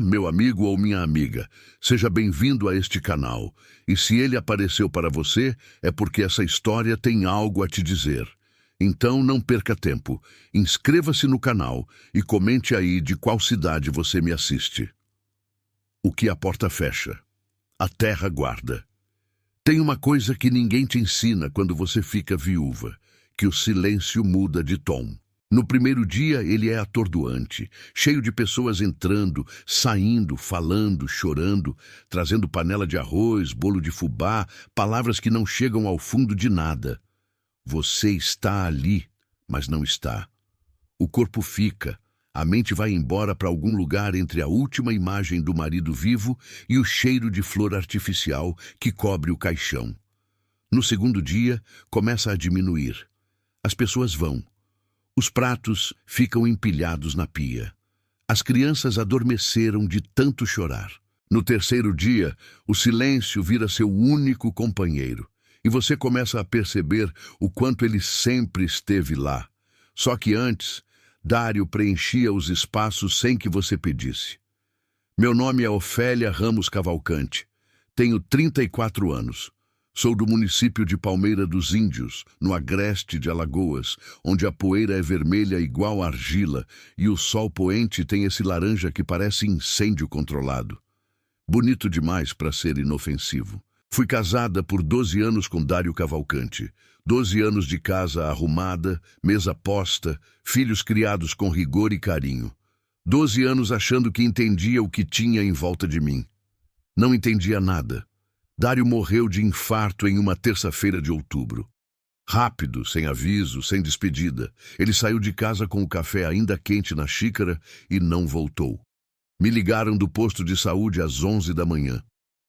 meu amigo ou minha amiga. Seja bem-vindo a este canal. E se ele apareceu para você, é porque essa história tem algo a te dizer. Então não perca tempo. Inscreva-se no canal e comente aí de qual cidade você me assiste. O que a porta fecha, a terra guarda. Tem uma coisa que ninguém te ensina quando você fica viúva, que o silêncio muda de tom. No primeiro dia ele é atordoante, cheio de pessoas entrando, saindo, falando, chorando, trazendo panela de arroz, bolo de fubá, palavras que não chegam ao fundo de nada. Você está ali, mas não está. O corpo fica, a mente vai embora para algum lugar entre a última imagem do marido vivo e o cheiro de flor artificial que cobre o caixão. No segundo dia, começa a diminuir. As pessoas vão. Os pratos ficam empilhados na pia. As crianças adormeceram de tanto chorar. No terceiro dia, o silêncio vira seu único companheiro. E você começa a perceber o quanto ele sempre esteve lá. Só que antes, Dário preenchia os espaços sem que você pedisse. Meu nome é Ofélia Ramos Cavalcante. Tenho 34 anos. Sou do município de Palmeira dos Índios, no agreste de Alagoas, onde a poeira é vermelha igual argila e o sol poente tem esse laranja que parece incêndio controlado. Bonito demais para ser inofensivo. Fui casada por 12 anos com Dário Cavalcante. 12 anos de casa arrumada, mesa posta, filhos criados com rigor e carinho. 12 anos achando que entendia o que tinha em volta de mim. Não entendia nada. Dário morreu de infarto em uma terça-feira de outubro. Rápido, sem aviso, sem despedida. Ele saiu de casa com o café ainda quente na xícara e não voltou. Me ligaram do posto de saúde às 11 da manhã.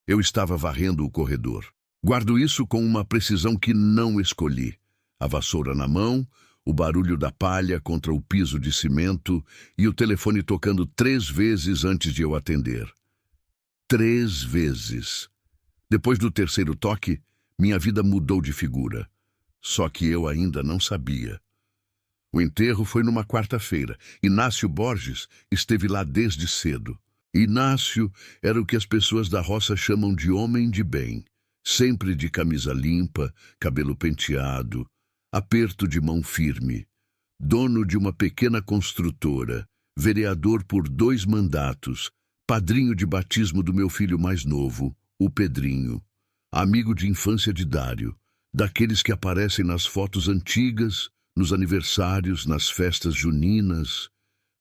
Eu estava varrendo o corredor. Guardo isso com uma precisão que não escolhi. A vassoura na mão, o barulho da palha contra o piso de cimento e o telefone tocando 3 vezes antes de eu atender. 3 vezes. Depois do terceiro toque, minha vida mudou de figura. Só que eu ainda não sabia. O enterro foi numa quarta-feira. Inácio Borges esteve lá desde cedo. Inácio era o que as pessoas da roça chamam de homem de bem. Sempre de camisa limpa, cabelo penteado, aperto de mão firme. Dono de uma pequena construtora, vereador por 2 mandatos, padrinho de batismo do meu filho mais novo, o Pedrinho, amigo de infância de Dário, daqueles que aparecem nas fotos antigas, nos aniversários, nas festas juninas,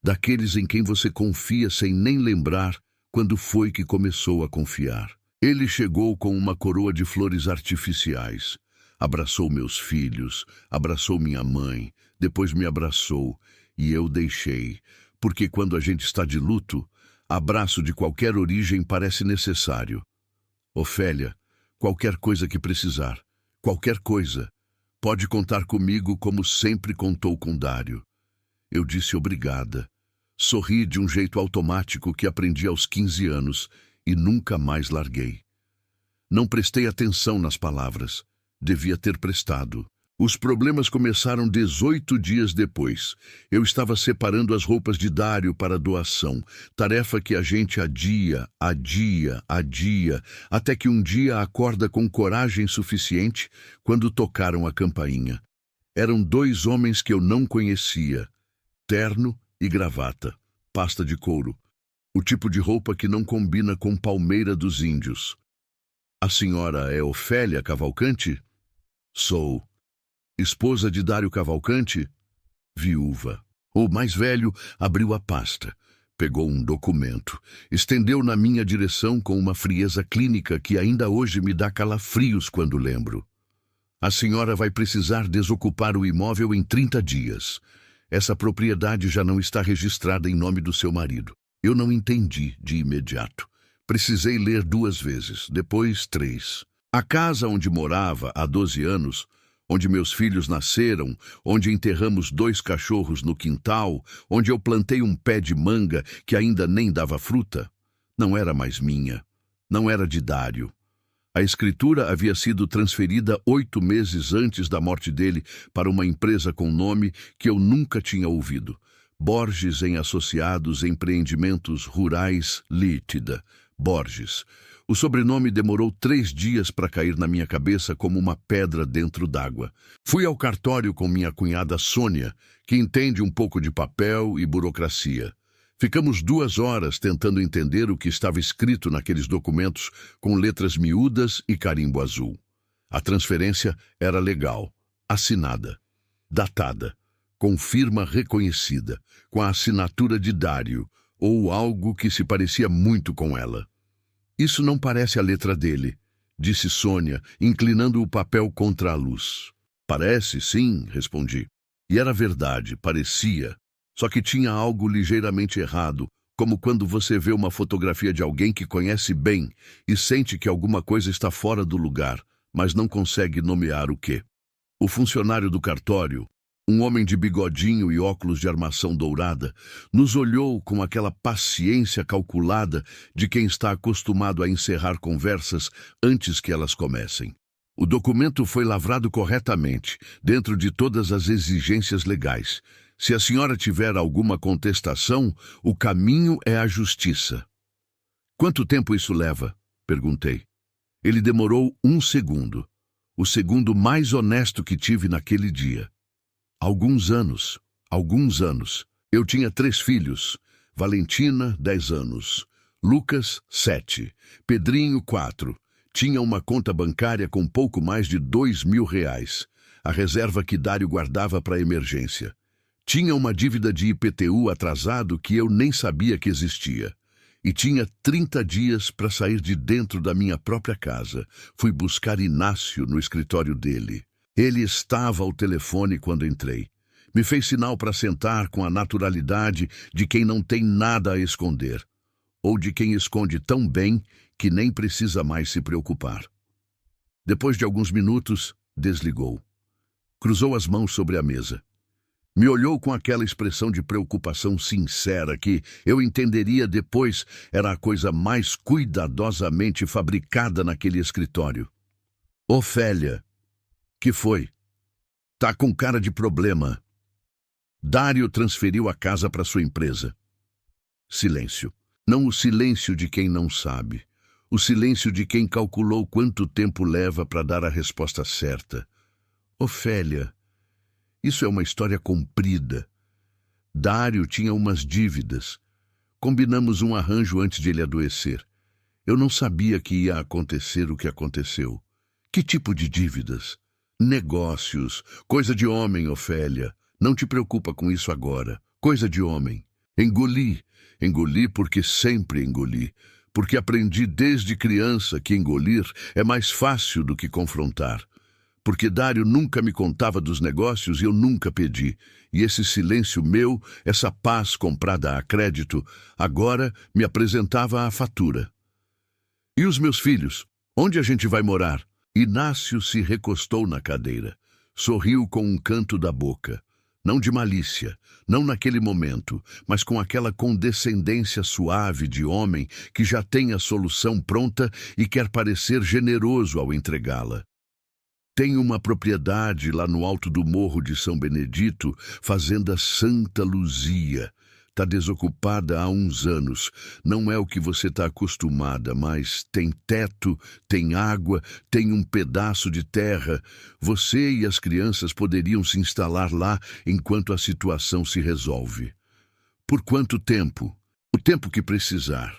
daqueles em quem você confia sem nem lembrar quando foi que começou a confiar. Ele chegou com uma coroa de flores artificiais, abraçou meus filhos, abraçou minha mãe, depois me abraçou e eu deixei, porque quando a gente está de luto, abraço de qualquer origem parece necessário. Ofélia, qualquer coisa que precisar, qualquer coisa, pode contar comigo como sempre contou com Dário. Eu disse obrigada. Sorri de um jeito automático que aprendi aos 15 anos e nunca mais larguei. Não prestei atenção nas palavras. Devia ter prestado. Os problemas começaram 18 dias depois. Eu estava separando as roupas de Dário para doação, tarefa que a gente adia, até que um dia acorda com coragem suficiente quando tocaram a campainha. Eram 2 homens que eu não conhecia, terno e gravata, pasta de couro, o tipo de roupa que não combina com Palmeira dos Índios. A senhora é Ofélia Cavalcante? Sou. Esposa de Dário Cavalcante? Viúva. O mais velho abriu a pasta, pegou um documento, estendeu na minha direção com uma frieza clínica que ainda hoje me dá calafrios quando lembro. A senhora vai precisar desocupar o imóvel em 30 dias. Essa propriedade já não está registrada em nome do seu marido. Eu não entendi de imediato. Precisei ler 2 vezes, depois 3. A casa onde morava há 12 anos, onde meus filhos nasceram, onde enterramos 2 cachorros no quintal, onde eu plantei um pé de manga que ainda nem dava fruta, não era mais minha, não era de Dário. A escritura havia sido transferida 8 meses antes da morte dele para uma empresa com nome que eu nunca tinha ouvido. Borges em Associados Empreendimentos Rurais Lítida. Borges. O sobrenome demorou 3 dias para cair na minha cabeça como uma pedra dentro d'água. Fui ao cartório com minha cunhada Sônia, que entende um pouco de papel e burocracia. Ficamos 2 horas tentando entender o que estava escrito naqueles documentos com letras miúdas e carimbo azul. A transferência era legal, assinada, datada, com firma reconhecida, com a assinatura de Dário, ou algo que se parecia muito com ela. Isso não parece a letra dele, disse Sônia, inclinando o papel contra a luz. Parece, sim, respondi. E era verdade, parecia. Só que tinha algo ligeiramente errado, como quando você vê uma fotografia de alguém que conhece bem e sente que alguma coisa está fora do lugar, mas não consegue nomear o quê. O funcionário do cartório, um homem de bigodinho e óculos de armação dourada, nos olhou com aquela paciência calculada de quem está acostumado a encerrar conversas antes que elas comecem. O documento foi lavrado corretamente, dentro de todas as exigências legais. Se a senhora tiver alguma contestação, o caminho é a justiça. Quanto tempo isso leva? Perguntei. Ele demorou 1 segundo. O segundo mais honesto que tive naquele dia. Alguns anos. Eu tinha 3 filhos. Valentina, 10 anos. Lucas, 7. Pedrinho, 4. Tinha uma conta bancária com pouco mais de R$ 2.000. A reserva que Dário guardava para emergência. Tinha uma dívida de IPTU atrasado que eu nem sabia que existia. E tinha 30 dias para sair de dentro da minha própria casa. Fui buscar Inácio no escritório dele. Ele estava ao telefone quando entrei. Me fez sinal para sentar com a naturalidade de quem não tem nada a esconder. Ou de quem esconde tão bem que nem precisa mais se preocupar. Depois de alguns minutos, desligou. Cruzou as mãos sobre a mesa. Me olhou com aquela expressão de preocupação sincera que, eu entenderia depois, era a coisa mais cuidadosamente fabricada naquele escritório. Ofélia. Que foi? Tá com cara de problema. Dário transferiu a casa para sua empresa. Silêncio. Não o silêncio de quem não sabe. O silêncio de quem calculou quanto tempo leva para dar a resposta certa. Ofélia. Isso é uma história comprida. Dário tinha umas dívidas. Combinamos um arranjo antes de ele adoecer. Eu não sabia que ia acontecer o que aconteceu. Que tipo de dívidas? Negócios. Coisa de homem, Ofélia. Não te preocupa com isso agora. Coisa de homem. Engoli. Engoli porque sempre engoli. Porque aprendi desde criança que engolir é mais fácil do que confrontar. Porque Dário nunca me contava dos negócios e eu nunca pedi. E esse silêncio meu, essa paz comprada a crédito, agora me apresentava a fatura. E os meus filhos? Onde a gente vai morar? Inácio se recostou na cadeira. Sorriu com um canto da boca. Não de malícia, não naquele momento, mas com aquela condescendência suave de homem que já tem a solução pronta e quer parecer generoso ao entregá-la. Tenho uma propriedade lá no alto do Morro de São Benedito, Fazenda Santa Luzia. Está desocupada há uns anos. Não é o que você está acostumada, mas tem teto, tem água, tem um pedaço de terra. Você e as crianças poderiam se instalar lá enquanto a situação se resolve. Por quanto tempo? O tempo que precisar.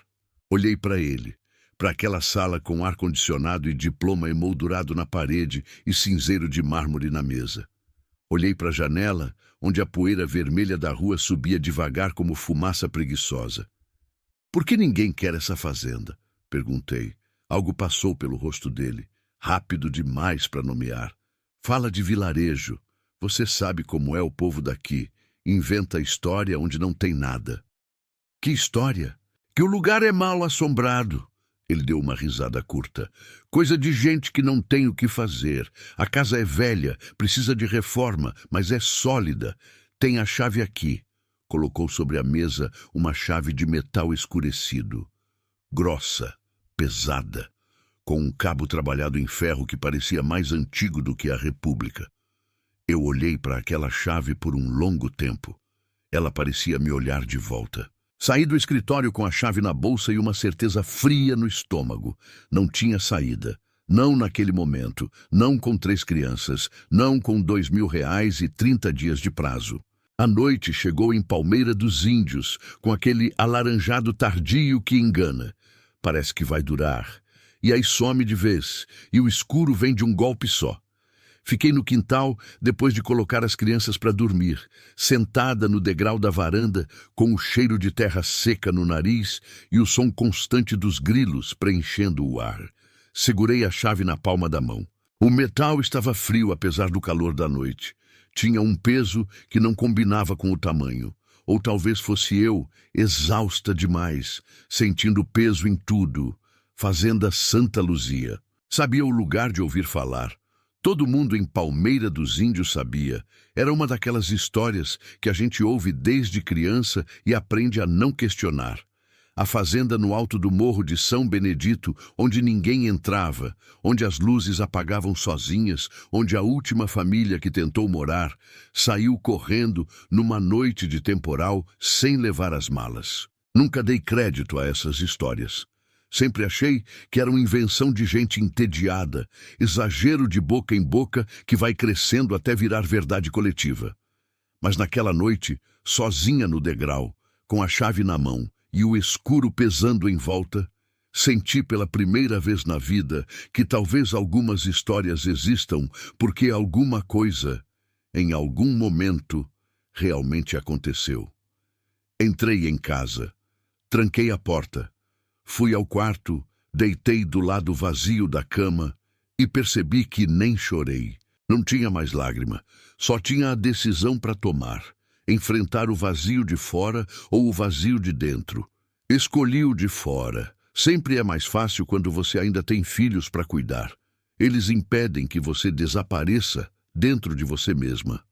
Olhei para ele, para aquela sala com ar-condicionado e diploma emoldurado na parede e cinzeiro de mármore na mesa. Olhei para a janela, onde a poeira vermelha da rua subia devagar como fumaça preguiçosa. Por que ninguém quer essa fazenda? Perguntei. Algo passou pelo rosto dele, rápido demais para nomear. Fala de vilarejo. Você sabe como é o povo daqui. Inventa história onde não tem nada. Que história? Que o lugar é mal assombrado. Ele deu uma risada curta. Coisa de gente que não tem o que fazer. A casa é velha, precisa de reforma, mas é sólida. Tem a chave aqui. Colocou sobre a mesa uma chave de metal escurecido. Grossa, pesada, com um cabo trabalhado em ferro que parecia mais antigo do que a República. Eu olhei para aquela chave por um longo tempo. Ela parecia me olhar de volta. Saí do escritório com a chave na bolsa e uma certeza fria no estômago. Não tinha saída. Não naquele momento. Não com 3 crianças. Não com R$ 2.000 e 30 dias de prazo. A noite chegou em Palmeira dos Índios, com aquele alaranjado tardio que engana. Parece que vai durar. E aí some de vez, e o escuro vem de um golpe só. Fiquei no quintal depois de colocar as crianças para dormir, sentada no degrau da varanda, com o cheiro de terra seca no nariz e o som constante dos grilos preenchendo o ar. Segurei a chave na palma da mão. O metal estava frio apesar do calor da noite. Tinha um peso que não combinava com o tamanho. Ou talvez fosse eu, exausta demais, sentindo peso em tudo. Fazenda Santa Luzia. Sabia o lugar de ouvir falar. Todo mundo em Palmeira dos Índios sabia. Era uma daquelas histórias que a gente ouve desde criança e aprende a não questionar. A fazenda no alto do morro de São Benedito, onde ninguém entrava, onde as luzes apagavam sozinhas, onde a última família que tentou morar saiu correndo numa noite de temporal sem levar as malas. Nunca dei crédito a essas histórias. Sempre achei que eram invenção de gente entediada, exagero de boca em boca que vai crescendo até virar verdade coletiva. Mas naquela noite, sozinha no degrau, com a chave na mão e o escuro pesando em volta, senti pela primeira vez na vida que talvez algumas histórias existam porque alguma coisa, em algum momento, realmente aconteceu. Entrei em casa, tranquei a porta. Fui ao quarto, deitei do lado vazio da cama e percebi que nem chorei. Não tinha mais lágrima, só tinha a decisão para tomar. Enfrentar o vazio de fora ou o vazio de dentro. Escolhi o de fora. Sempre é mais fácil quando você ainda tem filhos para cuidar. Eles impedem que você desapareça dentro de você mesma.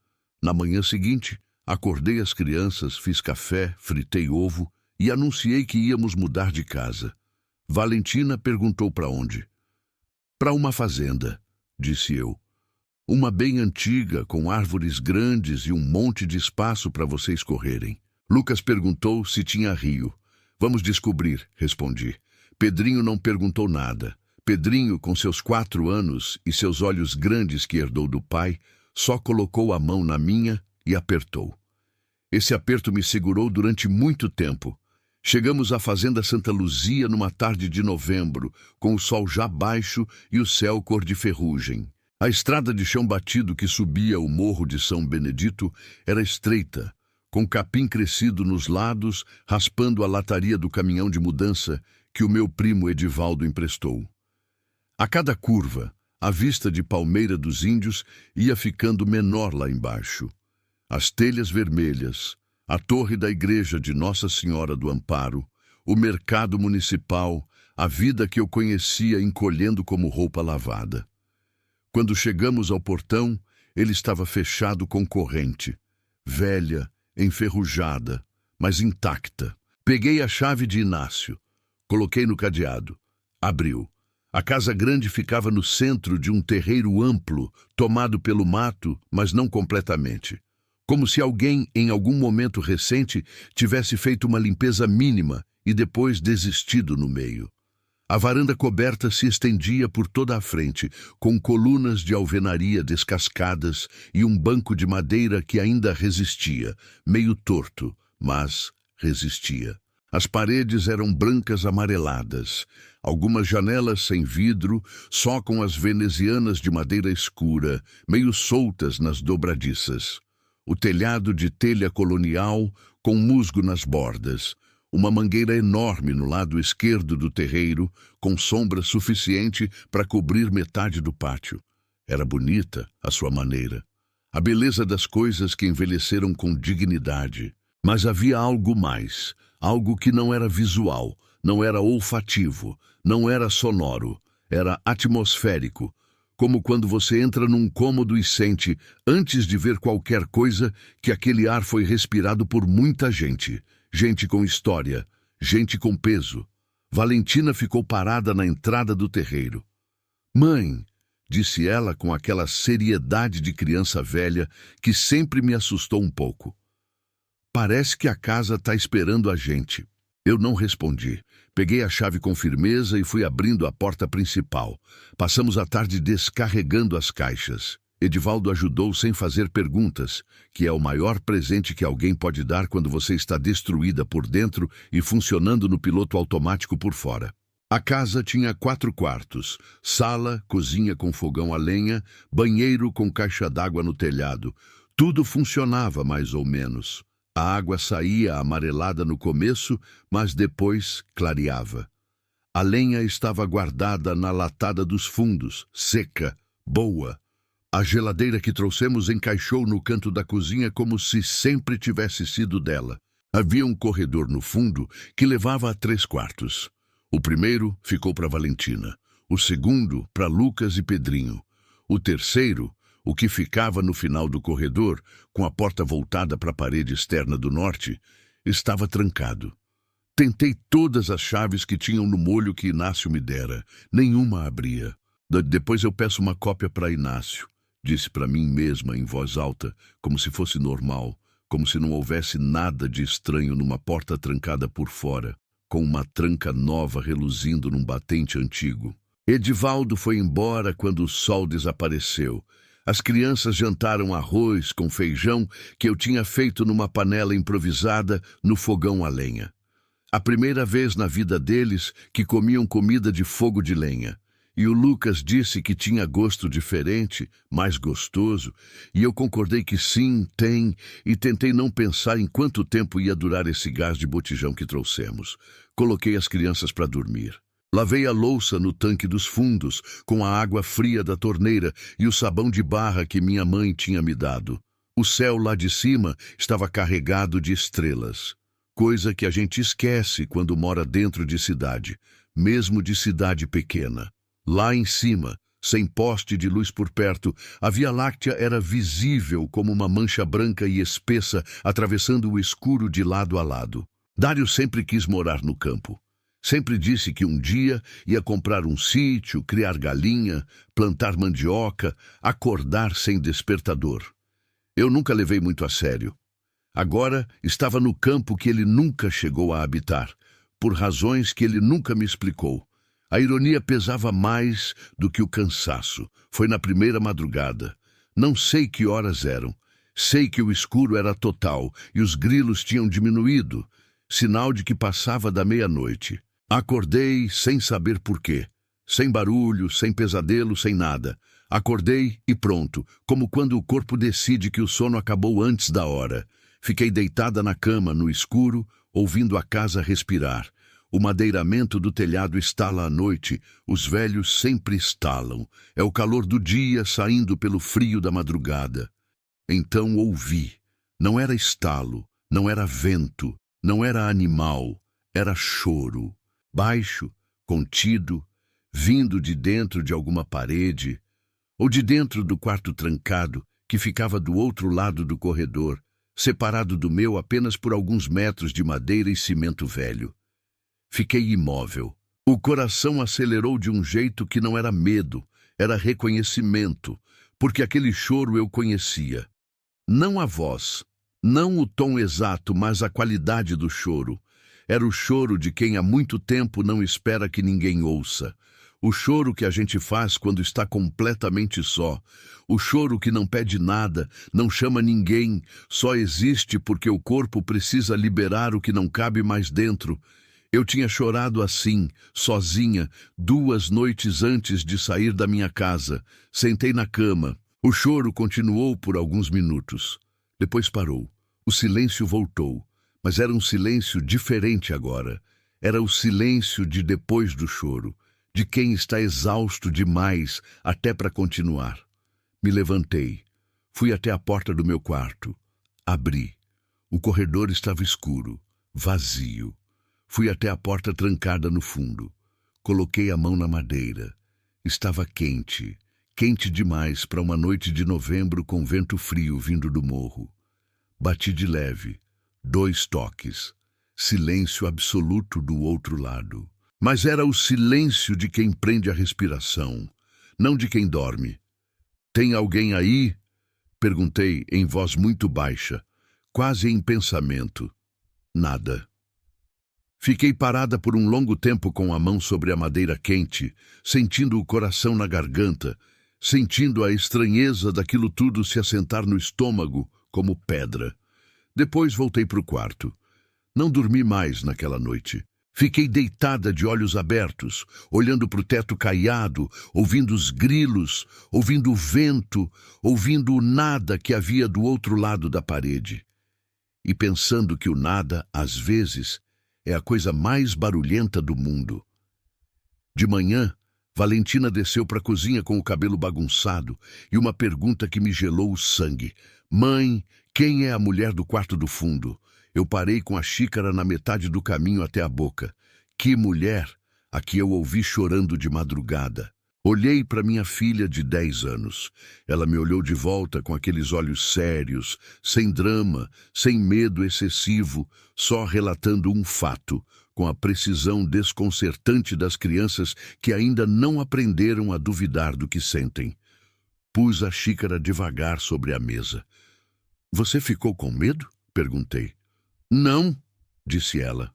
Na manhã seguinte, acordei as crianças, fiz café, fritei ovo e anunciei que íamos mudar de casa. Valentina perguntou para onde. Para uma fazenda, disse eu. Uma bem antiga, com árvores grandes e um monte de espaço para vocês correrem. Lucas perguntou se tinha rio. Vamos descobrir, respondi. Pedrinho não perguntou nada. Pedrinho, com seus 4 anos e seus olhos grandes que herdou do pai, só colocou a mão na minha e apertou. Esse aperto me segurou durante muito tempo. Chegamos à fazenda Santa Luzia numa tarde de novembro, com o sol já baixo e o céu cor de ferrugem. A estrada de chão batido que subia o morro de São Benedito era estreita, com capim crescido nos lados, raspando a lataria do caminhão de mudança que o meu primo Edivaldo emprestou. A cada curva, a vista de Palmeira dos Índios ia ficando menor lá embaixo. As telhas vermelhas, a torre da igreja de Nossa Senhora do Amparo, o mercado municipal, a vida que eu conhecia encolhendo como roupa lavada. Quando chegamos ao portão, ele estava fechado com corrente, velha, enferrujada, mas intacta. Peguei a chave de Inácio, coloquei no cadeado, abriu. A casa grande ficava no centro de um terreiro amplo, tomado pelo mato, mas não completamente. Como se alguém, em algum momento recente, tivesse feito uma limpeza mínima e depois desistido no meio. A varanda coberta se estendia por toda a frente, com colunas de alvenaria descascadas e um banco de madeira que ainda resistia, meio torto, mas resistia. As paredes eram brancas amareladas, algumas janelas sem vidro, só com as venezianas de madeira escura, meio soltas nas dobradiças. O telhado de telha colonial, com musgo nas bordas. Uma mangueira enorme no lado esquerdo do terreiro, com sombra suficiente para cobrir metade do pátio. Era bonita, à sua maneira. A beleza das coisas que envelheceram com dignidade. Mas havia algo mais, algo que não era visual, não era olfativo, não era sonoro, era atmosférico, como quando você entra num cômodo e sente, antes de ver qualquer coisa, que aquele ar foi respirado por muita gente. Gente com história, gente com peso. Valentina ficou parada na entrada do terreiro. "Mãe", disse ela com aquela seriedade de criança velha que sempre me assustou um pouco. Parece que a casa está esperando a gente. Eu não respondi. Peguei a chave com firmeza e fui abrindo a porta principal. Passamos a tarde descarregando as caixas. Edivaldo ajudou sem fazer perguntas, que é o maior presente que alguém pode dar quando você está destruída por dentro e funcionando no piloto automático por fora. A casa tinha 4 quartos, sala, cozinha com fogão a lenha, banheiro com caixa d'água no telhado. Tudo funcionava mais ou menos. A água saía amarelada no começo, mas depois clareava. A lenha estava guardada na latada dos fundos, seca, boa. A geladeira que trouxemos encaixou no canto da cozinha como se sempre tivesse sido dela. Havia um corredor no fundo que levava a 3 quartos. O primeiro ficou para Valentina, o segundo para Lucas e Pedrinho. O terceiro, o que ficava no final do corredor, com a porta voltada para a parede externa do norte, estava trancado. Tentei todas as chaves que tinham no molho que Inácio me dera. Nenhuma abria. Depois eu peço uma cópia para Inácio, disse para mim mesma em voz alta, como se fosse normal, como se não houvesse nada de estranho numa porta trancada por fora, com uma tranca nova reluzindo num batente antigo. Edivaldo foi embora quando o sol desapareceu. As crianças jantaram arroz com feijão que eu tinha feito numa panela improvisada no fogão a lenha. A primeira vez na vida deles que comiam comida de fogo de lenha. E o Lucas disse que tinha gosto diferente, mais gostoso, e eu concordei que sim, tem, e tentei não pensar em quanto tempo ia durar esse gás de botijão que trouxemos. Coloquei as crianças para dormir. Lavei a louça no tanque dos fundos, com a água fria da torneira e o sabão de barra que minha mãe tinha me dado. O céu lá de cima estava carregado de estrelas, coisa que a gente esquece quando mora dentro de cidade, mesmo de cidade pequena. Lá em cima, sem poste de luz por perto, a Via Láctea era visível como uma mancha branca e espessa atravessando o escuro de lado a lado. Dário sempre quis morar no campo. Sempre disse que um dia ia comprar um sítio, criar galinha, plantar mandioca, acordar sem despertador. Eu nunca levei muito a sério. Agora estava no campo que ele nunca chegou a habitar, por razões que ele nunca me explicou. A ironia pesava mais do que o cansaço. Foi na primeira madrugada. Não sei que horas eram. Sei que o escuro era total e os grilos tinham diminuído, sinal de que passava da meia-noite. Acordei sem saber por quê. Sem barulho, sem pesadelo, sem nada. Acordei e pronto, como quando o corpo decide que o sono acabou antes da hora. Fiquei deitada na cama, no escuro, ouvindo a casa respirar. O madeiramento do telhado estala à noite, os velhos sempre estalam. É o calor do dia saindo pelo frio da madrugada. Então ouvi. Não era estalo, não era vento, não era animal, era choro. Baixo, contido, vindo de dentro de alguma parede, ou de dentro do quarto trancado, que ficava do outro lado do corredor, separado do meu apenas por alguns metros de madeira e cimento velho. Fiquei imóvel. O coração acelerou de um jeito que não era medo, era reconhecimento, porque aquele choro eu conhecia. Não a voz, não o tom exato, mas a qualidade do choro. Era o choro de quem há muito tempo não espera que ninguém ouça. O choro que a gente faz quando está completamente só. O choro que não pede nada, não chama ninguém, só existe porque o corpo precisa liberar o que não cabe mais dentro. Eu tinha chorado assim, sozinha, 2 noites antes de sair da minha casa. Sentei na cama. O choro continuou por alguns minutos. Depois parou. O silêncio voltou. Mas era um silêncio diferente agora. Era o silêncio de depois do choro, de quem está exausto demais até para continuar. Me levantei. Fui até a porta do meu quarto. Abri. O corredor estava escuro, vazio. Fui até a porta trancada no fundo. Coloquei a mão na madeira. Estava quente, quente demais para uma noite de novembro com vento frio vindo do morro. Bati de leve. 2 toques. Silêncio absoluto do outro lado. Mas era o silêncio de quem prende a respiração, não de quem dorme. Tem alguém aí? Perguntei em voz muito baixa, quase em pensamento. Nada. Fiquei parada por um longo tempo com a mão sobre a madeira quente, sentindo o coração na garganta, sentindo a estranheza daquilo tudo se assentar no estômago como pedra. Depois voltei para o quarto. Não dormi mais naquela noite. Fiquei deitada de olhos abertos, olhando para o teto caiado, ouvindo os grilos, ouvindo o vento, ouvindo o nada que havia do outro lado da parede. E pensando que o nada, às vezes, é a coisa mais barulhenta do mundo. De manhã, Valentina desceu para a cozinha com o cabelo bagunçado e uma pergunta que me gelou o sangue. Mãe, quem é a mulher do quarto do fundo? Eu parei com a xícara na metade do caminho até a boca. Que mulher? A que eu ouvi chorando de madrugada. Olhei para minha filha de 10 anos. Ela me olhou de volta com aqueles olhos sérios, sem drama, sem medo excessivo, só relatando um fato, com a precisão desconcertante das crianças que ainda não aprenderam a duvidar do que sentem. Pus a xícara devagar sobre a mesa. Você ficou com medo? Perguntei. Não, disse ela.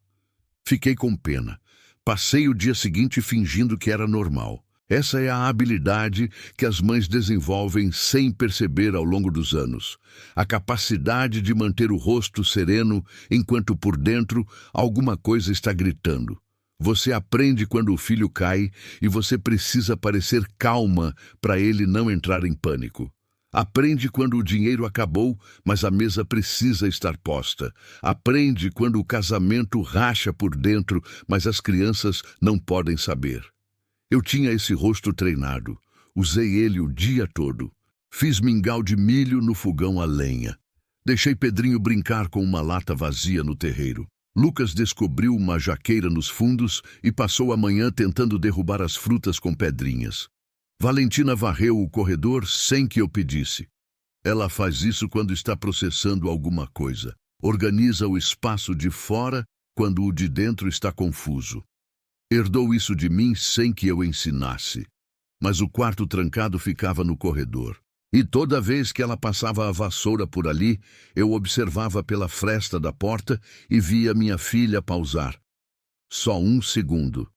Fiquei com pena. Passei o dia seguinte fingindo que era normal. Essa é a habilidade que as mães desenvolvem sem perceber ao longo dos anos. A capacidade de manter o rosto sereno enquanto por dentro alguma coisa está gritando. Você aprende quando o filho cai e você precisa parecer calma para ele não entrar em pânico. Aprende quando o dinheiro acabou, mas a mesa precisa estar posta. Aprende quando o casamento racha por dentro, mas as crianças não podem saber. Eu tinha esse rosto treinado. Usei ele o dia todo. Fiz mingau de milho no fogão a lenha. Deixei Pedrinho brincar com uma lata vazia no terreiro. Lucas descobriu uma jaqueira nos fundos e passou a manhã tentando derrubar as frutas com pedrinhas. Valentina varreu o corredor sem que eu pedisse. Ela faz isso quando está processando alguma coisa. Organiza o espaço de fora quando o de dentro está confuso. Herdou isso de mim sem que eu ensinasse. Mas o quarto trancado ficava no corredor. E toda vez que ela passava a vassoura por ali, eu observava pela fresta da porta e via minha filha pausar. Só 1 segundo.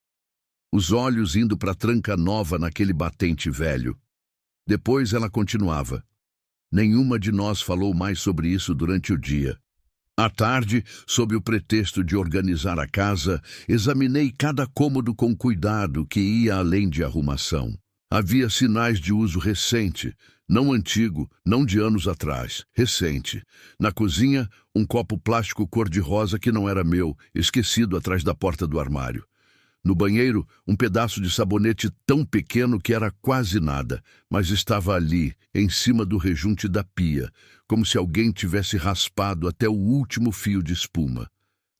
Os olhos indo para a tranca nova naquele batente velho. Depois ela continuava. Nenhuma de nós falou mais sobre isso durante o dia. À tarde, sob o pretexto de organizar a casa, examinei cada cômodo com cuidado que ia além de arrumação. Havia sinais de uso recente, não antigo, não de anos atrás, recente. Na cozinha, um copo plástico cor-de-rosa que não era meu, esquecido atrás da porta do armário. No banheiro, um pedaço de sabonete tão pequeno que era quase nada, mas estava ali, em cima do rejunte da pia, como se alguém tivesse raspado até o último fio de espuma.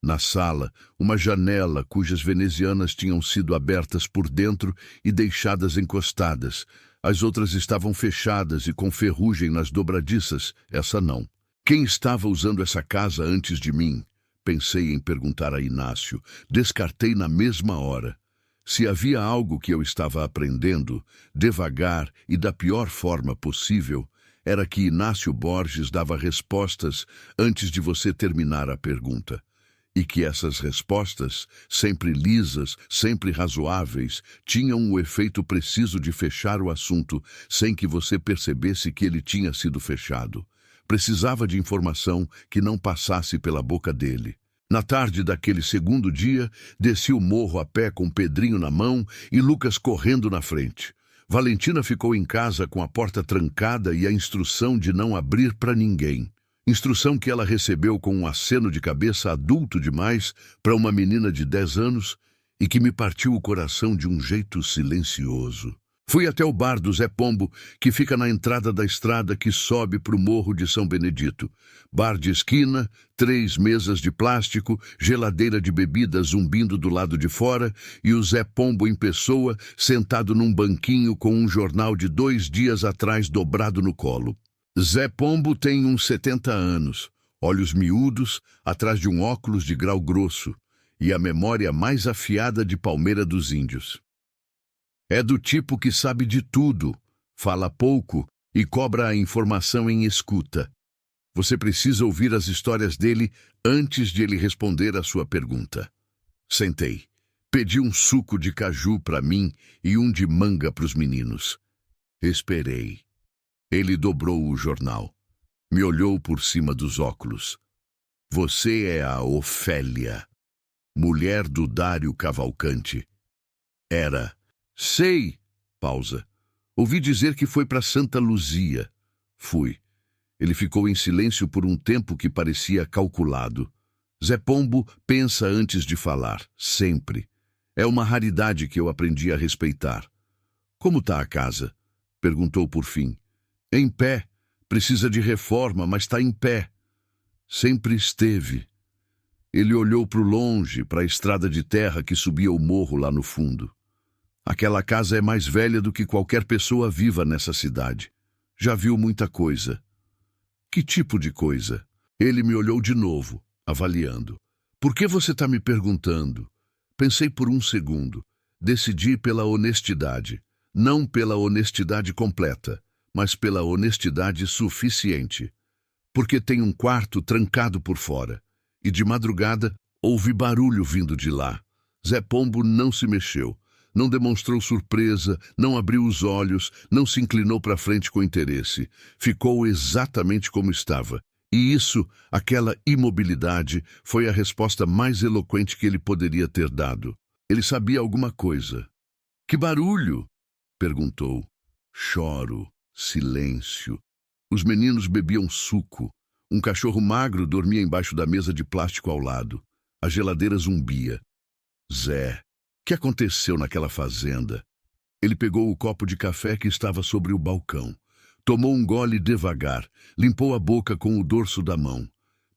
Na sala, uma janela cujas venezianas tinham sido abertas por dentro e deixadas encostadas. As outras estavam fechadas e com ferrugem nas dobradiças, essa não. Quem estava usando essa casa antes de mim? Pensei em perguntar a Inácio. Descartei na mesma hora. Se havia algo que eu estava aprendendo, devagar e da pior forma possível, era que Inácio Borges dava respostas antes de você terminar a pergunta. E que essas respostas, sempre lisas, sempre razoáveis, tinham o efeito preciso de fechar o assunto sem que você percebesse que ele tinha sido fechado. Precisava de informação que não passasse pela boca dele. Na tarde daquele segundo dia, desci o morro a pé com Pedrinho na mão e Lucas correndo na frente. Valentina ficou em casa com a porta trancada e a instrução de não abrir para ninguém. Instrução que ela recebeu com um aceno de cabeça adulto demais para uma menina de 10 anos e que me partiu o coração de um jeito silencioso. Fui até o bar do Zé Pombo, que fica na entrada da estrada que sobe para o Morro de São Benedito. Bar de esquina, 3 mesas de plástico, geladeira de bebida zumbindo do lado de fora e o Zé Pombo em pessoa, sentado num banquinho com um jornal de 2 dias atrás dobrado no colo. Zé Pombo tem uns 70 anos, olhos miúdos, atrás de um óculos de grau grosso e a memória mais afiada de Palmeira dos Índios. É do tipo que sabe de tudo, fala pouco e cobra a informação em escuta. Você precisa ouvir as histórias dele antes de ele responder a sua pergunta. Sentei. Pedi um suco de caju para mim e um de manga para os meninos. Esperei. Ele dobrou o jornal. Me olhou por cima dos óculos. Você é a Ofélia, mulher do Dário Cavalcante. Era. Sei. Pausa. Ouvi dizer que foi para Santa Luzia. Fui. Ele ficou em silêncio por um tempo que parecia calculado. Zé Pombo pensa antes de falar, sempre. É uma raridade que eu aprendi a respeitar. Como está a casa? Perguntou por fim. Em pé. Precisa de reforma, mas está em pé. Sempre esteve. Ele olhou para o longe, para a estrada de terra que subia o morro lá no fundo. Aquela casa é mais velha do que qualquer pessoa viva nessa cidade. Já viu muita coisa. Que tipo de coisa? Ele me olhou de novo, avaliando. Por que você está me perguntando? Pensei por um segundo. Decidi pela honestidade. Não pela honestidade completa, mas pela honestidade suficiente. Porque tem um quarto trancado por fora. E de madrugada, ouvi barulho vindo de lá. Zé Pombo não se mexeu. Não demonstrou surpresa, não abriu os olhos, não se inclinou para frente com interesse. Ficou exatamente como estava. E isso, aquela imobilidade, foi a resposta mais eloquente que ele poderia ter dado. Ele sabia alguma coisa. Que barulho? Perguntou. Choro, silêncio. Os meninos bebiam suco. Um cachorro magro dormia embaixo da mesa de plástico ao lado. A geladeira zumbia. Zé. O que aconteceu naquela fazenda? Ele pegou o copo de café que estava sobre o balcão. Tomou um gole devagar, limpou a boca com o dorso da mão.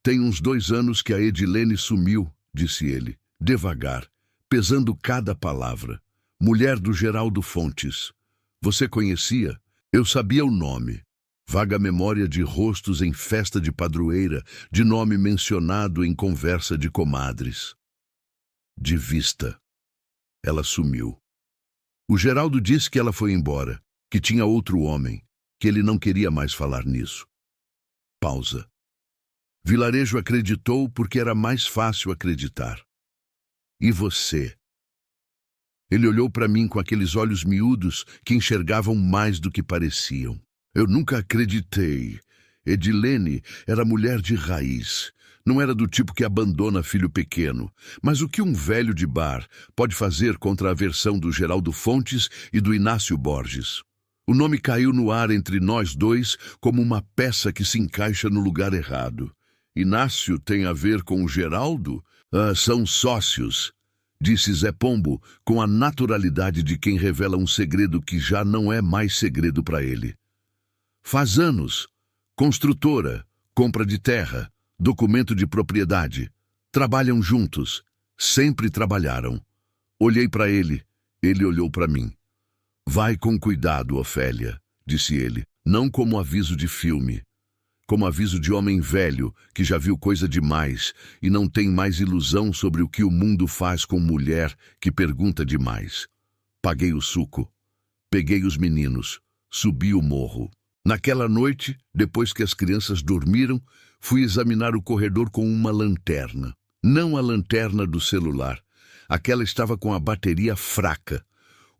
Tem uns 2 anos que a Edilene sumiu, disse ele, devagar, pesando cada palavra. Mulher do Geraldo Fontes. Você conhecia? Eu sabia o nome. Vaga memória de rostos em festa de padroeira, de nome mencionado em conversa de comadres. De vista. Ela sumiu. O Geraldo disse que ela foi embora, que tinha outro homem, que ele não queria mais falar nisso. Pausa. Vilarejo acreditou porque era mais fácil acreditar. E você? Ele olhou para mim com aqueles olhos miúdos que enxergavam mais do que pareciam. Eu nunca acreditei. Edilene era mulher de raiz. Não era do tipo que abandona filho pequeno. Mas o que um velho de bar pode fazer contra a versão do Geraldo Fontes e do Inácio Borges? O nome caiu no ar entre nós dois como uma peça que se encaixa no lugar errado. Inácio tem a ver com o Geraldo? São sócios, disse Zé Pombo com a naturalidade de quem revela um segredo que já não é mais segredo para ele. Faz anos. Construtora, compra de terra, documento de propriedade. Trabalham juntos. Sempre trabalharam. Olhei para ele. Ele olhou para mim. Vai com cuidado, Ofélia, disse ele, não como aviso de filme, como aviso de homem velho que já viu coisa demais e não tem mais ilusão sobre o que o mundo faz com mulher que pergunta demais. Paguei o suco, peguei os meninos, subi o morro. Naquela noite, depois que as crianças dormiram, fui examinar o corredor com uma lanterna. Não a lanterna do celular. Aquela estava com a bateria fraca.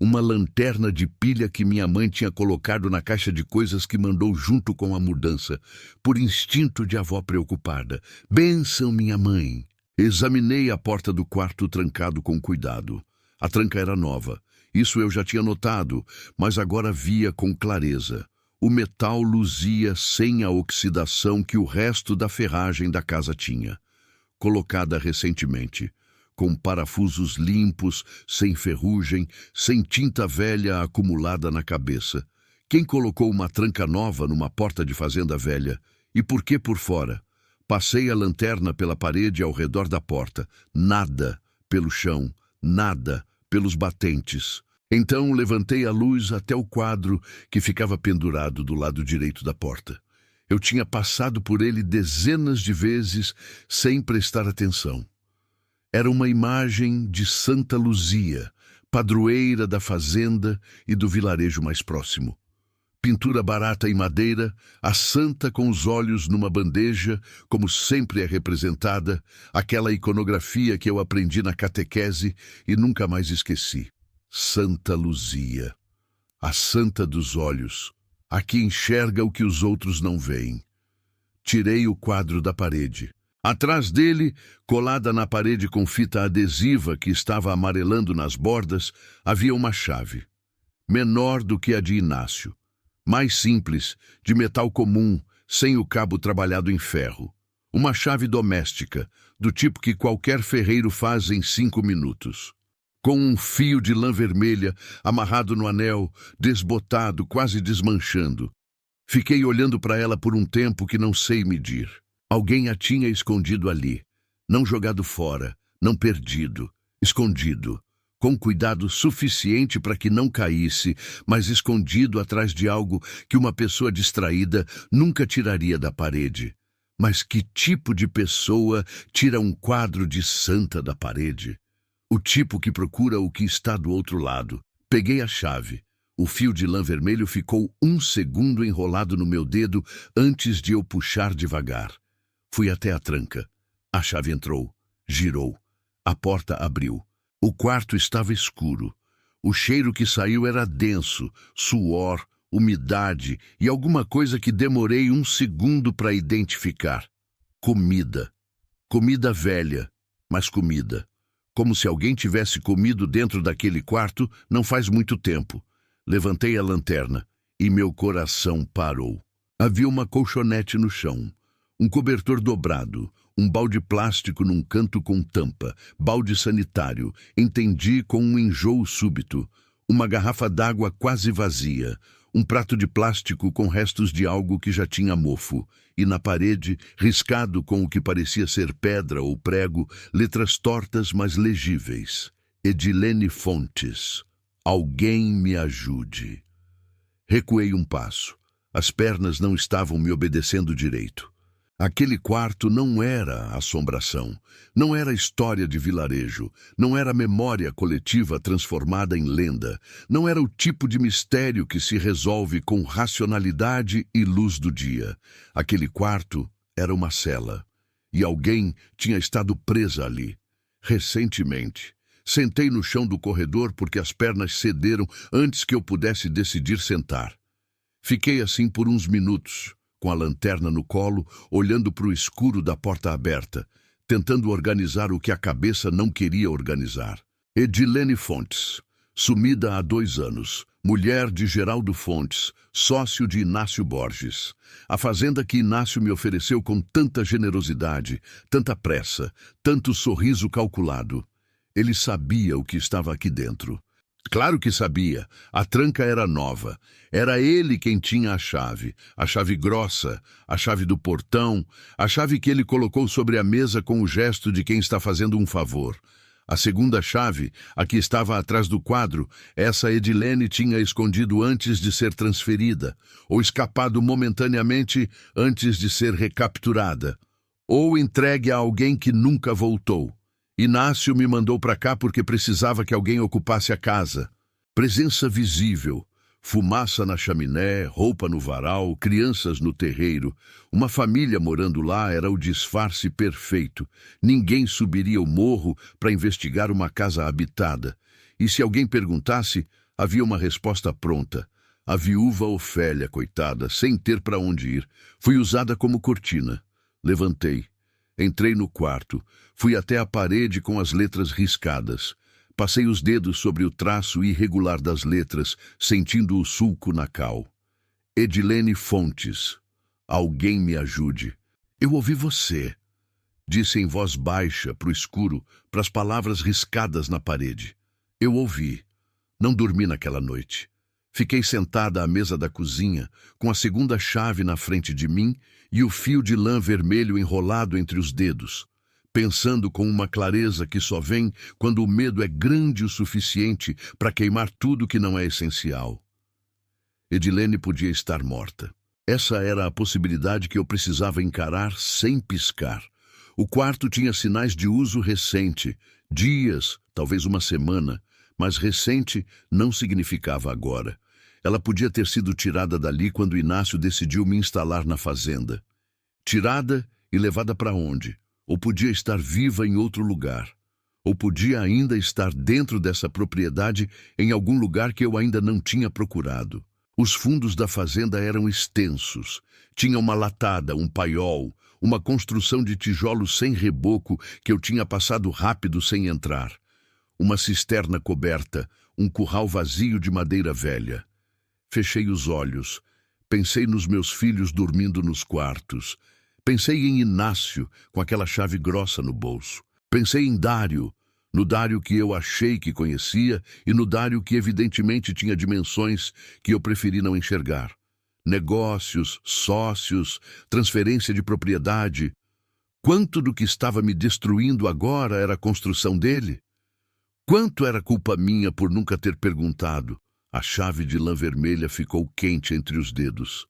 Uma lanterna de pilha que minha mãe tinha colocado na caixa de coisas que mandou junto com a mudança, por instinto de avó preocupada. Bênção, minha mãe! Examinei a porta do quarto trancado com cuidado. A tranca era nova. Isso eu já tinha notado, mas agora via com clareza. O metal luzia sem a oxidação que o resto da ferragem da casa tinha. Colocada recentemente, com parafusos limpos, sem ferrugem, sem tinta velha acumulada na cabeça. Quem colocou uma tranca nova numa porta de fazenda velha? E por que por fora? Passei a lanterna pela parede ao redor da porta. Nada pelo chão, nada pelos batentes. Então levantei a luz até o quadro que ficava pendurado do lado direito da porta. Eu tinha passado por ele dezenas de vezes sem prestar atenção. Era uma imagem de Santa Luzia, padroeira da fazenda e do vilarejo mais próximo. Pintura barata em madeira, a santa com os olhos numa bandeja, como sempre é representada, aquela iconografia que eu aprendi na catequese e nunca mais esqueci. Santa Luzia, a santa dos olhos, a que enxerga o que os outros não veem. Tirei o quadro da parede. Atrás dele, colada na parede com fita adesiva que estava amarelando nas bordas, havia uma chave. Menor do que a de Inácio. Mais simples, de metal comum, sem o cabo trabalhado em ferro. Uma chave doméstica, do tipo que qualquer ferreiro faz em 5 minutos. Com um fio de lã vermelha amarrado no anel, desbotado, quase desmanchando. Fiquei olhando para ela por um tempo que não sei medir. Alguém a tinha escondido ali. Não jogado fora, não perdido. Escondido. Com cuidado suficiente para que não caísse, mas escondido atrás de algo que uma pessoa distraída nunca tiraria da parede. Mas que tipo de pessoa tira um quadro de santa da parede? O tipo que procura o que está do outro lado. Peguei a chave. O fio de lã vermelho ficou 1 segundo enrolado no meu dedo antes de eu puxar devagar. Fui até a tranca. A chave entrou. Girou. A porta abriu. O quarto estava escuro. O cheiro que saiu era denso, suor, umidade e alguma coisa que demorei 1 segundo para identificar. Comida. Comida velha, mas comida. Como se alguém tivesse comido dentro daquele quarto não faz muito tempo. Levantei a lanterna e meu coração parou. Havia uma colchonete no chão, um cobertor dobrado, um balde plástico num canto com tampa, balde sanitário, entendi com um enjoo súbito, uma garrafa d'água quase vazia, um prato de plástico com restos de algo que já tinha mofo, e na parede, riscado com o que parecia ser pedra ou prego, letras tortas mas legíveis. Edilene Fontes. Alguém me ajude. Recuei um passo. As pernas não estavam me obedecendo direito. Aquele quarto não era assombração, não era história de vilarejo, não era memória coletiva transformada em lenda, não era o tipo de mistério que se resolve com racionalidade e luz do dia. Aquele quarto era uma cela, e alguém tinha estado presa ali, recentemente. Sentei no chão do corredor porque as pernas cederam antes que eu pudesse decidir sentar. Fiquei assim por uns minutos, com a lanterna no colo, olhando para o escuro da porta aberta, tentando organizar o que a cabeça não queria organizar. Edilene Fontes, sumida há 2 anos, mulher de Geraldo Fontes, sócio de Inácio Borges. A fazenda que Inácio me ofereceu com tanta generosidade, tanta pressa, tanto sorriso calculado. Ele sabia o que estava aqui dentro. Claro que sabia. A tranca era nova. Era ele quem tinha a chave grossa, a chave do portão, a chave que ele colocou sobre a mesa com o gesto de quem está fazendo um favor. A segunda chave, a que estava atrás do quadro, essa Edilene tinha escondido antes de ser transferida, ou escapado momentaneamente antes de ser recapturada, ou entregue a alguém que nunca voltou. Inácio me mandou para cá porque precisava que alguém ocupasse a casa. Presença visível, fumaça na chaminé, roupa no varal, crianças no terreiro. Uma família morando lá era o disfarce perfeito. Ninguém subiria o morro para investigar uma casa habitada. E se alguém perguntasse, havia uma resposta pronta. A viúva Ofélia, coitada, sem ter para onde ir, foi usada como cortina. Levantei. Entrei no quarto, fui até a parede com as letras riscadas. Passei os dedos sobre o traço irregular das letras, sentindo o sulco na cal. Edilene Fontes. Alguém me ajude. Eu ouvi você, disse em voz baixa, para o escuro, para as palavras riscadas na parede. Eu ouvi. Não dormi naquela noite. Fiquei sentada à mesa da cozinha, com a segunda chave na frente de mim e o fio de lã vermelho enrolado entre os dedos, pensando com uma clareza que só vem quando o medo é grande o suficiente para queimar tudo que não é essencial. Edilene podia estar morta. Essa era a possibilidade que eu precisava encarar sem piscar. O quarto tinha sinais de uso recente, dias, talvez uma semana, mas recente não significava agora. Ela podia ter sido tirada dali quando Inácio decidiu me instalar na fazenda. Tirada e levada para onde? Ou podia estar viva em outro lugar. Ou podia ainda estar dentro dessa propriedade em algum lugar que eu ainda não tinha procurado. Os fundos da fazenda eram extensos. Tinha uma latada, um paiol, uma construção de tijolos sem reboco que eu tinha passado rápido sem entrar. Uma cisterna coberta, um curral vazio de madeira velha. Fechei os olhos. Pensei nos meus filhos dormindo nos quartos. Pensei em Inácio, com aquela chave grossa no bolso. Pensei em Dário, no Dário que eu achei que conhecia e no Dário que evidentemente tinha dimensões que eu preferi não enxergar. Negócios, sócios, transferência de propriedade. Quanto do que estava me destruindo agora era a construção dele? Quanto era culpa minha por nunca ter perguntado? A chave de lã vermelha ficou quente entre os dedos.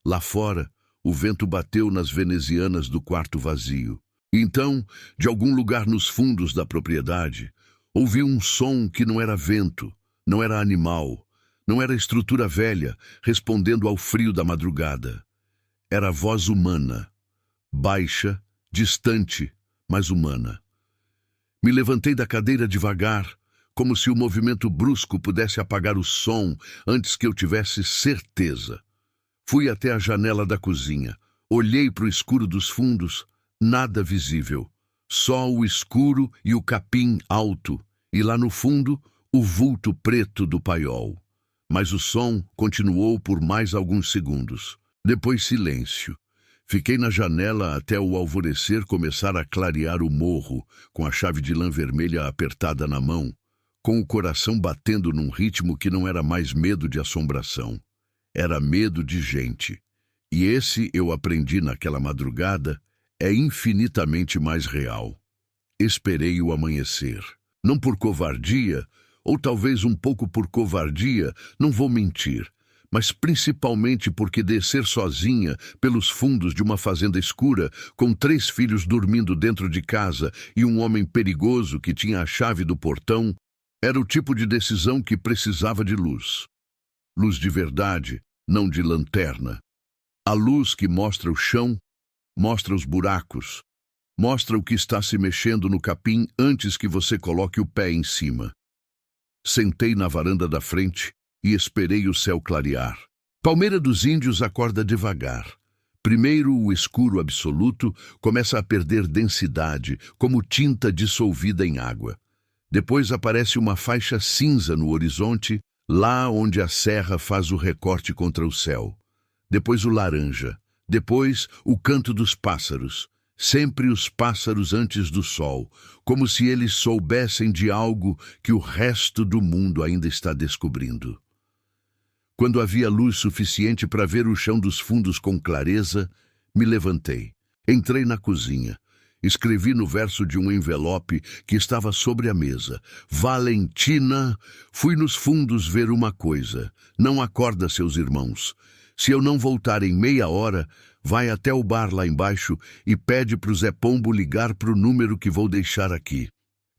Lá fora, o vento bateu nas venezianas do quarto vazio. Então, de algum lugar nos fundos da propriedade, ouvi um som que não era vento, não era animal, não era estrutura velha, respondendo ao frio da madrugada. Era voz humana, baixa, distante, mas humana. Me levantei da cadeira devagar, como se o movimento brusco pudesse apagar o som antes que eu tivesse certeza. Fui até a janela da cozinha, olhei para o escuro dos fundos, nada visível, só o escuro e o capim alto, e lá no fundo, o vulto preto do paiol. Mas o som continuou por mais alguns segundos. Depois silêncio. Fiquei na janela até o alvorecer começar a clarear o morro, com a chave de lã vermelha apertada na mão, com o coração batendo num ritmo que não era mais medo de assombração. Era medo de gente. E esse, eu aprendi naquela madrugada, é infinitamente mais real. Esperei o amanhecer. Não por covardia, ou talvez um pouco por covardia, não vou mentir, mas principalmente porque descer sozinha pelos fundos de uma fazenda escura, com 3 filhos dormindo dentro de casa e um homem perigoso que tinha a chave do portão, era o tipo de decisão que precisava de luz. Luz de verdade, não de lanterna. A luz que mostra o chão, mostra os buracos, mostra o que está se mexendo no capim antes que você coloque o pé em cima. Sentei na varanda da frente e esperei o céu clarear. Palmeira dos Índios acorda devagar. Primeiro, o escuro absoluto começa a perder densidade, como tinta dissolvida em água. Depois aparece uma faixa cinza no horizonte, lá onde a serra faz o recorte contra o céu. Depois o laranja. Depois o canto dos pássaros. Sempre os pássaros antes do sol, como se eles soubessem de algo que o resto do mundo ainda está descobrindo. Quando havia luz suficiente para ver o chão dos fundos com clareza, me levantei. Entrei na cozinha. Escrevi no verso de um envelope que estava sobre a mesa. Valentina, fui nos fundos ver uma coisa. Não acorda seus irmãos. Se eu não voltar em meia hora, vai até o bar lá embaixo e pede para o Zé Pombo ligar para o número que vou deixar aqui.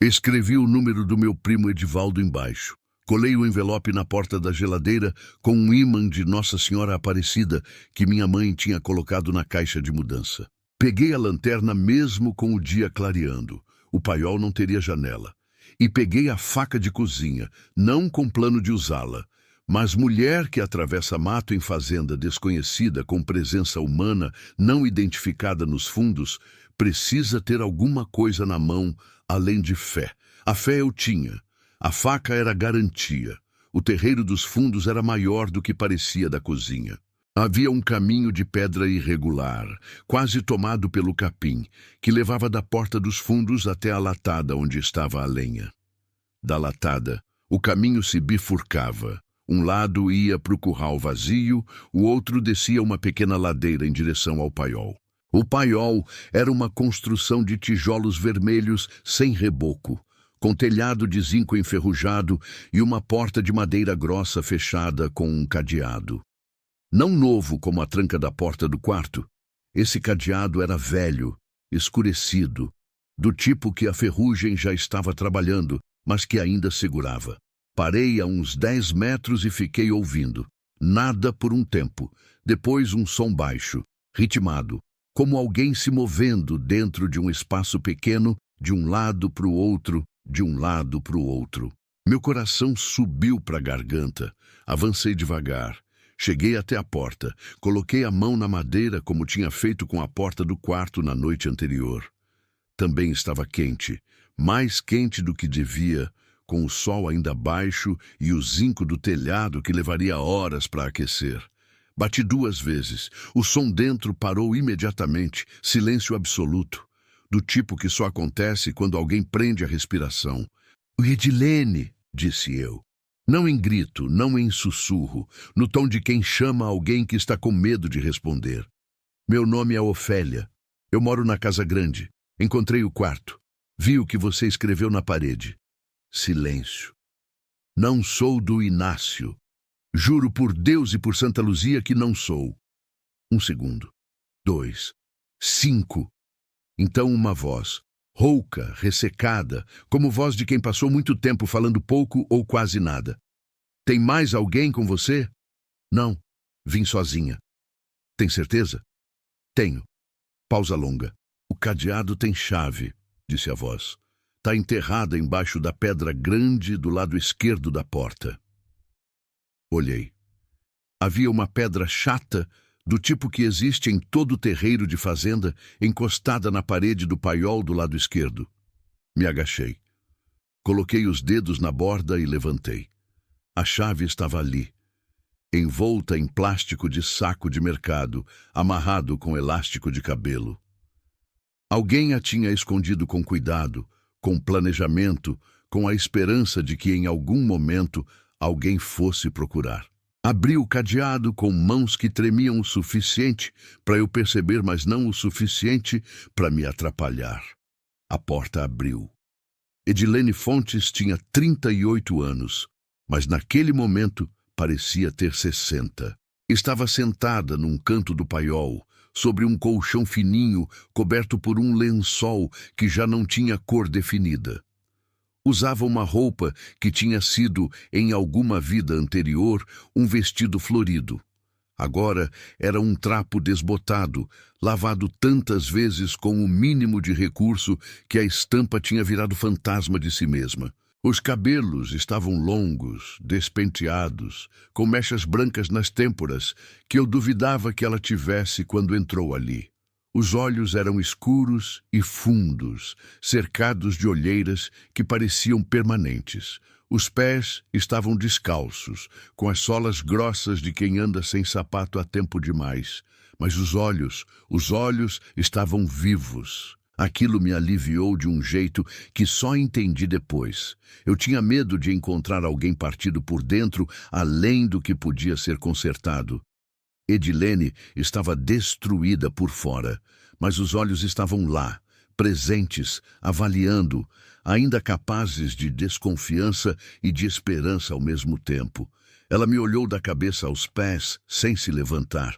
Escrevi o número do meu primo Edivaldo embaixo. Colei o envelope na porta da geladeira com um ímã de Nossa Senhora Aparecida que minha mãe tinha colocado na caixa de mudança. Peguei a lanterna mesmo com o dia clareando. O paiol não teria janela. E peguei a faca de cozinha, não com plano de usá-la. Mas mulher que atravessa mato em fazenda desconhecida com presença humana não identificada nos fundos, precisa ter alguma coisa na mão além de fé. A fé eu tinha. A faca era garantia. O terreiro dos fundos era maior do que parecia da cozinha. Havia um caminho de pedra irregular, quase tomado pelo capim, que levava da porta dos fundos até a latada onde estava a lenha. Da latada, o caminho se bifurcava. Um lado ia para o curral vazio, o outro descia uma pequena ladeira em direção ao paiol. O paiol era uma construção de tijolos vermelhos sem reboco, com telhado de zinco enferrujado e uma porta de madeira grossa fechada com um cadeado. Não novo como a tranca da porta do quarto, esse cadeado era velho, escurecido, do tipo que a ferrugem já estava trabalhando, mas que ainda segurava. Parei a uns 10 metros e fiquei ouvindo. Nada por um tempo. Depois um som baixo, ritmado, como alguém se movendo dentro de um espaço pequeno, de um lado para o outro, de um lado para o outro. Meu coração subiu para a garganta. Avancei devagar. Cheguei até a porta. Coloquei a mão na madeira como tinha feito com a porta do quarto na noite anterior. Também estava quente, mais quente do que devia, com o sol ainda baixo e o zinco do telhado que levaria horas para aquecer. Bati 2 vezes. O som dentro parou imediatamente, silêncio absoluto, do tipo que só acontece quando alguém prende a respiração. Edilene, disse eu. Não em grito, não em sussurro, no tom de quem chama alguém que está com medo de responder. Meu nome é Ofélia. Eu moro na casa grande. Encontrei o quarto. Vi o que você escreveu na parede. Silêncio. Não sou do Inácio. Juro por Deus e por Santa Luzia que não sou. 1 segundo. 2. 5. Então uma voz, rouca, ressecada, como voz de quem passou muito tempo falando pouco ou quase nada. Tem mais alguém com você? Não. Vim sozinha. Tem certeza? Tenho. Pausa longa. O cadeado tem chave, disse a voz. Está enterrada embaixo da pedra grande do lado esquerdo da porta. Olhei. Havia uma pedra chata, do tipo que existe em todo terreiro de fazenda, encostada na parede do paiol do lado esquerdo. Me agachei. Coloquei os dedos na borda e levantei. A chave estava ali, envolta em plástico de saco de mercado, amarrado com elástico de cabelo. Alguém a tinha escondido com cuidado, com planejamento, com a esperança de que em algum momento alguém fosse procurar. Abri o cadeado com mãos que tremiam o suficiente para eu perceber, mas não o suficiente para me atrapalhar. A porta abriu. Edilene Fontes tinha 38 anos, mas naquele momento parecia ter 60. Estava sentada num canto do paiol, sobre um colchão fininho coberto por um lençol que já não tinha cor definida. Usava uma roupa que tinha sido, em alguma vida anterior, um vestido florido. Agora era um trapo desbotado, lavado tantas vezes com o mínimo de recurso que a estampa tinha virado fantasma de si mesma. Os cabelos estavam longos, despenteados, com mechas brancas nas têmporas, que eu duvidava que ela tivesse quando entrou ali. Os olhos eram escuros e fundos, cercados de olheiras que pareciam permanentes. Os pés estavam descalços, com as solas grossas de quem anda sem sapato há tempo demais. Mas os olhos estavam vivos. Aquilo me aliviou de um jeito que só entendi depois. Eu tinha medo de encontrar alguém partido por dentro, além do que podia ser consertado. Edilene estava destruída por fora, mas os olhos estavam lá, presentes, avaliando, ainda capazes de desconfiança e de esperança ao mesmo tempo. Ela me olhou da cabeça aos pés, sem se levantar.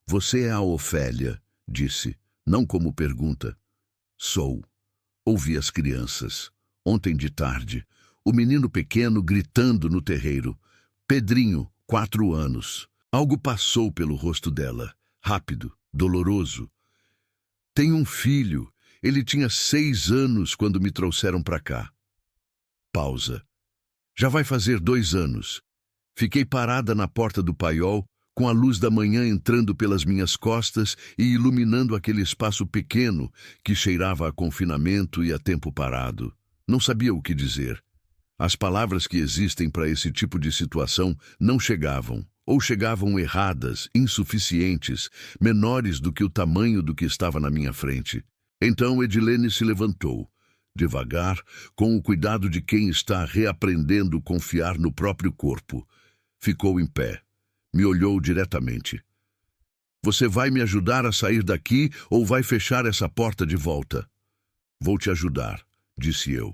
Você é a Ofélia, disse, não como pergunta. Sou. Ouvi as crianças. Ontem de tarde, o menino pequeno gritando no terreiro. Pedrinho, 4 anos. Algo passou pelo rosto dela, rápido, doloroso. Tenho um filho. Ele tinha 6 anos quando me trouxeram para cá. Pausa. Já vai fazer 2 anos. Fiquei parada na porta do paiol, com a luz da manhã entrando pelas minhas costas e iluminando aquele espaço pequeno que cheirava a confinamento e a tempo parado. Não sabia o que dizer. As palavras que existem para esse tipo de situação não chegavam, ou chegavam erradas, insuficientes, menores do que o tamanho do que estava na minha frente. Então Edilene se levantou, devagar, com o cuidado de quem está reaprendendo confiar no próprio corpo. Ficou em pé. Me olhou diretamente. Você vai me ajudar a sair daqui ou vai fechar essa porta de volta? Vou te ajudar, disse eu.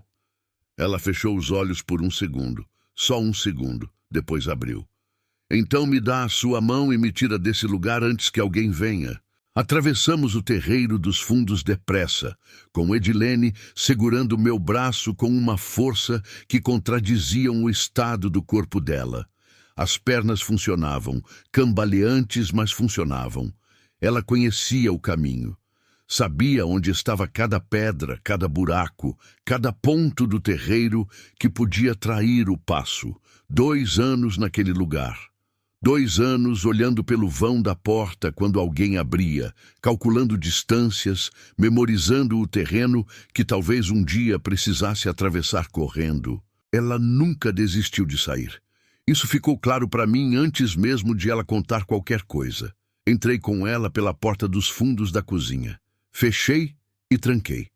Ela fechou os olhos por 1 segundo, só 1 segundo, depois abriu. Então me dá a sua mão e me tira desse lugar antes que alguém venha. Atravessamos o terreiro dos fundos depressa, com Edilene segurando meu braço com uma força que contradiziam o estado do corpo dela. As pernas funcionavam, cambaleantes, mas funcionavam. Ela conhecia o caminho. Sabia onde estava cada pedra, cada buraco, cada ponto do terreiro que podia trair o passo. 2 anos naquele lugar. 2 anos olhando pelo vão da porta quando alguém abria, calculando distâncias, memorizando o terreno que talvez um dia precisasse atravessar correndo. Ela nunca desistiu de sair. Isso ficou claro para mim antes mesmo de ela contar qualquer coisa. Entrei com ela pela porta dos fundos da cozinha. Fechei e tranquei.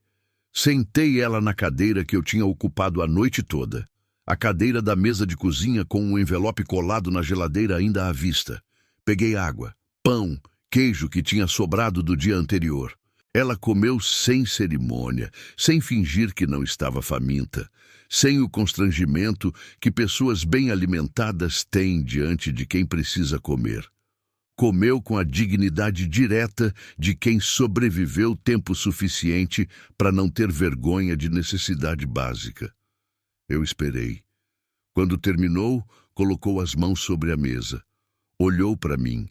Sentei ela na cadeira que eu tinha ocupado a noite toda. A cadeira da mesa de cozinha com um envelope colado na geladeira ainda à vista. Peguei água, pão, queijo que tinha sobrado do dia anterior. Ela comeu sem cerimônia, sem fingir que não estava faminta, sem o constrangimento que pessoas bem alimentadas têm diante de quem precisa comer. Comeu com a dignidade direta de quem sobreviveu tempo suficiente para não ter vergonha de necessidade básica. Eu esperei. Quando terminou, colocou as mãos sobre a mesa. Olhou para mim.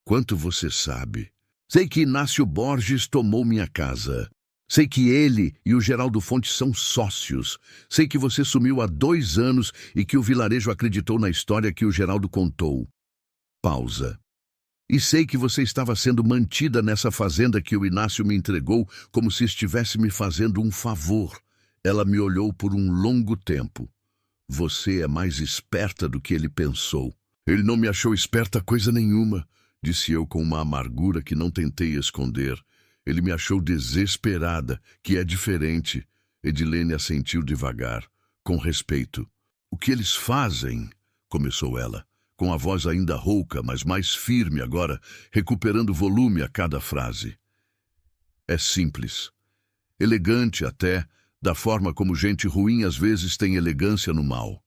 Quanto você sabe? Sei que Inácio Borges tomou minha casa. Sei que ele e o Geraldo Fontes são sócios. Sei que você sumiu há 2 anos e que o vilarejo acreditou na história que o Geraldo contou. Pausa. E sei que você estava sendo mantida nessa fazenda que o Inácio me entregou como se estivesse me fazendo um favor. Ela me olhou por um longo tempo. Você é mais esperta do que ele pensou. Ele não me achou esperta coisa nenhuma, disse eu com uma amargura que não tentei esconder. Ele me achou desesperada, que é diferente. Edilene assentiu devagar, com respeito. O que eles fazem? Começou ela, com a voz ainda rouca, mas mais firme agora, recuperando volume a cada frase. É simples. Elegante até, da forma como gente ruim às vezes tem elegância no mal.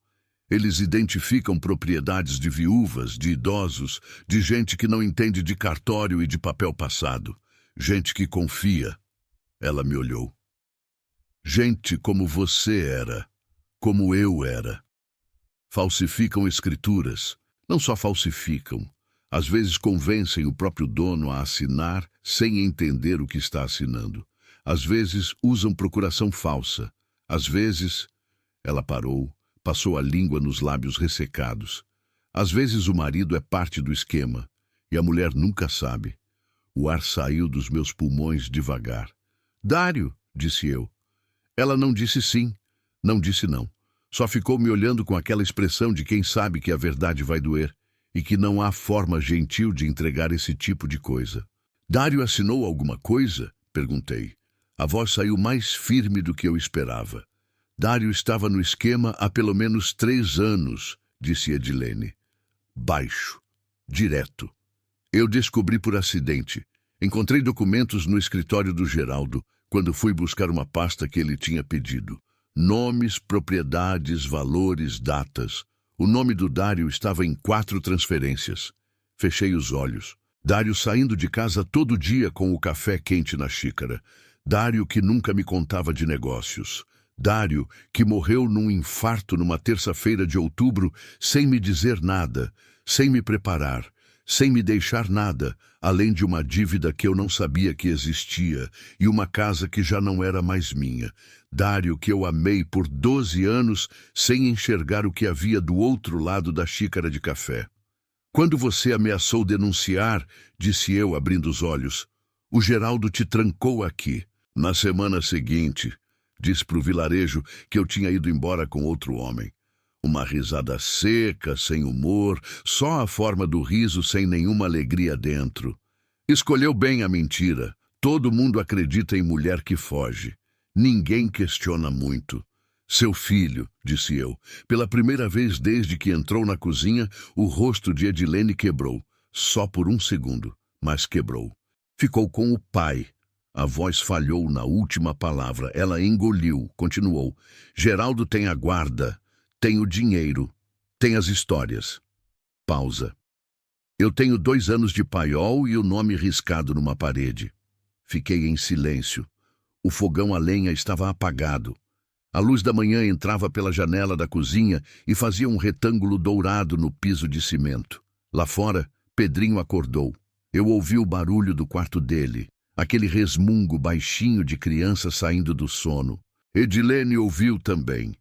Eles identificam propriedades de viúvas, de idosos, de gente que não entende de cartório e de papel passado. Gente que confia. Ela me olhou. Gente como você era, como eu era. Falsificam escrituras. Não só falsificam. Às vezes convencem o próprio dono a assinar sem entender o que está assinando. Às vezes usam procuração falsa. Às vezes... Ela parou, passou a língua nos lábios ressecados. Às vezes o marido é parte do esquema, e a mulher nunca sabe. O ar saiu dos meus pulmões devagar. Dário, disse eu. Ela não disse sim, não disse não. Só ficou me olhando com aquela expressão de quem sabe que a verdade vai doer, e que não há forma gentil de entregar esse tipo de coisa. Dário assinou alguma coisa? Perguntei. A voz saiu mais firme do que eu esperava. Dário estava no esquema há pelo menos 3 anos, disse Edilene. Baixo. Direto. Eu descobri por acidente. Encontrei documentos no escritório do Geraldo, quando fui buscar uma pasta que ele tinha pedido. Nomes, propriedades, valores, datas. O nome do Dário estava em 4 transferências. Fechei os olhos. Dário saindo de casa todo dia com o café quente na xícara. Dário que nunca me contava de negócios. Dário que morreu num infarto numa terça-feira de outubro sem me dizer nada, sem me preparar, sem me deixar nada, além de uma dívida que eu não sabia que existia e uma casa que já não era mais minha. Dário que eu amei por 12 anos sem enxergar o que havia do outro lado da xícara de café. Quando você ameaçou denunciar, disse eu abrindo os olhos, o Geraldo te trancou aqui. Na semana seguinte, disse pro vilarejo que eu tinha ido embora com outro homem. Uma risada seca, sem humor, só a forma do riso sem nenhuma alegria dentro. Escolheu bem a mentira. Todo mundo acredita em mulher que foge. Ninguém questiona muito. Seu filho, disse eu. Pela primeira vez desde que entrou na cozinha, o rosto de Edilene quebrou. Só por 1 segundo, mas quebrou. Ficou com o pai. A voz falhou na última palavra. Ela engoliu, continuou. Geraldo tem a guarda, tem o dinheiro, tem as histórias. Pausa. Eu tenho 2 anos de paiol e o nome riscado numa parede. Fiquei em silêncio. O fogão a lenha estava apagado. A luz da manhã entrava pela janela da cozinha e fazia um retângulo dourado no piso de cimento. Lá fora, Pedrinho acordou. Eu ouvi o barulho do quarto dele, aquele resmungo baixinho de criança saindo do sono. Edilene ouviu também.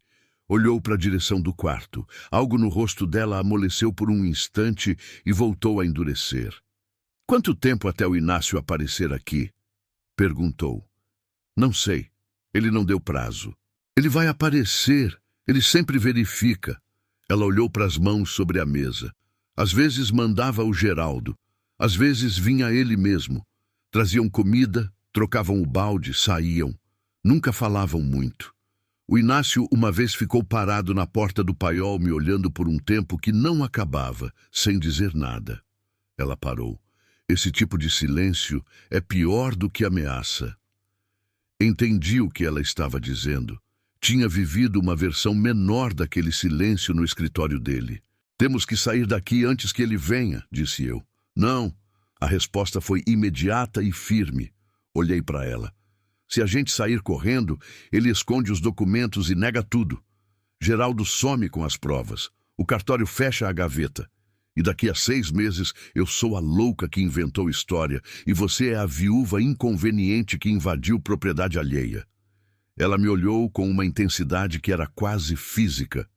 Olhou para a direção do quarto. Algo no rosto dela amoleceu por um instante e voltou a endurecer. "Quanto tempo até o Inácio aparecer aqui?" perguntou. "Não sei. Ele não deu prazo." "Ele vai aparecer. Ele sempre verifica." Ela olhou para as mãos sobre a mesa. Às vezes mandava o Geraldo. Às vezes vinha ele mesmo. Traziam comida, trocavam o balde, saíam. Nunca falavam muito. O Inácio uma vez ficou parado na porta do paiol me olhando por um tempo que não acabava, sem dizer nada. Ela parou. Esse tipo de silêncio é pior do que ameaça. Entendi o que ela estava dizendo. Tinha vivido uma versão menor daquele silêncio no escritório dele. "Temos que sair daqui antes que ele venha", disse eu. "Não." A resposta foi imediata e firme. Olhei para ela. "Se a gente sair correndo, ele esconde os documentos e nega tudo. Geraldo some com as provas. O cartório fecha a gaveta. E daqui a 6 meses eu sou a louca que inventou história e você é a viúva inconveniente que invadiu propriedade alheia." Ela me olhou com uma intensidade que era quase física.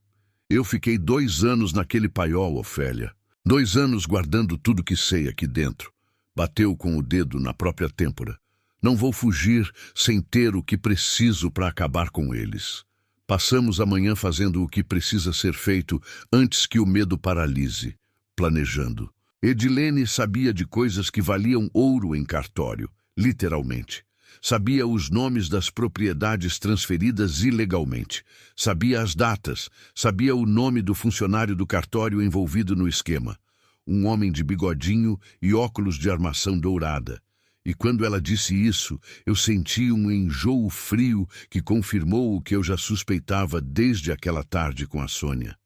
"Eu fiquei 2 anos naquele paiol, Ofélia. 2 anos guardando tudo que sei aqui dentro." Bateu com o dedo na própria têmpora. "Não vou fugir sem ter o que preciso para acabar com eles. Passamos a manhã fazendo o que precisa ser feito antes que o medo paralise. Planejando." Edilene sabia de coisas que valiam ouro em cartório, literalmente. Sabia os nomes das propriedades transferidas ilegalmente. Sabia as datas. Sabia o nome do funcionário do cartório envolvido no esquema. Um homem de bigodinho e óculos de armação dourada. E quando ela disse isso, eu senti um enjoo frio que confirmou o que eu já suspeitava desde aquela tarde com a Sônia.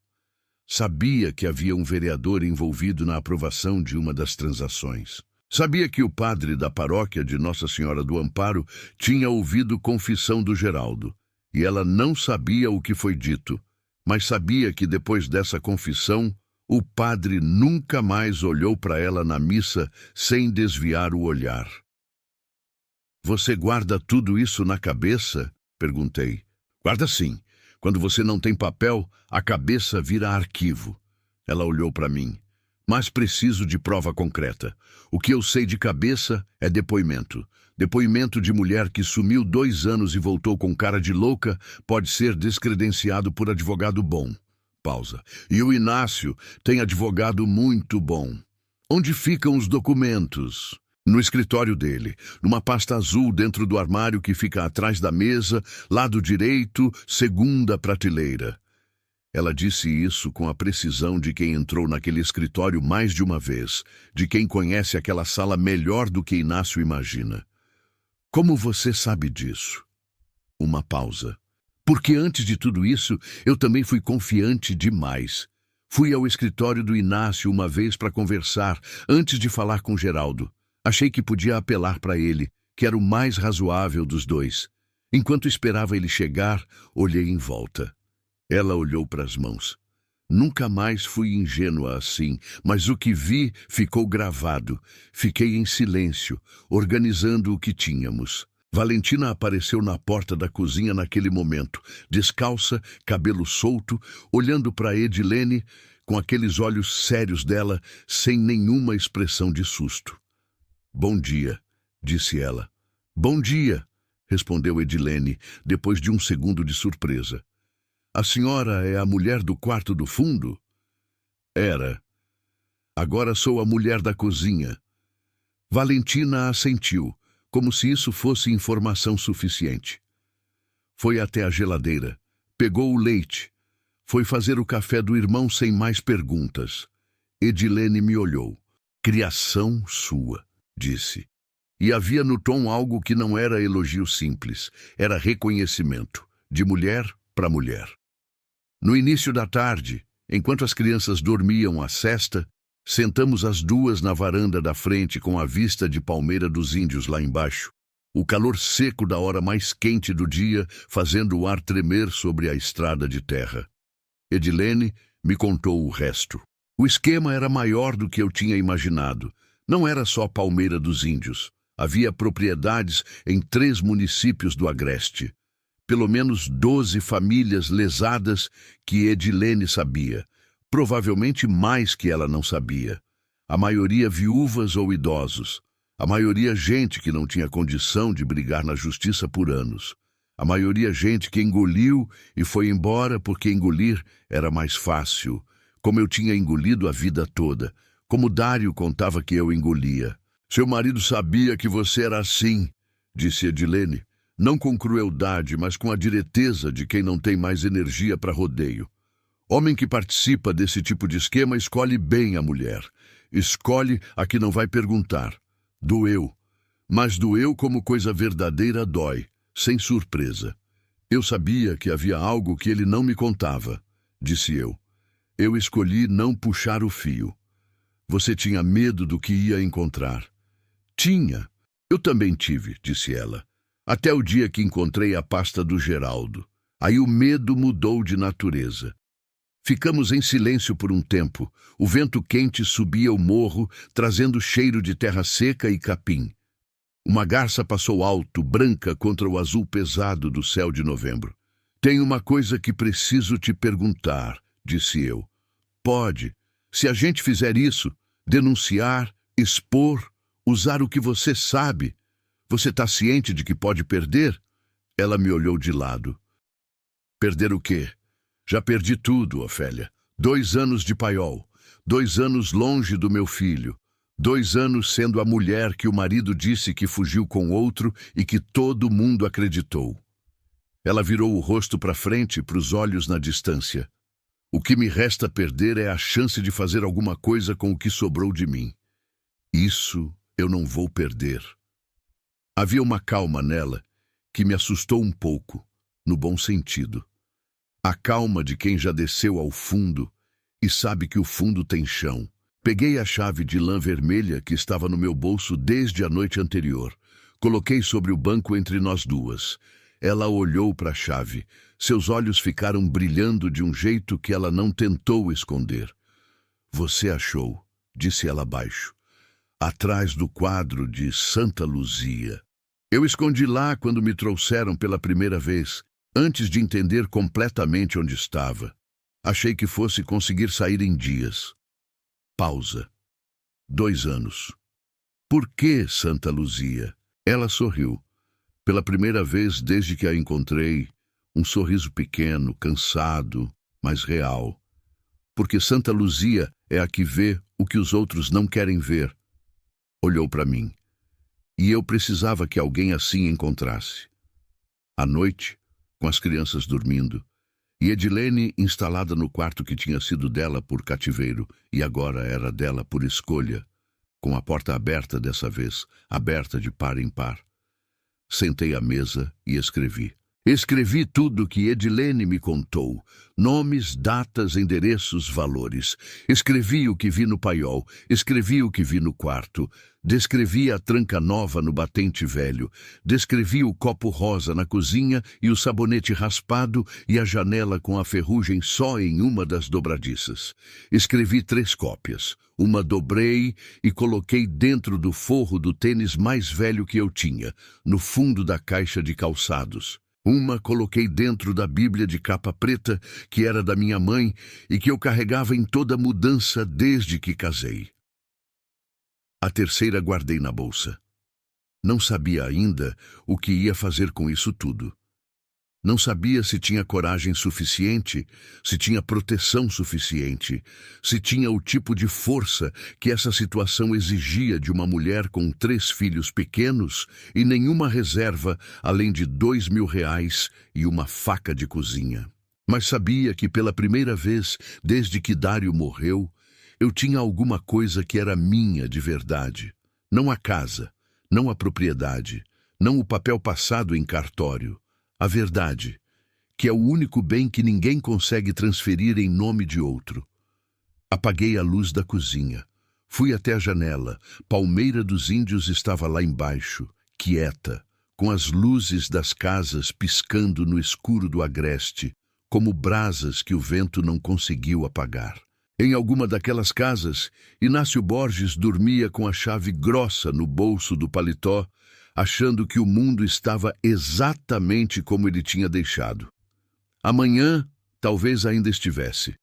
Sabia que havia um vereador envolvido na aprovação de uma das transações. Sabia que o padre da paróquia de Nossa Senhora do Amparo tinha ouvido confissão do Geraldo. E ela não sabia o que foi dito, mas sabia que depois dessa confissão, o padre nunca mais olhou para ela na missa sem desviar o olhar. "Você guarda tudo isso na cabeça?" perguntei. "Guarda sim. Quando você não tem papel, a cabeça vira arquivo." Ela olhou para mim. "Mas preciso de prova concreta. O que eu sei de cabeça é depoimento. Depoimento de mulher que sumiu 2 anos e voltou com cara de louca pode ser descredenciado por advogado bom." Pausa. "E o Inácio tem advogado muito bom." "Onde ficam os documentos?" "No escritório dele, numa pasta azul dentro do armário que fica atrás da mesa, lado direito, segunda prateleira." Ela disse isso com a precisão de quem entrou naquele escritório mais de uma vez, de quem conhece aquela sala melhor do que Inácio imagina. "Como você sabe disso?" Uma pausa. "Porque antes de tudo isso, eu também fui confiante demais. Fui ao escritório do Inácio uma vez para conversar, antes de falar com Geraldo. Achei que podia apelar para ele, que era o mais razoável dos dois. Enquanto esperava ele chegar, olhei em volta. Ela olhou para as mãos. Nunca mais fui ingênua assim, mas o que vi ficou gravado. Fiquei em silêncio, organizando o que tínhamos. Valentina apareceu na porta da cozinha naquele momento, descalça, cabelo solto, olhando para Edilene com aqueles olhos sérios dela, sem nenhuma expressão de susto. "Bom dia", disse ela. "Bom dia", respondeu Edilene, depois de um segundo de surpresa. "A senhora é a mulher do quarto do fundo?" "Era. Agora sou a mulher da cozinha." Valentina assentiu, como se isso fosse informação suficiente. Foi até a geladeira, pegou o leite, foi fazer o café do irmão sem mais perguntas. Edilene me olhou. "Criação sua", disse. E havia no tom algo que não era elogio simples, era reconhecimento, de mulher para mulher. No início da tarde, enquanto as crianças dormiam a sesta, Sentamos as duas na varanda da frente com a vista de Palmeira dos Índios lá embaixo. O calor seco da hora mais quente do dia fazendo o ar tremer sobre a estrada de terra. Edilene me contou o resto. O esquema era maior do que eu tinha imaginado. Não era só Palmeira dos Índios. Havia propriedades em 3 municípios do Agreste. Pelo menos 12 famílias lesadas que Edilene sabia. Provavelmente mais que ela não sabia. A maioria viúvas ou idosos. A maioria gente que não tinha condição de brigar na justiça por anos. A maioria gente que engoliu e foi embora porque engolir era mais fácil. Como eu tinha engolido a vida toda. Como Dário contava que eu engolia. Seu marido sabia que você era assim, disse Edilene. Não com crueldade, mas com a direteza de quem não tem mais energia para rodeio. Homem que participa desse tipo de esquema escolhe bem a mulher. Escolhe a que não vai perguntar. Doeu. Mas doeu como coisa verdadeira dói, sem surpresa. Eu sabia que havia algo que ele não me contava, disse eu. Eu escolhi não puxar o fio. Você tinha medo do que ia encontrar. Tinha. Eu também tive, disse ela. Até o dia que encontrei a pasta do Geraldo. Aí o medo mudou de natureza. Ficamos em silêncio por um tempo. O vento quente subia o morro, trazendo cheiro de terra seca e capim. Uma garça passou alto, branca contra o azul pesado do céu de novembro. Tem uma coisa que preciso te perguntar, disse eu. Pode. Se a gente fizer isso, denunciar, expor, usar o que você sabe, você está ciente de que pode perder? Ela me olhou de lado. Perder o quê? Já perdi tudo, Ofélia. 2 anos de paiol. 2 anos longe do meu filho. 2 anos sendo a mulher que o marido disse que fugiu com outro e que todo mundo acreditou. Ela virou o rosto para frente, para os olhos na distância. O que me resta perder é a chance de fazer alguma coisa com o que sobrou de mim. Isso eu não vou perder. Havia uma calma nela que me assustou um pouco, no bom sentido. A calma de quem já desceu ao fundo e sabe que o fundo tem chão. Peguei a chave de lã vermelha que estava no meu bolso desde a noite anterior. Coloquei sobre o banco entre nós duas. Ela olhou para a chave. Seus olhos ficaram brilhando de um jeito que ela não tentou esconder. Você achou, disse ela baixo, atrás do quadro de Santa Luzia. Eu escondi lá quando me trouxeram pela primeira vez, antes de entender completamente onde estava. Achei que fosse conseguir sair em dias. Pausa. 2 anos. Por que Santa Luzia? Ela sorriu. Pela primeira vez desde que a encontrei, um sorriso pequeno, cansado, mas real. Porque Santa Luzia é a que vê o que os outros não querem ver. Olhou para mim. E eu precisava que alguém assim encontrasse. À noite, com as crianças dormindo, e Edilene instalada no quarto que tinha sido dela por cativeiro e agora era dela por escolha, com a porta aberta dessa vez, aberta de par em par. Sentei à mesa e escrevi. Escrevi tudo que Edilene me contou. Nomes, datas, endereços, valores. Escrevi o que vi no paiol. Escrevi o que vi no quarto. Descrevi a tranca nova no batente velho. Descrevi o copo rosa na cozinha e o sabonete raspado e a janela com a ferrugem só em uma das dobradiças. Escrevi 3 cópias. Uma dobrei e coloquei dentro do forro do tênis mais velho que eu tinha, no fundo da caixa de calçados. Uma coloquei dentro da Bíblia de capa preta, que era da minha mãe e que eu carregava em toda mudança desde que casei. A terceira guardei na bolsa. Não sabia ainda o que ia fazer com isso tudo. Não sabia se tinha coragem suficiente, se tinha proteção suficiente, se tinha o tipo de força que essa situação exigia de uma mulher com 3 filhos pequenos e nenhuma reserva além de R$2.000 e uma faca de cozinha. Mas sabia que pela primeira vez, desde que Dário morreu, eu tinha alguma coisa que era minha de verdade. Não a casa, não a propriedade, não o papel passado em cartório. A verdade, que é o único bem que ninguém consegue transferir em nome de outro. Apaguei a luz da cozinha. Fui até a janela. Palmeira dos Índios estava lá embaixo, quieta, com as luzes das casas piscando no escuro do agreste, como brasas que o vento não conseguiu apagar. Em alguma daquelas casas, Inácio Borges dormia com a chave grossa no bolso do paletó, achando que o mundo estava exatamente como ele tinha deixado. Amanhã, talvez ainda estivesse.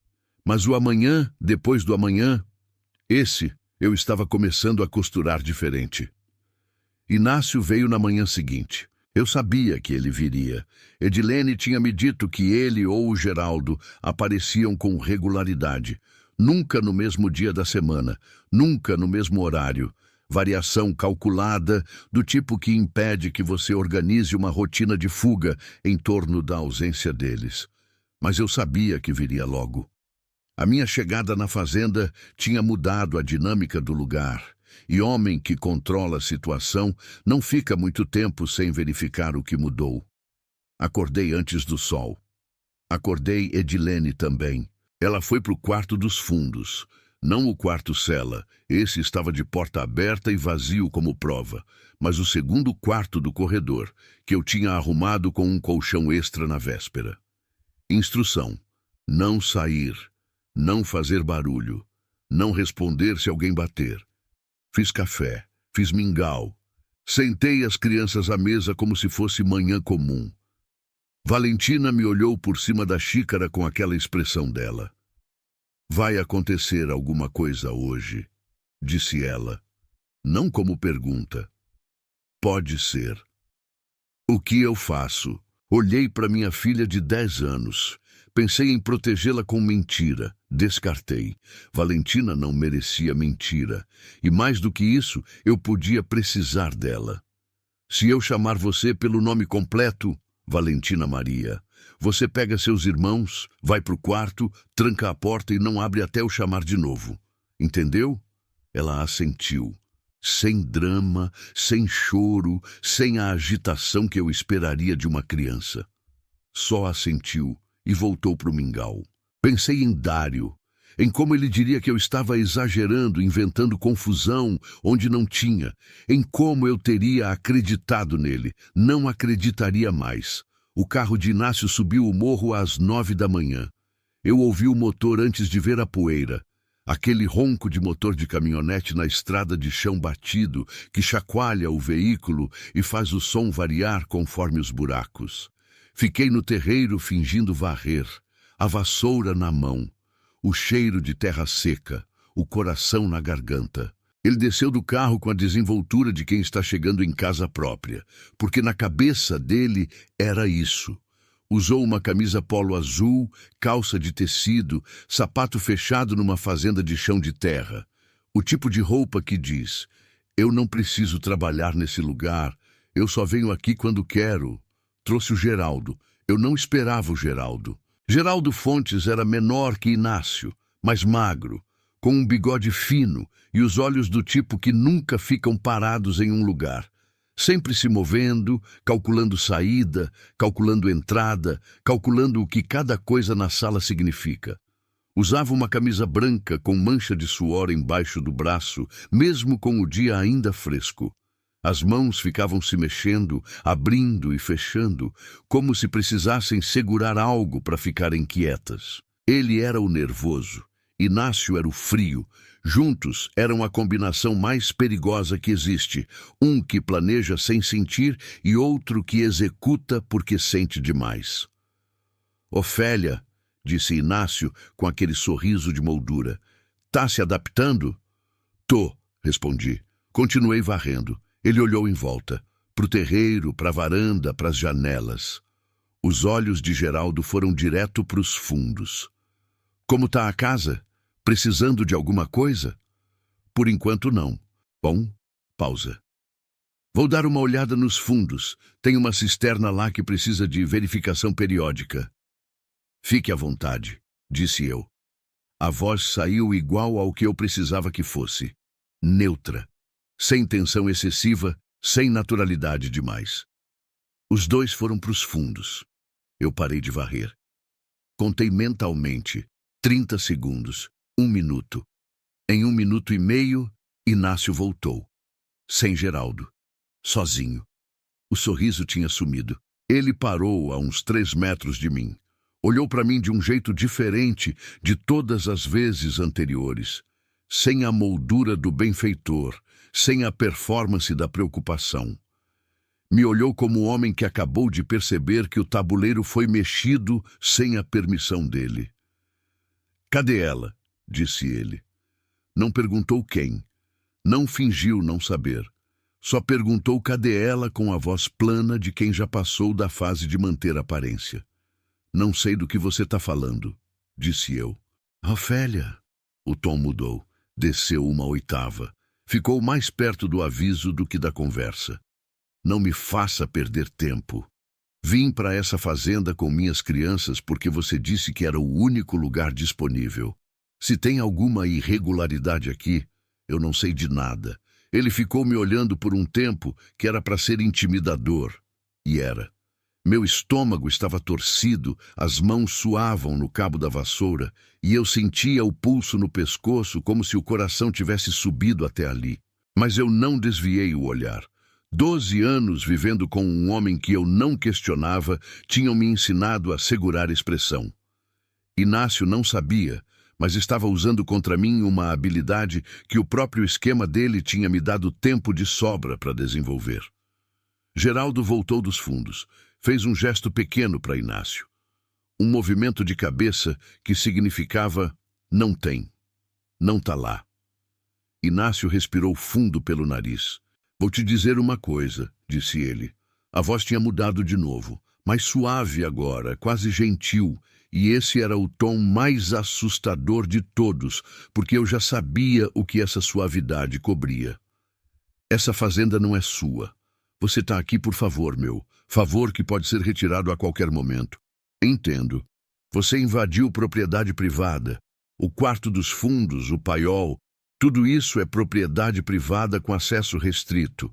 Mas o amanhã, depois do amanhã, esse eu estava começando a costurar diferente. Inácio veio na manhã seguinte. Eu sabia que ele viria. Edilene tinha me dito que ele ou o Geraldo apareciam com regularidade. Nunca no mesmo dia da semana, nunca no mesmo horário. Variação calculada, do tipo que impede que você organize uma rotina de fuga em torno da ausência deles. Mas eu sabia que viria logo. A minha chegada na fazenda tinha mudado a dinâmica do lugar, e homem que controla a situação não fica muito tempo sem verificar o que mudou. Acordei antes do sol. Acordei Edilene também. Ela foi para o quarto dos fundos, não o quarto-cela, esse estava de porta aberta e vazio como prova, mas o segundo quarto do corredor, que eu tinha arrumado com um colchão extra na véspera. Instrução: não sair. Não fazer barulho. Não responder se alguém bater. Fiz café. Fiz mingau. Sentei as crianças à mesa como se fosse manhã comum. Valentina me olhou por cima da xícara com aquela expressão dela. Vai acontecer alguma coisa hoje, disse ela. Não como pergunta. Pode ser. O que eu faço? Olhei para minha filha de 10 anos. Pensei em protegê-la com mentira. Descartei. Valentina não merecia mentira. E mais do que isso, eu podia precisar dela. Se eu chamar você pelo nome completo, Valentina Maria, você pega seus irmãos, vai pro quarto, tranca a porta e não abre até eu chamar de novo. Entendeu? Ela assentiu. Sem drama, sem choro, sem a agitação que eu esperaria de uma criança. Só assentiu e voltou pro mingau. Pensei em Dário, em como ele diria que eu estava exagerando, inventando confusão onde não tinha, em como eu teria acreditado nele. Não acreditaria mais. O carro de Inácio subiu o morro às 9 da manhã. Eu ouvi o motor antes de ver a poeira. Aquele ronco de motor de caminhonete na estrada de chão batido que chacoalha o veículo e faz o som variar conforme os buracos. Fiquei no terreiro fingindo varrer, a vassoura na mão, o cheiro de terra seca, o coração na garganta. Ele desceu do carro com a desenvoltura de quem está chegando em casa própria, porque na cabeça dele era isso. Usou uma camisa polo azul, calça de tecido, sapato fechado numa fazenda de chão de terra. O tipo de roupa que diz: eu não preciso trabalhar nesse lugar, eu só venho aqui quando quero. Trouxe o Geraldo. Eu não esperava o Geraldo. Geraldo Fontes era menor que Inácio, mais magro, com um bigode fino e os olhos do tipo que nunca ficam parados em um lugar. Sempre se movendo, calculando saída, calculando entrada, calculando o que cada coisa na sala significa. Usava uma camisa branca com mancha de suor embaixo do braço, mesmo com o dia ainda fresco. As mãos ficavam se mexendo, abrindo e fechando, como se precisassem segurar algo para ficarem quietas. Ele era o nervoso, Inácio era o frio. Juntos eram a combinação mais perigosa que existe, um que planeja sem sentir e outro que executa porque sente demais. Ofélia, disse Inácio com aquele sorriso de moldura, tá se adaptando? Tô, respondi. Continuei varrendo. Ele olhou em volta, pro terreiro, pra varanda, pras janelas. Os olhos de Geraldo foram direto pros fundos. Como tá a casa? Precisando de alguma coisa? Por enquanto não. Bom, pausa. Vou dar uma olhada nos fundos. Tem uma cisterna lá que precisa de verificação periódica. Fique à vontade, disse eu. A voz saiu igual ao que eu precisava que fosse. Neutra. Sem tensão excessiva, sem naturalidade demais. Os dois foram para os fundos. Eu parei de varrer. Contei mentalmente. 30 segundos. 1 minuto. Em 1 minuto e meio, Inácio voltou. Sem Geraldo. Sozinho. O sorriso tinha sumido. Ele parou a uns 3 metros de mim. Olhou para mim de um jeito diferente de todas as vezes anteriores. Sem a moldura do benfeitor, sem a performance da preocupação. Me olhou como um homem que acabou de perceber que o tabuleiro foi mexido sem a permissão dele. "Cadê ela?" disse ele. Não perguntou quem. Não fingiu não saber. Só perguntou cadê ela com a voz plana de quem já passou da fase de manter aparência. "Não sei do que você está falando", disse eu. "Ofélia." O tom mudou. Desceu 1/8. Ficou mais perto do aviso do que da conversa. "Não me faça perder tempo. Vim para essa fazenda com minhas crianças porque você disse que era o único lugar disponível. Se tem alguma irregularidade aqui, eu não sei de nada." Ele ficou me olhando por um tempo que era para ser intimidador. E era. Meu estômago estava torcido, as mãos suavam no cabo da vassoura, e eu sentia o pulso no pescoço como se o coração tivesse subido até ali. Mas eu não desviei o olhar. 12 anos vivendo com um homem que eu não questionava tinham me ensinado a segurar expressão. Inácio não sabia, mas estava usando contra mim uma habilidade que o próprio esquema dele tinha me dado tempo de sobra para desenvolver. Geraldo voltou dos fundos, fez um gesto pequeno para Inácio. Um movimento de cabeça que significava "não tem, não tá lá." Inácio respirou fundo pelo nariz. "Vou te dizer uma coisa", disse ele. A voz tinha mudado de novo, mais suave agora, quase gentil, e esse era o tom mais assustador de todos, porque eu já sabia o que essa suavidade cobria. "Essa fazenda não é sua. Você está aqui por favor meu. Favor que pode ser retirado a qualquer momento." "Entendo. Você invadiu propriedade privada. O quarto dos fundos, o paiol, tudo isso é propriedade privada com acesso restrito.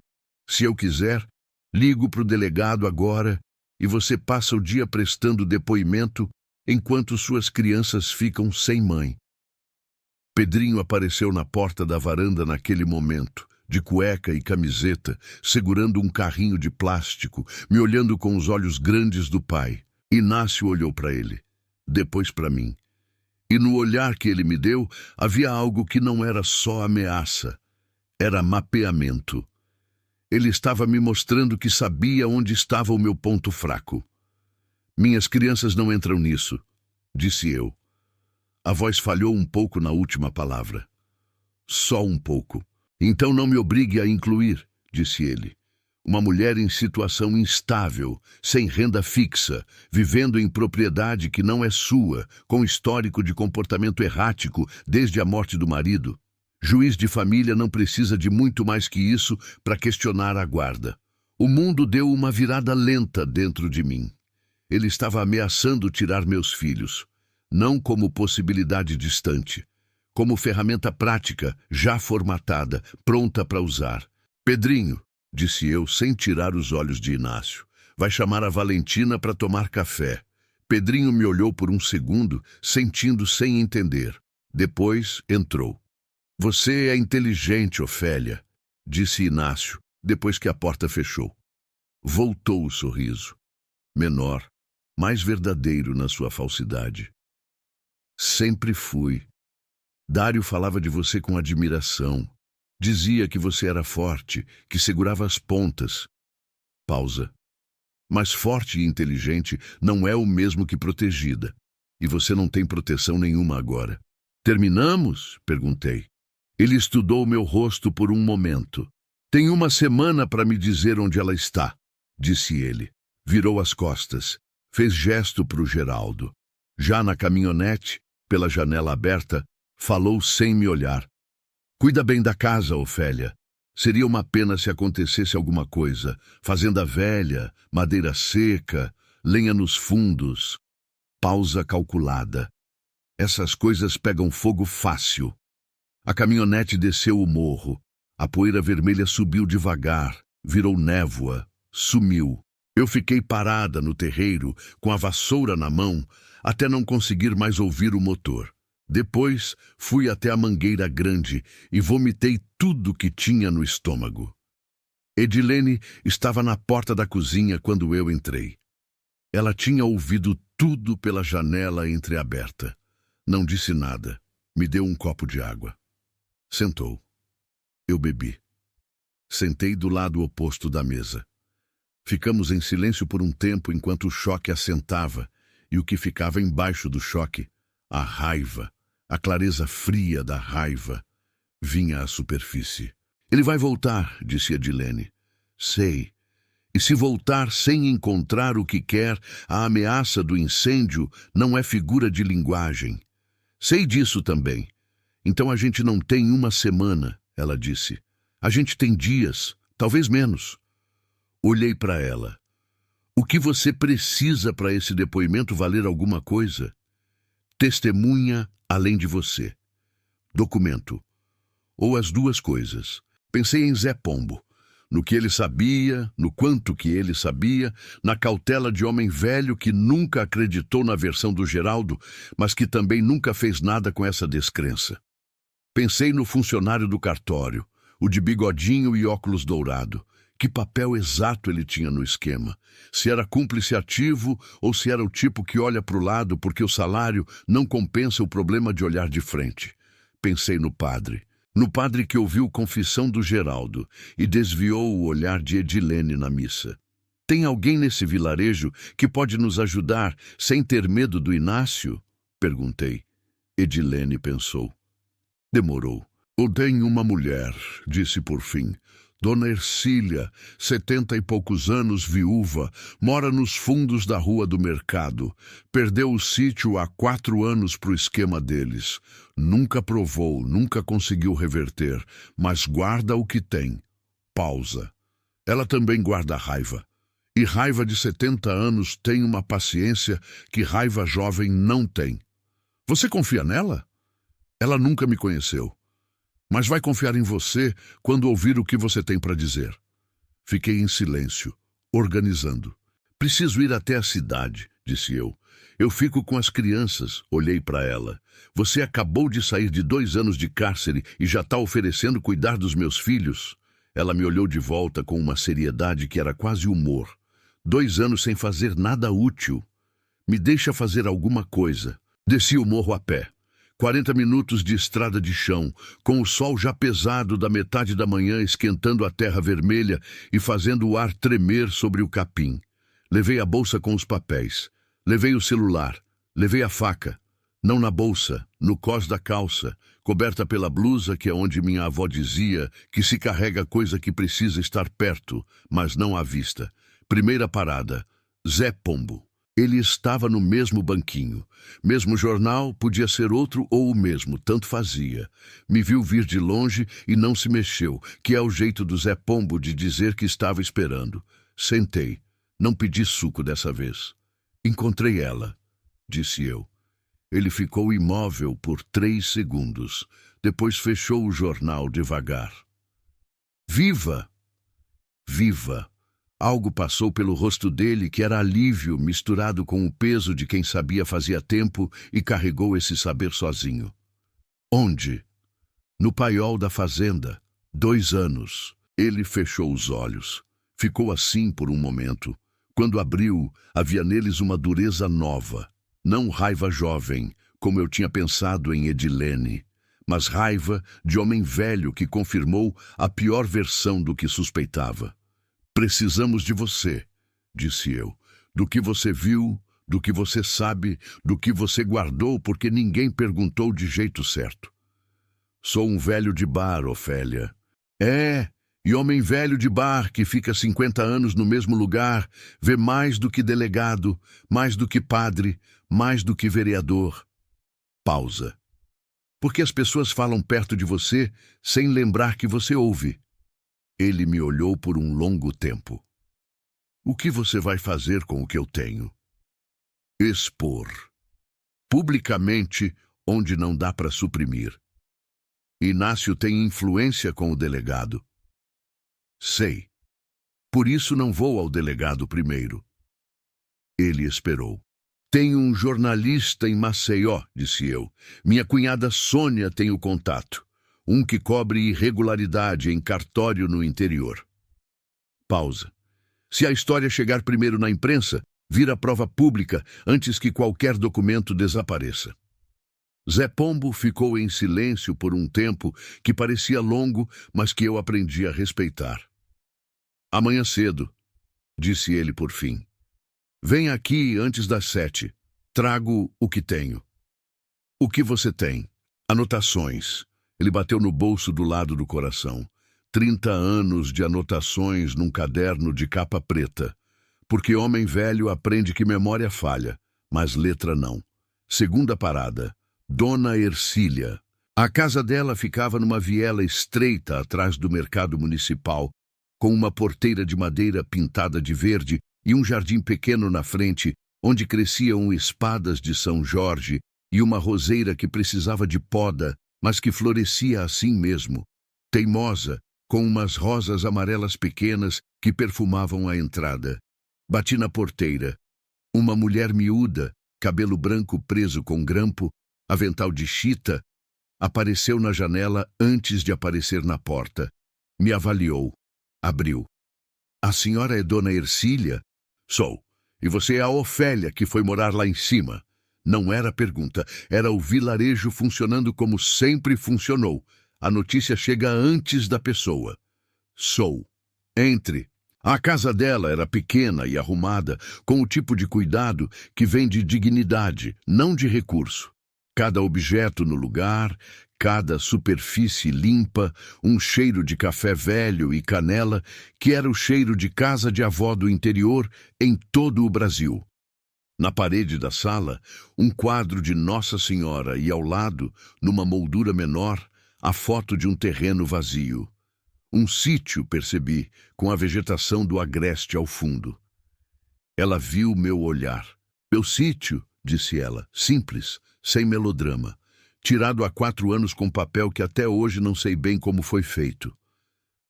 Se eu quiser, ligo para o delegado agora e você passa o dia prestando depoimento enquanto suas crianças ficam sem mãe." Pedrinho apareceu na porta da varanda naquele momento, de cueca e camiseta, segurando um carrinho de plástico, me olhando com os olhos grandes do pai. Inácio olhou para ele, depois para mim. E no olhar que ele me deu, havia algo que não era só ameaça, era mapeamento. Ele estava me mostrando que sabia onde estava o meu ponto fraco. "Minhas crianças não entram nisso", disse eu. A voz falhou um pouco na última palavra. "Só um pouco." "Então não me obrigue a incluir", disse ele. "Uma mulher em situação instável, sem renda fixa, vivendo em propriedade que não é sua, com histórico de comportamento errático desde a morte do marido. Juiz de família não precisa de muito mais que isso para questionar a guarda." O mundo deu uma virada lenta dentro de mim. Ele estava ameaçando tirar meus filhos, não como possibilidade distante, como ferramenta prática, já formatada, pronta para usar. "Pedrinho", disse eu, sem tirar os olhos de Inácio, "vai chamar a Valentina para tomar café." Pedrinho me olhou por um segundo, sentindo sem entender. Depois entrou. "Você é inteligente, Ofélia", disse Inácio, depois que a porta fechou. Voltou o sorriso. Menor, mais verdadeiro na sua falsidade. "Sempre fui. Dário falava de você com admiração. Dizia que você era forte, que segurava as pontas." Pausa. "Mas forte e inteligente não é o mesmo que protegida. E você não tem proteção nenhuma agora." "Terminamos?" perguntei. Ele estudou meu rosto por um momento. "Tem 1 semana para me dizer onde ela está", disse ele. Virou as costas. Fez gesto para o Geraldo. Já na caminhonete, pela janela aberta, falou sem me olhar. "Cuida bem da casa, Ofélia. Seria uma pena se acontecesse alguma coisa. Fazenda velha, madeira seca, lenha nos fundos." Pausa calculada. "Essas coisas pegam fogo fácil." A caminhonete desceu o morro. A poeira vermelha subiu devagar, virou névoa, sumiu. Eu fiquei parada no terreiro, com a vassoura na mão, até não conseguir mais ouvir o motor. Depois, fui até a mangueira grande e vomitei tudo que tinha no estômago. Edilene estava na porta da cozinha quando eu entrei. Ela tinha ouvido tudo pela janela entreaberta. Não disse nada. Me deu um copo de água. Sentou. Eu bebi. Sentei do lado oposto da mesa. Ficamos em silêncio por um tempo enquanto o choque assentava e o que ficava embaixo do choque, a raiva, a clareza fria da raiva, vinha à superfície. Ele vai voltar, disse Edilene. Sei. E se voltar sem encontrar o que quer, a ameaça do incêndio não é figura de linguagem. Sei disso também. Então a gente não tem uma semana, ela disse. A gente tem dias, talvez menos. Olhei para ela. O que você precisa para esse depoimento valer alguma coisa? Testemunha além de você. Documento. Ou as duas coisas. Pensei em Zé Pombo. No que ele sabia, no quanto que ele sabia, na cautela de homem velho que nunca acreditou na versão do Geraldo, mas que também nunca fez nada com essa descrença. Pensei no funcionário do cartório, o de bigodinho e óculos dourado. Que papel exato ele tinha no esquema? Se era cúmplice ativo ou se era o tipo que olha para o lado porque o salário não compensa o problema de olhar de frente. Pensei no padre que ouviu confissão do Geraldo e desviou o olhar de Edilene na missa. Tem alguém nesse vilarejo que pode nos ajudar sem ter medo do Inácio? Perguntei. Edilene pensou. Demorou. Tenho uma mulher, disse por fim. Dona Ercília, 70 e poucos anos, viúva, mora nos fundos da Rua do Mercado. Perdeu o sítio há 4 anos para o esquema deles. Nunca provou, nunca conseguiu reverter, mas guarda o que tem. Pausa. Ela também guarda raiva. E raiva de 70 anos tem uma paciência que raiva jovem não tem. Você confia nela? Ela nunca me conheceu. Mas vai confiar em você quando ouvir o que você tem para dizer. Fiquei em silêncio, organizando. Preciso ir até a cidade, disse eu. Eu fico com as crianças, olhei para ela. Você acabou de sair de 2 anos de cárcere e já está oferecendo cuidar dos meus filhos? Ela me olhou de volta com uma seriedade que era quase humor. 2 anos sem fazer nada útil. Me deixa fazer alguma coisa. Desci o morro a pé. 40 minutos de estrada de chão, com o sol já pesado da metade da manhã esquentando a terra vermelha e fazendo o ar tremer sobre o capim. Levei a bolsa com os papéis. Levei o celular. Levei a faca. Não na bolsa, no cós da calça, coberta pela blusa, que é onde minha avó dizia que se carrega coisa que precisa estar perto, mas não à vista. Primeira parada, Zé Pombo. Ele estava no mesmo banquinho. Mesmo jornal, podia ser outro ou o mesmo, tanto fazia. Me viu vir de longe e não se mexeu, que é o jeito do Zé Pombo de dizer que estava esperando. Sentei. Não pedi suco dessa vez. Encontrei ela, disse eu. Ele ficou imóvel por 3 segundos. Depois fechou o jornal devagar. Viva! Viva! Algo passou pelo rosto dele que era alívio misturado com o peso de quem sabia fazia tempo e carregou esse saber sozinho. Onde? No paiol da fazenda. 2 anos. Ele fechou os olhos. Ficou assim por um momento. Quando abriu, havia neles uma dureza nova. Não raiva jovem, como eu tinha pensado em Edilene, mas raiva de homem velho que confirmou a pior versão do que suspeitava. Precisamos de você, disse eu, do que você viu, do que você sabe, do que você guardou, porque ninguém perguntou de jeito certo. Sou um velho de bar, Ofélia. E homem velho de bar que fica 50 anos no mesmo lugar, vê mais do que delegado, mais do que padre, mais do que vereador. Pausa. Porque as pessoas falam perto de você sem lembrar que você ouve. Ele me olhou por um longo tempo. O que você vai fazer com o que eu tenho? Expor. Publicamente, onde não dá para suprimir. Inácio tem influência com o delegado. Sei. Por isso não vou ao delegado primeiro. Ele esperou. Tenho um jornalista em Maceió, disse eu. Minha cunhada Sônia tem o contato. Um que cobre irregularidade em cartório no interior. Pausa. Se a história chegar primeiro na imprensa, vira prova pública antes que qualquer documento desapareça. Zé Pombo ficou em silêncio por um tempo que parecia longo, mas que eu aprendi a respeitar. Amanhã cedo, disse ele por fim. Venha aqui antes das 7. Trago o que tenho. O que você tem? Anotações. Ele bateu no bolso do lado do coração. 30 anos de anotações num caderno de capa preta. Porque homem velho aprende que memória falha, mas letra não. Segunda parada. Dona Ercília. A casa dela ficava numa viela estreita atrás do mercado municipal, com uma porteira de madeira pintada de verde e um jardim pequeno na frente, onde cresciam espadas de São Jorge e uma roseira que precisava de poda, mas que florescia assim mesmo, teimosa, com umas rosas amarelas pequenas que perfumavam a entrada. Bati na porteira. Uma mulher miúda, cabelo branco preso com grampo, avental de chita, apareceu na janela antes de aparecer na porta. Me avaliou. Abriu. A senhora é Dona Ercília? Sou. E você é a Ofélia que foi morar lá em cima. Não era pergunta, era o vilarejo funcionando como sempre funcionou. A notícia chega antes da pessoa. Sou. Entre. A casa dela era pequena e arrumada, com o tipo de cuidado que vem de dignidade, não de recurso. Cada objeto no lugar, cada superfície limpa, um cheiro de café velho e canela, que era o cheiro de casa de avó do interior em todo o Brasil. Na parede da sala, um quadro de Nossa Senhora e ao lado, numa moldura menor, a foto de um terreno vazio. Um sítio, percebi, com a vegetação do agreste ao fundo. Ela viu meu olhar. Meu sítio, disse ela, simples, sem melodrama. Tirado há 4 anos com papel que até hoje não sei bem como foi feito.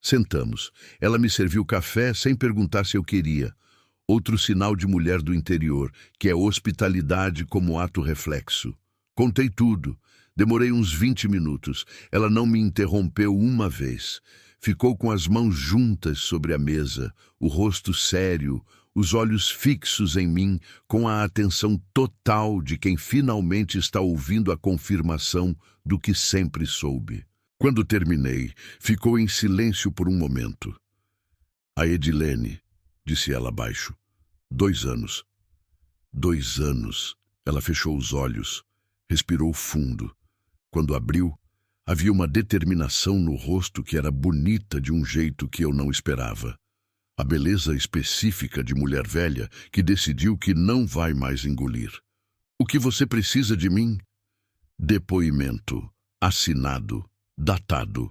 Sentamos. Ela me serviu café sem perguntar se eu queria. Outro sinal de mulher do interior, que é hospitalidade como ato reflexo. Contei tudo. Demorei uns 20 minutos. Ela não me interrompeu uma vez. Ficou com as mãos juntas sobre a mesa, o rosto sério, os olhos fixos em mim, com a atenção total de quem finalmente está ouvindo a confirmação do que sempre soube. Quando terminei, ficou em silêncio por um momento. A Edilene, disse ela baixo. 2 anos. 2 anos. Ela fechou os olhos, respirou fundo. Quando abriu, havia uma determinação no rosto que era bonita de um jeito que eu não esperava. A beleza específica de mulher velha que decidiu que não vai mais engolir. O que você precisa de mim? Depoimento, assinado, datado,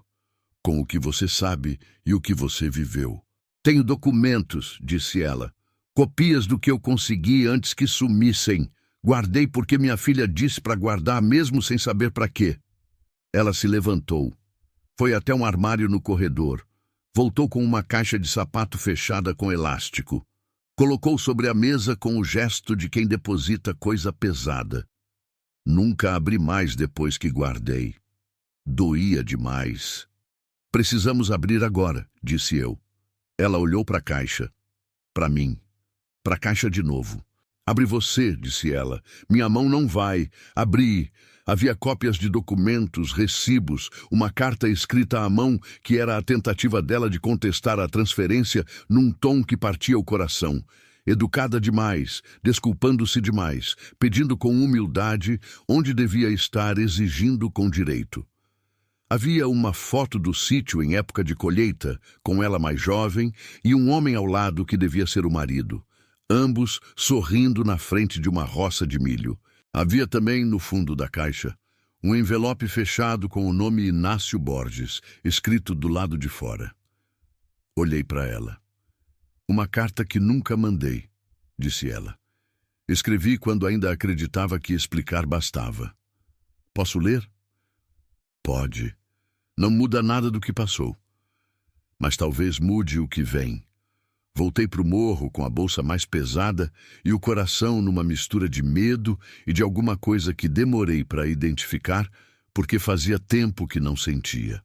com o que você sabe e o que você viveu. Tenho documentos, disse ela. Copias do que eu consegui antes que sumissem. Guardei porque minha filha disse para guardar mesmo sem saber para quê. Ela se levantou. Foi até um armário no corredor. Voltou com uma caixa de sapato fechada com elástico. Colocou sobre a mesa com o gesto de quem deposita coisa pesada. Nunca abri mais depois que guardei. Doía demais. Precisamos abrir agora, disse eu. Ela olhou para a caixa. Para mim. Para a caixa de novo. Abre você, disse ela. Minha mão não vai. Abri. Havia cópias de documentos, recibos, uma carta escrita à mão que era a tentativa dela de contestar a transferência num tom que partia o coração. Educada demais, desculpando-se demais, pedindo com humildade onde devia estar, exigindo com direito. Havia uma foto do sítio em época de colheita, com ela mais jovem, e um homem ao lado que devia ser o marido. Ambos sorrindo na frente de uma roça de milho. Havia também, no fundo da caixa, um envelope fechado com o nome Inácio Borges, escrito do lado de fora. Olhei para ela. Uma carta que nunca mandei, disse ela. Escrevi quando ainda acreditava que explicar bastava. Posso ler? Pode. Não muda nada do que passou. Mas talvez mude o que vem. Voltei para o morro com a bolsa mais pesada e o coração numa mistura de medo e de alguma coisa que demorei para identificar, porque fazia tempo que não sentia.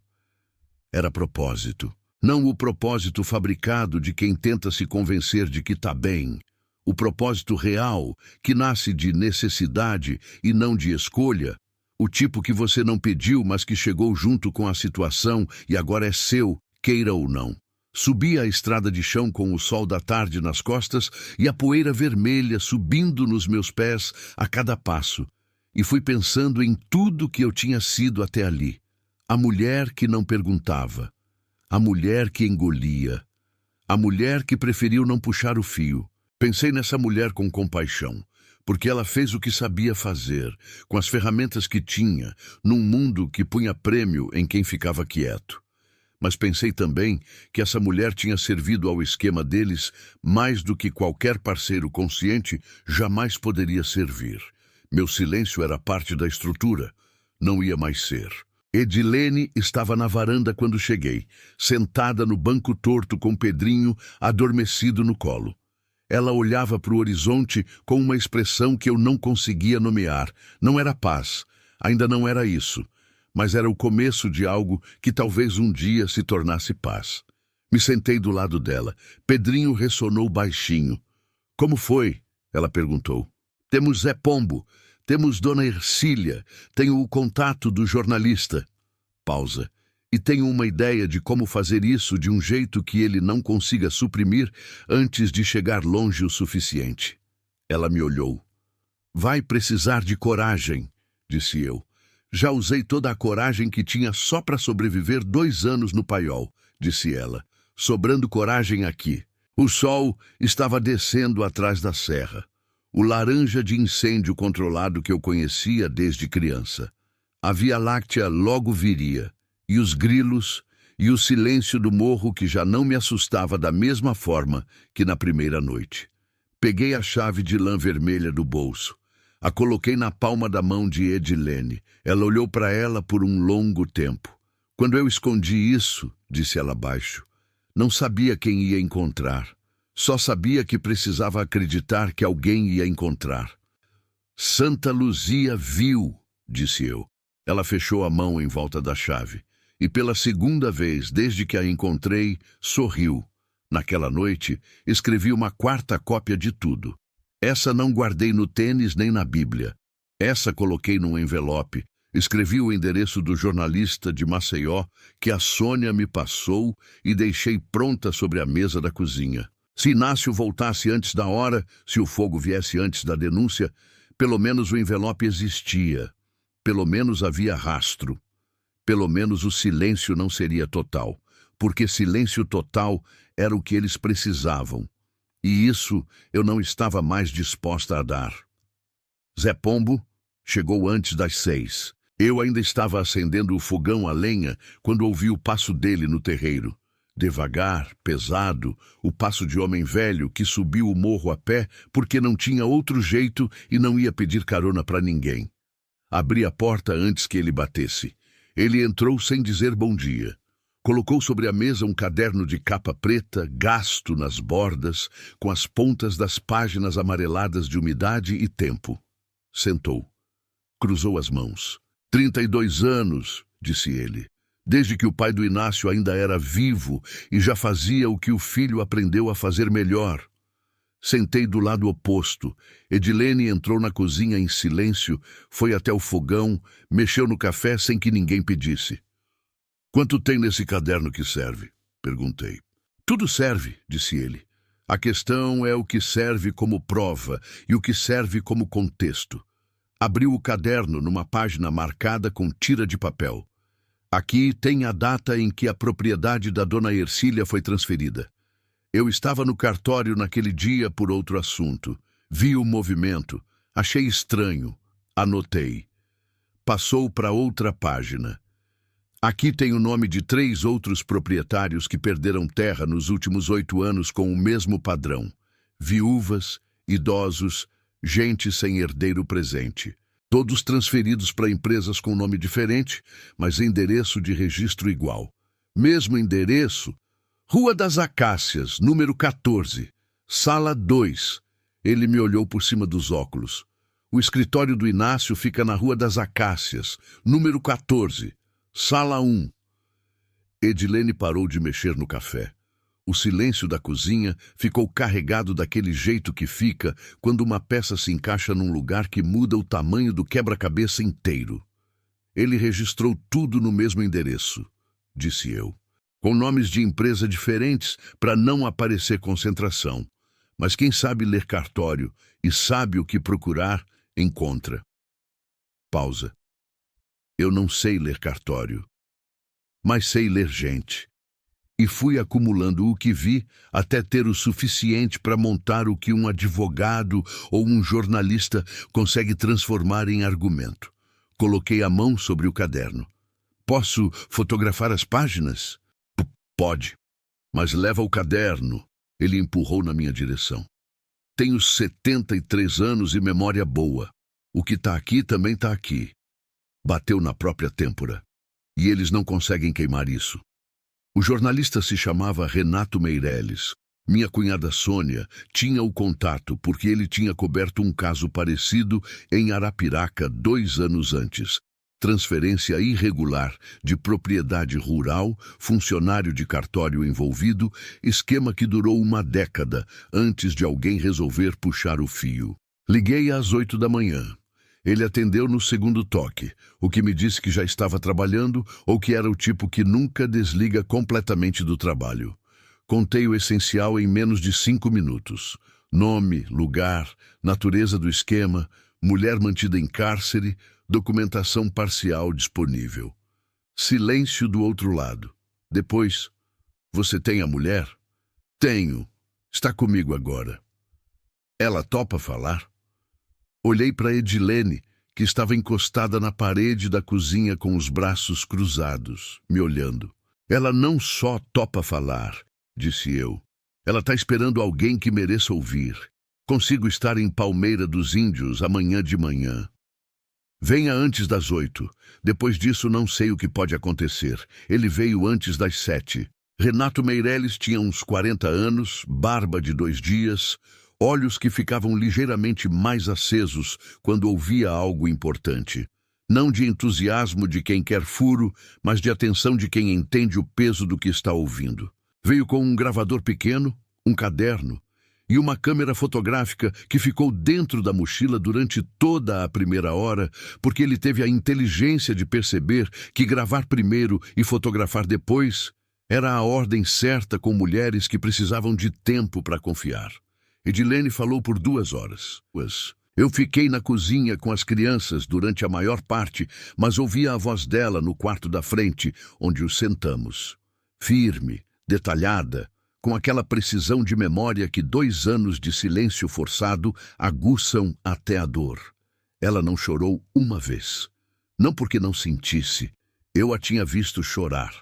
Era propósito. Não o propósito fabricado de quem tenta se convencer de que está bem. O propósito real, que nasce de necessidade e não de escolha. O tipo que você não pediu, mas que chegou junto com a situação e agora é seu, queira ou não. Subi a estrada de chão com o sol da tarde nas costas e a poeira vermelha subindo nos meus pés a cada passo. E fui pensando em tudo que eu tinha sido até ali. A mulher que não perguntava. A mulher que engolia. A mulher que preferiu não puxar o fio. Pensei nessa mulher com compaixão, porque ela fez o que sabia fazer, com as ferramentas que tinha, num mundo que punha prêmio em quem ficava quieto. Mas pensei também que essa mulher tinha servido ao esquema deles mais do que qualquer parceiro consciente jamais poderia servir. Meu silêncio era parte da estrutura, não ia mais ser. Edilene estava na varanda quando cheguei, sentada no banco torto com Pedrinho adormecido no colo. Ela olhava para o horizonte com uma expressão que eu não conseguia nomear. Não era paz, ainda não era isso. Mas era o começo de algo que talvez um dia se tornasse paz. Me sentei do lado dela. Pedrinho ressonou baixinho. Como foi? Ela perguntou. Temos Zé Pombo, temos Dona Ercília, tenho o contato do jornalista. Pausa. E tenho uma ideia de como fazer isso de um jeito que ele não consiga suprimir antes de chegar longe o suficiente. Ela me olhou. Vai precisar de coragem, disse eu. Já usei toda a coragem que tinha só para sobreviver 2 anos no paiol, disse ela, sobrando coragem aqui. O sol estava descendo atrás da serra, o laranja de incêndio controlado que eu conhecia desde criança. A Via Láctea logo viria, e os grilos, e o silêncio do morro que já não me assustava da mesma forma que na primeira noite. Peguei a chave de lã vermelha do bolso. A coloquei na palma da mão de Edilene. Ela olhou para ela por um longo tempo. Quando eu escondi isso, disse ela baixo, não sabia quem ia encontrar. Só sabia que precisava acreditar que alguém ia encontrar. Santa Luzia viu, disse eu. Ela fechou a mão em volta da chave. E pela segunda vez, desde que a encontrei, sorriu. Naquela noite, escrevi uma 4ª cópia de tudo. Essa não guardei no tênis nem na Bíblia. Essa coloquei num envelope. Escrevi o endereço do jornalista de Maceió que a Sônia me passou e deixei pronta sobre a mesa da cozinha. Se Inácio voltasse antes da hora, se o fogo viesse antes da denúncia, pelo menos o envelope existia. Pelo menos havia rastro. Pelo menos o silêncio não seria total, porque silêncio total era o que eles precisavam. E isso eu não estava mais disposta a dar. Zé Pombo chegou antes das 6. Eu ainda estava acendendo o fogão a lenha quando ouvi o passo dele no terreiro. Devagar, pesado, o passo de homem velho que subiu o morro a pé porque não tinha outro jeito e não ia pedir carona para ninguém. Abri a porta antes que ele batesse. Ele entrou sem dizer bom dia. Colocou sobre a mesa um caderno de capa preta, gasto nas bordas, com as pontas das páginas amareladas de umidade e tempo. Sentou. Cruzou as mãos. 32 anos, disse ele, desde que o pai do Inácio ainda era vivo e já fazia o que o filho aprendeu a fazer melhor. Sentei do lado oposto. Edilene entrou na cozinha em silêncio, foi até o fogão, mexeu no café sem que ninguém pedisse. Quanto tem nesse caderno que serve? Perguntei. Tudo serve, disse ele. A questão é o que serve como prova e o que serve como contexto. Abriu o caderno numa página marcada com tira de papel. Aqui tem a data em que a propriedade da Dona Ercília foi transferida. Eu estava no cartório naquele dia por outro assunto. Vi o movimento. Achei estranho. Anotei. Passou para outra página. Aqui tem o nome de 3 outros proprietários que perderam terra nos últimos 8 anos com o mesmo padrão. Viúvas, idosos, gente sem herdeiro presente. Todos transferidos para empresas com nome diferente, mas endereço de registro igual. Mesmo endereço, Rua das Acácias, número 14, sala 2. Ele me olhou por cima dos óculos. O escritório do Inácio fica na Rua das Acácias, número 14, sala 1. Edilene parou de mexer no café. O silêncio da cozinha ficou carregado daquele jeito que fica quando uma peça se encaixa num lugar que muda o tamanho do quebra-cabeça inteiro. Ele registrou tudo no mesmo endereço, disse eu, com nomes de empresa diferentes para não aparecer concentração. Mas quem sabe ler cartório e sabe o que procurar, encontra. Pausa. Eu não sei ler cartório, mas sei ler gente. E fui acumulando o que vi até ter o suficiente para montar o que um advogado ou um jornalista consegue transformar em argumento. Coloquei a mão sobre o caderno. Posso fotografar as páginas? Pode, mas leva o caderno. Ele empurrou na minha direção. Tenho 73 anos e memória boa. O que está aqui também está aqui. Bateu na própria têmpora. E eles não conseguem queimar isso. O jornalista se chamava Renato Meirelles. Minha cunhada Sônia tinha o contato porque ele tinha coberto um caso parecido em Arapiraca 2 anos antes. Transferência irregular de propriedade rural, funcionário de cartório envolvido, esquema que durou uma década antes de alguém resolver puxar o fio. Liguei às 8 da manhã. Ele atendeu no segundo toque, o que me disse que já estava trabalhando ou que era o tipo que nunca desliga completamente do trabalho. Contei o essencial em menos de 5 minutos. Nome, lugar, natureza do esquema, mulher mantida em cárcere, documentação parcial disponível. Silêncio do outro lado. Depois, você tem a mulher? Tenho. Está comigo agora. Ela topa falar? Olhei para Edilene, que estava encostada na parede da cozinha com os braços cruzados, me olhando. Ela não só topa falar, disse eu. Ela está esperando alguém que mereça ouvir. Consigo estar em Palmeira dos Índios amanhã de manhã. Venha antes das 8. Depois disso não sei o que pode acontecer. Ele veio antes das 7. Renato Meirelles tinha uns 40 anos, barba de 2 dias, olhos que ficavam ligeiramente mais acesos quando ouvia algo importante. Não de entusiasmo de quem quer furo, mas de atenção de quem entende o peso do que está ouvindo. Veio com um gravador pequeno, um caderno e uma câmera fotográfica que ficou dentro da mochila durante toda a primeira hora, porque ele teve a inteligência de perceber que gravar primeiro e fotografar depois era a ordem certa com mulheres que precisavam de tempo para confiar. Edilene falou por 2 horas. Eu fiquei na cozinha com as crianças durante a maior parte, mas ouvia a voz dela no quarto da frente, onde os sentamos. Firme, detalhada, com aquela precisão de memória que 2 anos de silêncio forçado aguçam até a dor. Ela não chorou uma vez. Não porque não sentisse. Eu a tinha visto chorar.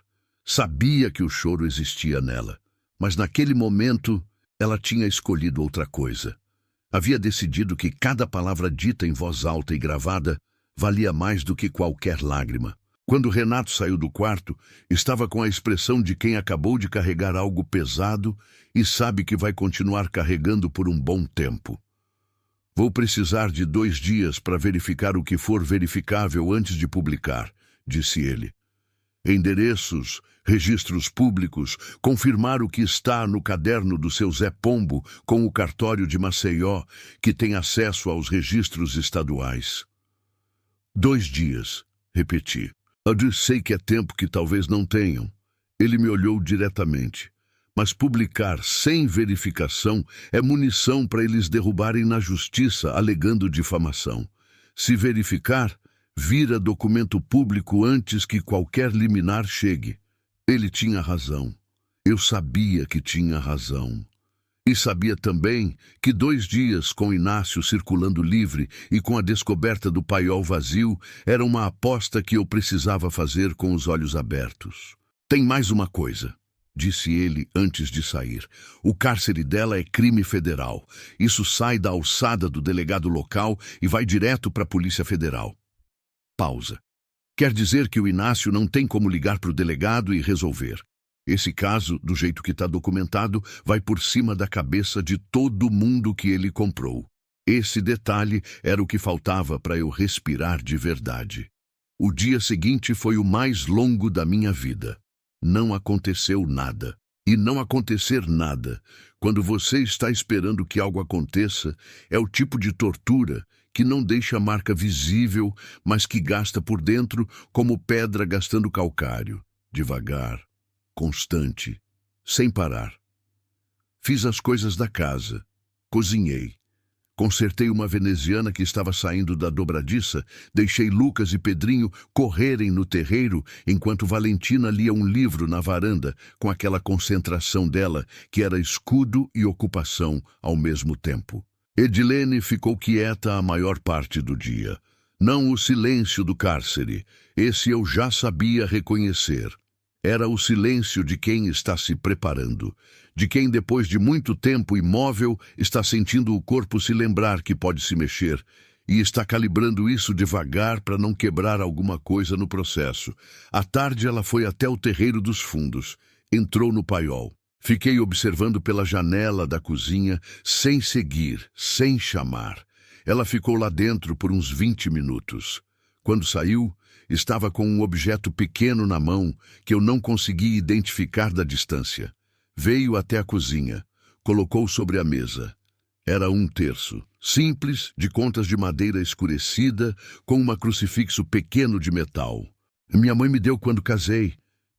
Sabia que o choro existia nela. Mas naquele momento, ela tinha escolhido outra coisa. Havia decidido que cada palavra dita em voz alta e gravada valia mais do que qualquer lágrima. Quando Renato saiu do quarto, estava com a expressão de quem acabou de carregar algo pesado e sabe que vai continuar carregando por um bom tempo. Vou precisar de 2 dias para verificar o que for verificável antes de publicar, disse ele. Endereços, registros públicos, confirmar o que está no caderno do seu Zé Pombo com o cartório de Maceió, que tem acesso aos registros estaduais. 2 dias, repeti. Eu sei que é tempo que talvez não tenham. Ele me olhou diretamente. Mas publicar sem verificação é munição para eles derrubarem na justiça alegando difamação. Se verificar, vira documento público antes que qualquer liminar chegue. Ele tinha razão. Eu sabia que tinha razão. E sabia também que 2 dias com Inácio circulando livre e com a descoberta do paiol vazio era uma aposta que eu precisava fazer com os olhos abertos. Tem mais uma coisa, disse ele antes de sair. O cárcere dela é crime federal. Isso sai da alçada do delegado local e vai direto para a Polícia Federal. Pausa. Quer dizer que o Inácio não tem como ligar para o delegado e resolver. Esse caso, do jeito que está documentado, vai por cima da cabeça de todo mundo que ele comprou. Esse detalhe era o que faltava para eu respirar de verdade. O dia seguinte foi o mais longo da minha vida. Não aconteceu nada. E não acontecer nada, quando você está esperando que algo aconteça, é o tipo de tortura que não deixa marca visível, mas que gasta por dentro como pedra gastando calcário, devagar, constante, sem parar. Fiz as coisas da casa, cozinhei. Consertei uma veneziana que estava saindo da dobradiça, deixei Lucas e Pedrinho correrem no terreiro enquanto Valentina lia um livro na varanda, com aquela concentração dela que era escudo e ocupação ao mesmo tempo. Edilene ficou quieta a maior parte do dia. Não o silêncio do cárcere, esse eu já sabia reconhecer. Era o silêncio de quem está se preparando, de quem depois de muito tempo imóvel está sentindo o corpo se lembrar que pode se mexer e está calibrando isso devagar para não quebrar alguma coisa no processo. À tarde ela foi até o terreiro dos fundos, entrou no paiol. Fiquei observando pela janela da cozinha, sem seguir, sem chamar. Ela ficou lá dentro por uns 20 minutos. Quando saiu, estava com um objeto pequeno na mão que eu não conseguia identificar da distância. Veio até a cozinha, colocou sobre a mesa. Era um terço, simples, de contas de madeira escurecida, com um crucifixo pequeno de metal. Minha mãe me deu quando casei,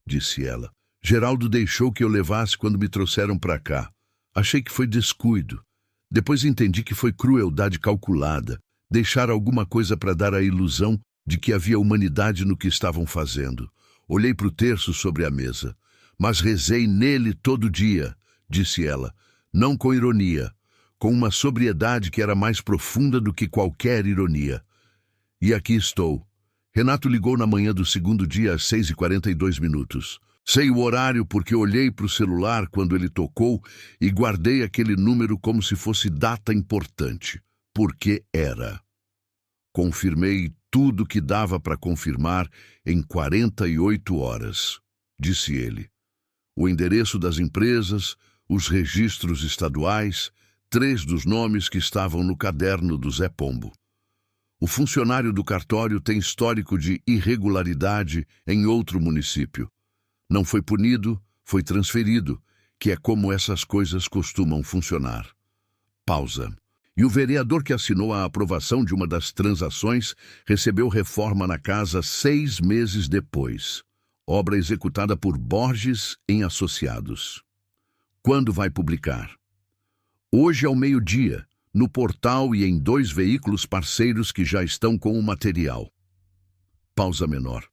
disse ela. Geraldo deixou que eu levasse quando me trouxeram para cá. Achei que foi descuido. Depois entendi que foi crueldade calculada, deixar alguma coisa para dar a ilusão de que havia humanidade no que estavam fazendo. Olhei para o terço sobre a mesa. Mas rezei nele todo dia, disse ela, não com ironia, com uma sobriedade que era mais profunda do que qualquer ironia. E aqui estou. Renato ligou na manhã do segundo dia às 6h42. Sei o horário porque olhei para o celular quando ele tocou e guardei aquele número como se fosse data importante, porque era. Confirmei tudo que dava para confirmar em 48 horas, disse ele. O endereço das empresas, os registros estaduais, 3 dos nomes que estavam no caderno do Zé Pombo. O funcionário do cartório tem histórico de irregularidade em outro município. Não foi punido, foi transferido, que é como essas coisas costumam funcionar. Pausa. E o vereador que assinou a aprovação de uma das transações recebeu reforma na casa 6 meses depois. Obra executada por Borges em Associados. Quando vai publicar? Hoje ao meio-dia, no portal e em 2 veículos parceiros que já estão com o material. Pausa menor.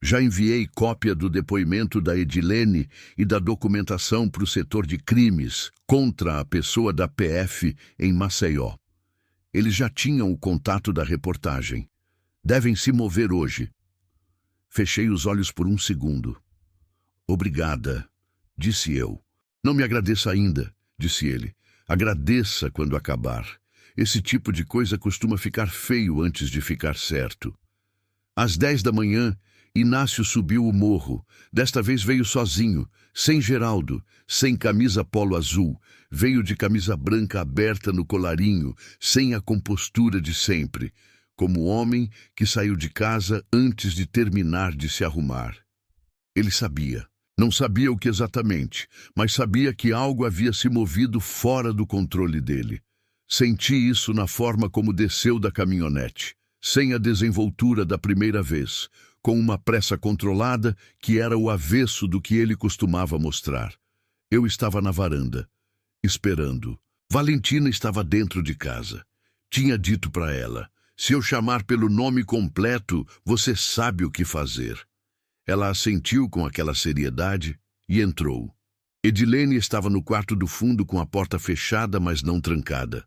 Já enviei cópia do depoimento da Edilene e da documentação para o setor de crimes contra a pessoa da PF em Maceió. Eles já tinham o contato da reportagem. Devem se mover hoje. Fechei os olhos por um segundo. Obrigada, disse eu. Não me agradeça ainda, disse ele. Agradeça quando acabar. Esse tipo de coisa costuma ficar feio antes de ficar certo. Às 10 da manhã, Inácio subiu o morro. Desta vez veio sozinho, sem Geraldo, sem camisa polo azul. Veio de camisa branca aberta no colarinho, sem a compostura de sempre, como homem que saiu de casa antes de terminar de se arrumar. Ele sabia. Não sabia o que exatamente, mas sabia que algo havia se movido fora do controle dele. Senti isso na forma como desceu da caminhonete, sem a desenvoltura da primeira vez, com uma pressa controlada que era o avesso do que ele costumava mostrar. Eu estava na varanda, esperando. Valentina estava dentro de casa. Tinha dito para ela, se eu chamar pelo nome completo, você sabe o que fazer. Ela assentiu com aquela seriedade e entrou. Edilene estava no quarto do fundo com a porta fechada, mas não trancada.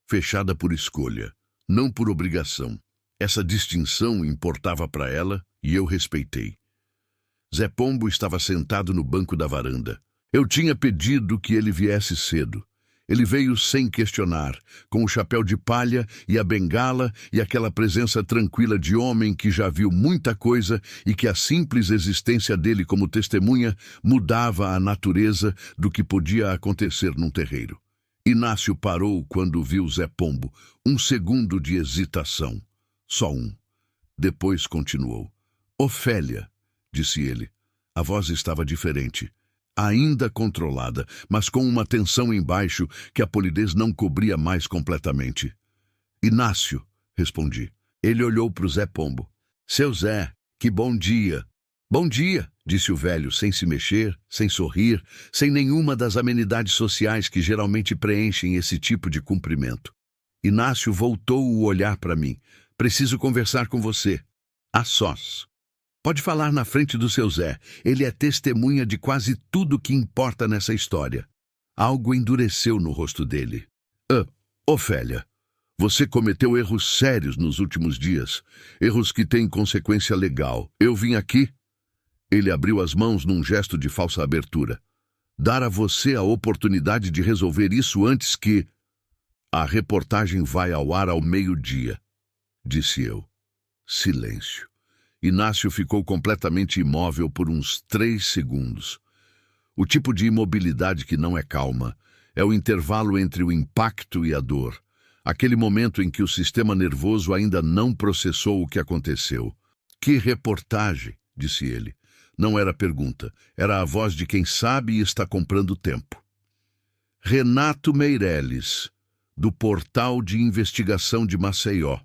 Fechada por escolha, não por obrigação. Essa distinção importava para ela e eu respeitei. Zé Pombo estava sentado no banco da varanda. Eu tinha pedido que ele viesse cedo. Ele veio sem questionar, com o chapéu de palha e a bengala e aquela presença tranquila de homem que já viu muita coisa e que a simples existência dele como testemunha mudava a natureza do que podia acontecer num terreiro. Inácio parou quando viu Zé Pombo. Um segundo de hesitação. Só um. Depois continuou. Ofélia, disse ele. A voz estava diferente. Ainda controlada, mas com uma tensão embaixo que a polidez não cobria mais completamente. Inácio, respondi. Ele olhou para o Zé Pombo. Seu Zé, que bom dia. Bom dia, disse o velho, sem se mexer, sem sorrir, sem nenhuma das amenidades sociais que geralmente preenchem esse tipo de cumprimento. Inácio voltou o olhar para mim. Preciso conversar com você. A sós. Pode falar na frente do seu Zé. Ele é testemunha de quase tudo que importa nessa história. Algo endureceu no rosto dele. Ofélia, você cometeu erros sérios nos últimos dias. Erros que têm consequência legal. Eu vim aqui... Ele abriu as mãos num gesto de falsa abertura. Dar a você a oportunidade de resolver isso antes que... A reportagem vai ao ar ao meio-dia, disse eu. Silêncio. Inácio ficou completamente imóvel por uns 3 segundos. O tipo de imobilidade que não é calma é o intervalo entre o impacto e a dor. Aquele momento em que o sistema nervoso ainda não processou o que aconteceu. Que reportagem, disse ele. Não era pergunta, era a voz de quem sabe e está comprando tempo. Renato Meireles, do Portal de Investigação de Maceió.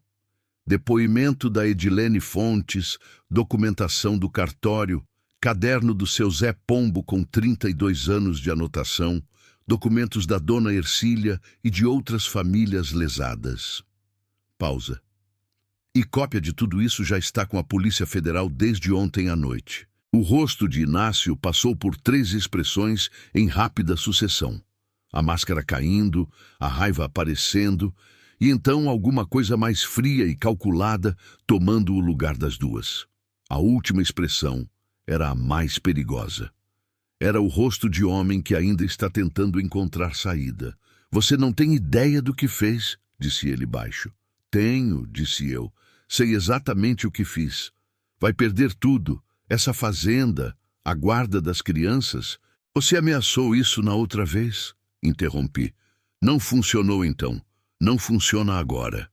Depoimento da Edilene Fontes, documentação do cartório, caderno do seu Zé Pombo com 32 anos de anotação, documentos da dona Ercília e de outras famílias lesadas. Pausa. E cópia de tudo isso já está com a Polícia Federal desde ontem à noite. O rosto de Inácio passou por 3 expressões em rápida sucessão. A máscara caindo, a raiva aparecendo, e então alguma coisa mais fria e calculada tomando o lugar das duas. A última expressão era a mais perigosa. Era o rosto de homem que ainda está tentando encontrar saída. Você não tem ideia do que fez, disse ele baixo. Tenho, disse eu. Sei exatamente o que fiz. Vai perder tudo. Essa fazenda, a guarda das crianças. Você ameaçou isso na outra vez? Interrompi. Não funcionou então. Não funciona agora.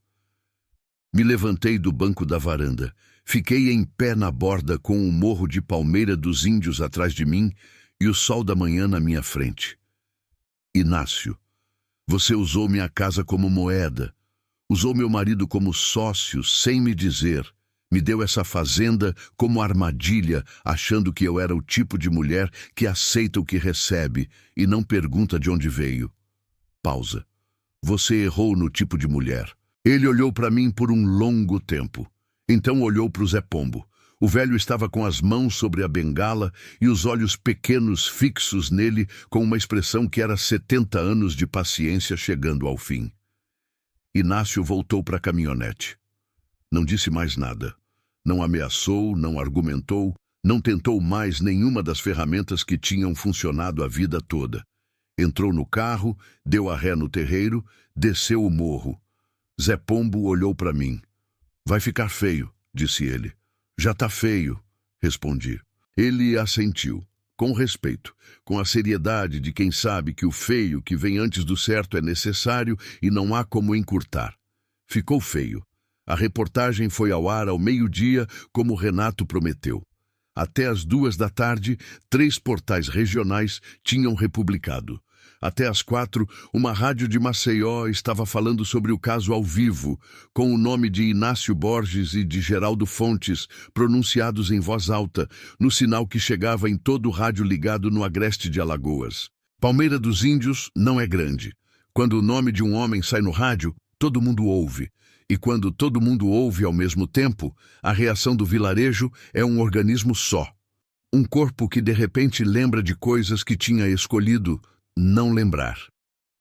Me levantei do banco da varanda. Fiquei em pé na borda com o morro de Palmeira dos Índios atrás de mim e o sol da manhã na minha frente. Inácio, você usou minha casa como moeda. Usou meu marido como sócio sem me dizer. Me deu essa fazenda como armadilha, achando que eu era o tipo de mulher que aceita o que recebe e não pergunta de onde veio. Pausa. Você errou no tipo de mulher. Ele olhou para mim por um longo tempo. Então olhou para o Zé Pombo. O velho estava com as mãos sobre a bengala e os olhos pequenos fixos nele com uma expressão que era 70 anos de paciência chegando ao fim. Inácio voltou para a caminhonete. Não disse mais nada. Não ameaçou, não argumentou, não tentou mais nenhuma das ferramentas que tinham funcionado a vida toda. Entrou no carro, deu a ré no terreiro, desceu o morro. Zé Pombo olhou para mim. Vai ficar feio, disse ele. Já tá feio, respondi. Ele assentiu, com respeito, com a seriedade de quem sabe que o feio que vem antes do certo é necessário e não há como encurtar. Ficou feio. A reportagem foi ao ar ao meio-dia, como Renato prometeu. Até às 2 da tarde, 3 portais regionais tinham republicado. Até às 4, uma rádio de Maceió estava falando sobre o caso ao vivo, com o nome de Inácio Borges e de Geraldo Fontes, pronunciados em voz alta, no sinal que chegava em todo o rádio ligado no agreste de Alagoas. Palmeira dos Índios não é grande. Quando o nome de um homem sai no rádio, todo mundo ouve. E quando todo mundo ouve ao mesmo tempo, a reação do vilarejo é um organismo só. Um corpo que de repente lembra de coisas que tinha escolhido não lembrar.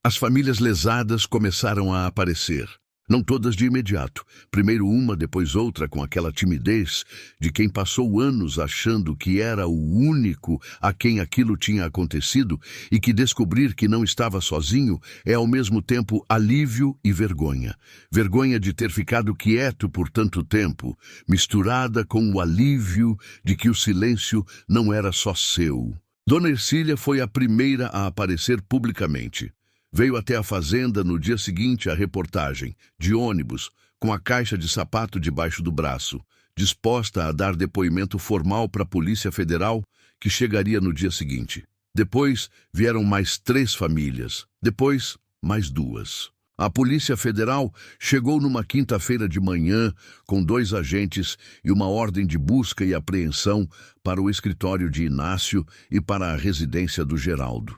As famílias lesadas começaram a aparecer. Não todas de imediato. Primeiro uma, depois outra, com aquela timidez de quem passou anos achando que era o único a quem aquilo tinha acontecido e que descobrir que não estava sozinho é ao mesmo tempo alívio e vergonha. Vergonha de ter ficado quieto por tanto tempo, misturada com o alívio de que o silêncio não era só seu. Dona Ercília foi a primeira a aparecer publicamente. Veio até a fazenda no dia seguinte à reportagem, de ônibus, com a caixa de sapato debaixo do braço, disposta a dar depoimento formal para a Polícia Federal, que chegaria no dia seguinte. Depois vieram mais 3 famílias, depois mais 2. A Polícia Federal chegou numa quinta-feira de manhã com 2 agentes e uma ordem de busca e apreensão para o escritório de Inácio e para a residência do Geraldo.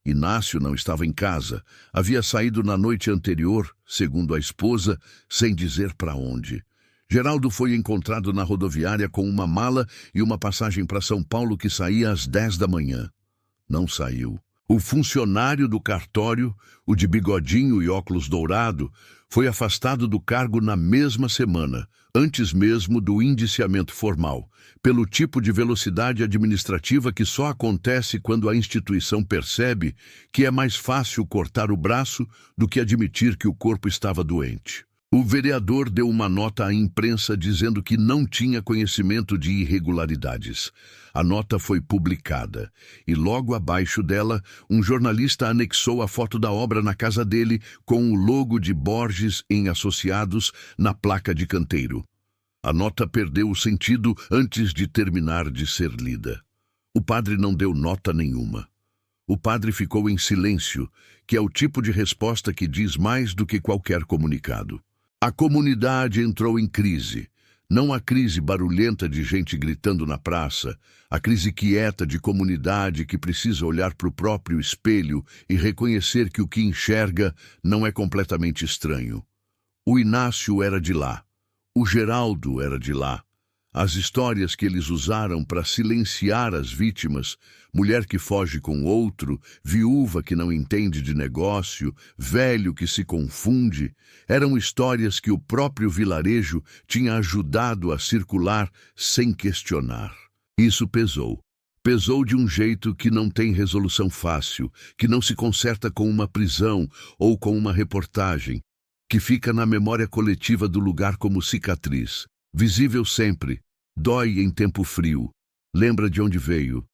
Inácio não estava em casa. Havia saído na noite anterior, segundo a esposa, sem dizer para onde. Geraldo foi encontrado na rodoviária com uma mala e uma passagem para São Paulo que saía às 10 da manhã. Não saiu. O funcionário do cartório, o de bigodinho e óculos dourado, foi afastado do cargo na mesma semana, antes mesmo do indiciamento formal, pelo tipo de velocidade administrativa que só acontece quando a instituição percebe que é mais fácil cortar o braço do que admitir que o corpo estava doente. O vereador deu uma nota à imprensa dizendo que não tinha conhecimento de irregularidades. A nota foi publicada e logo abaixo dela, um jornalista anexou a foto da obra na casa dele com o logo de Borges em Associados na placa de canteiro. A nota perdeu o sentido antes de terminar de ser lida. O padre não deu nota nenhuma. O padre ficou em silêncio, que é o tipo de resposta que diz mais do que qualquer comunicado. A comunidade entrou em crise. Não a crise barulhenta de gente gritando na praça, a crise quieta de comunidade que precisa olhar para o próprio espelho e reconhecer que o que enxerga não é completamente estranho. O Inácio era de lá. O Geraldo era de lá. As histórias que eles usaram para silenciar as vítimas, mulher que foge com outro, viúva que não entende de negócio, velho que se confunde, eram histórias que o próprio vilarejo tinha ajudado a circular sem questionar. Isso pesou. Pesou de um jeito que não tem resolução fácil, que não se conserta com uma prisão ou com uma reportagem, que fica na memória coletiva do lugar como cicatriz, visível sempre. Dói em tempo frio. Lembra de onde veio.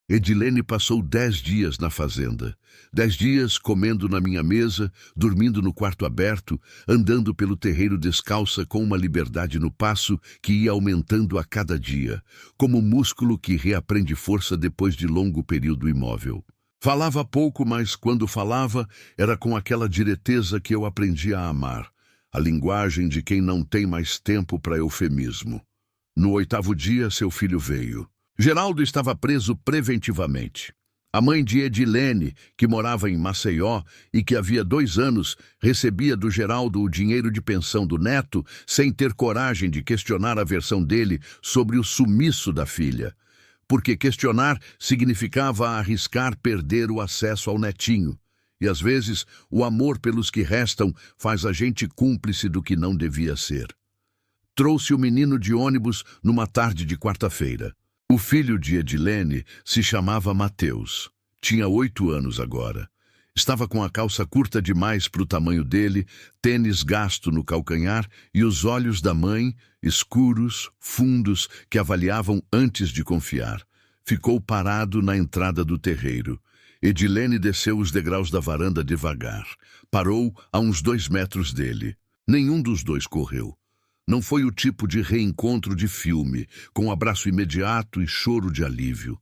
Edilene passou 10 dias na fazenda. 10 dias comendo na minha mesa, dormindo no quarto aberto, andando pelo terreiro descalça com uma liberdade no passo que ia aumentando a cada dia, como músculo que reaprende força depois de longo período imóvel. Falava pouco, mas quando falava, era com aquela direteza que eu aprendi a amar, a linguagem de quem não tem mais tempo para eufemismo. No 8º dia, seu filho veio. Geraldo estava preso preventivamente. A mãe de Edilene, que morava em Maceió e que havia 2 anos recebia do Geraldo o dinheiro de pensão do neto, sem ter coragem de questionar a versão dele sobre o sumiço da filha. Porque questionar significava arriscar perder o acesso ao netinho. E às vezes, o amor pelos que restam faz a gente cúmplice do que não devia ser. Trouxe o menino de ônibus numa tarde de quarta-feira. O filho de Edilene se chamava Mateus. Tinha 8 anos agora. Estava com a calça curta demais para o tamanho dele, tênis gasto no calcanhar e os olhos da mãe, escuros, fundos, que avaliavam antes de confiar. Ficou parado na entrada do terreiro. Edilene desceu os degraus da varanda devagar. Parou a uns 2 metros dele. Nenhum dos dois correu. Não foi o tipo de reencontro de filme, com abraço imediato e choro de alívio.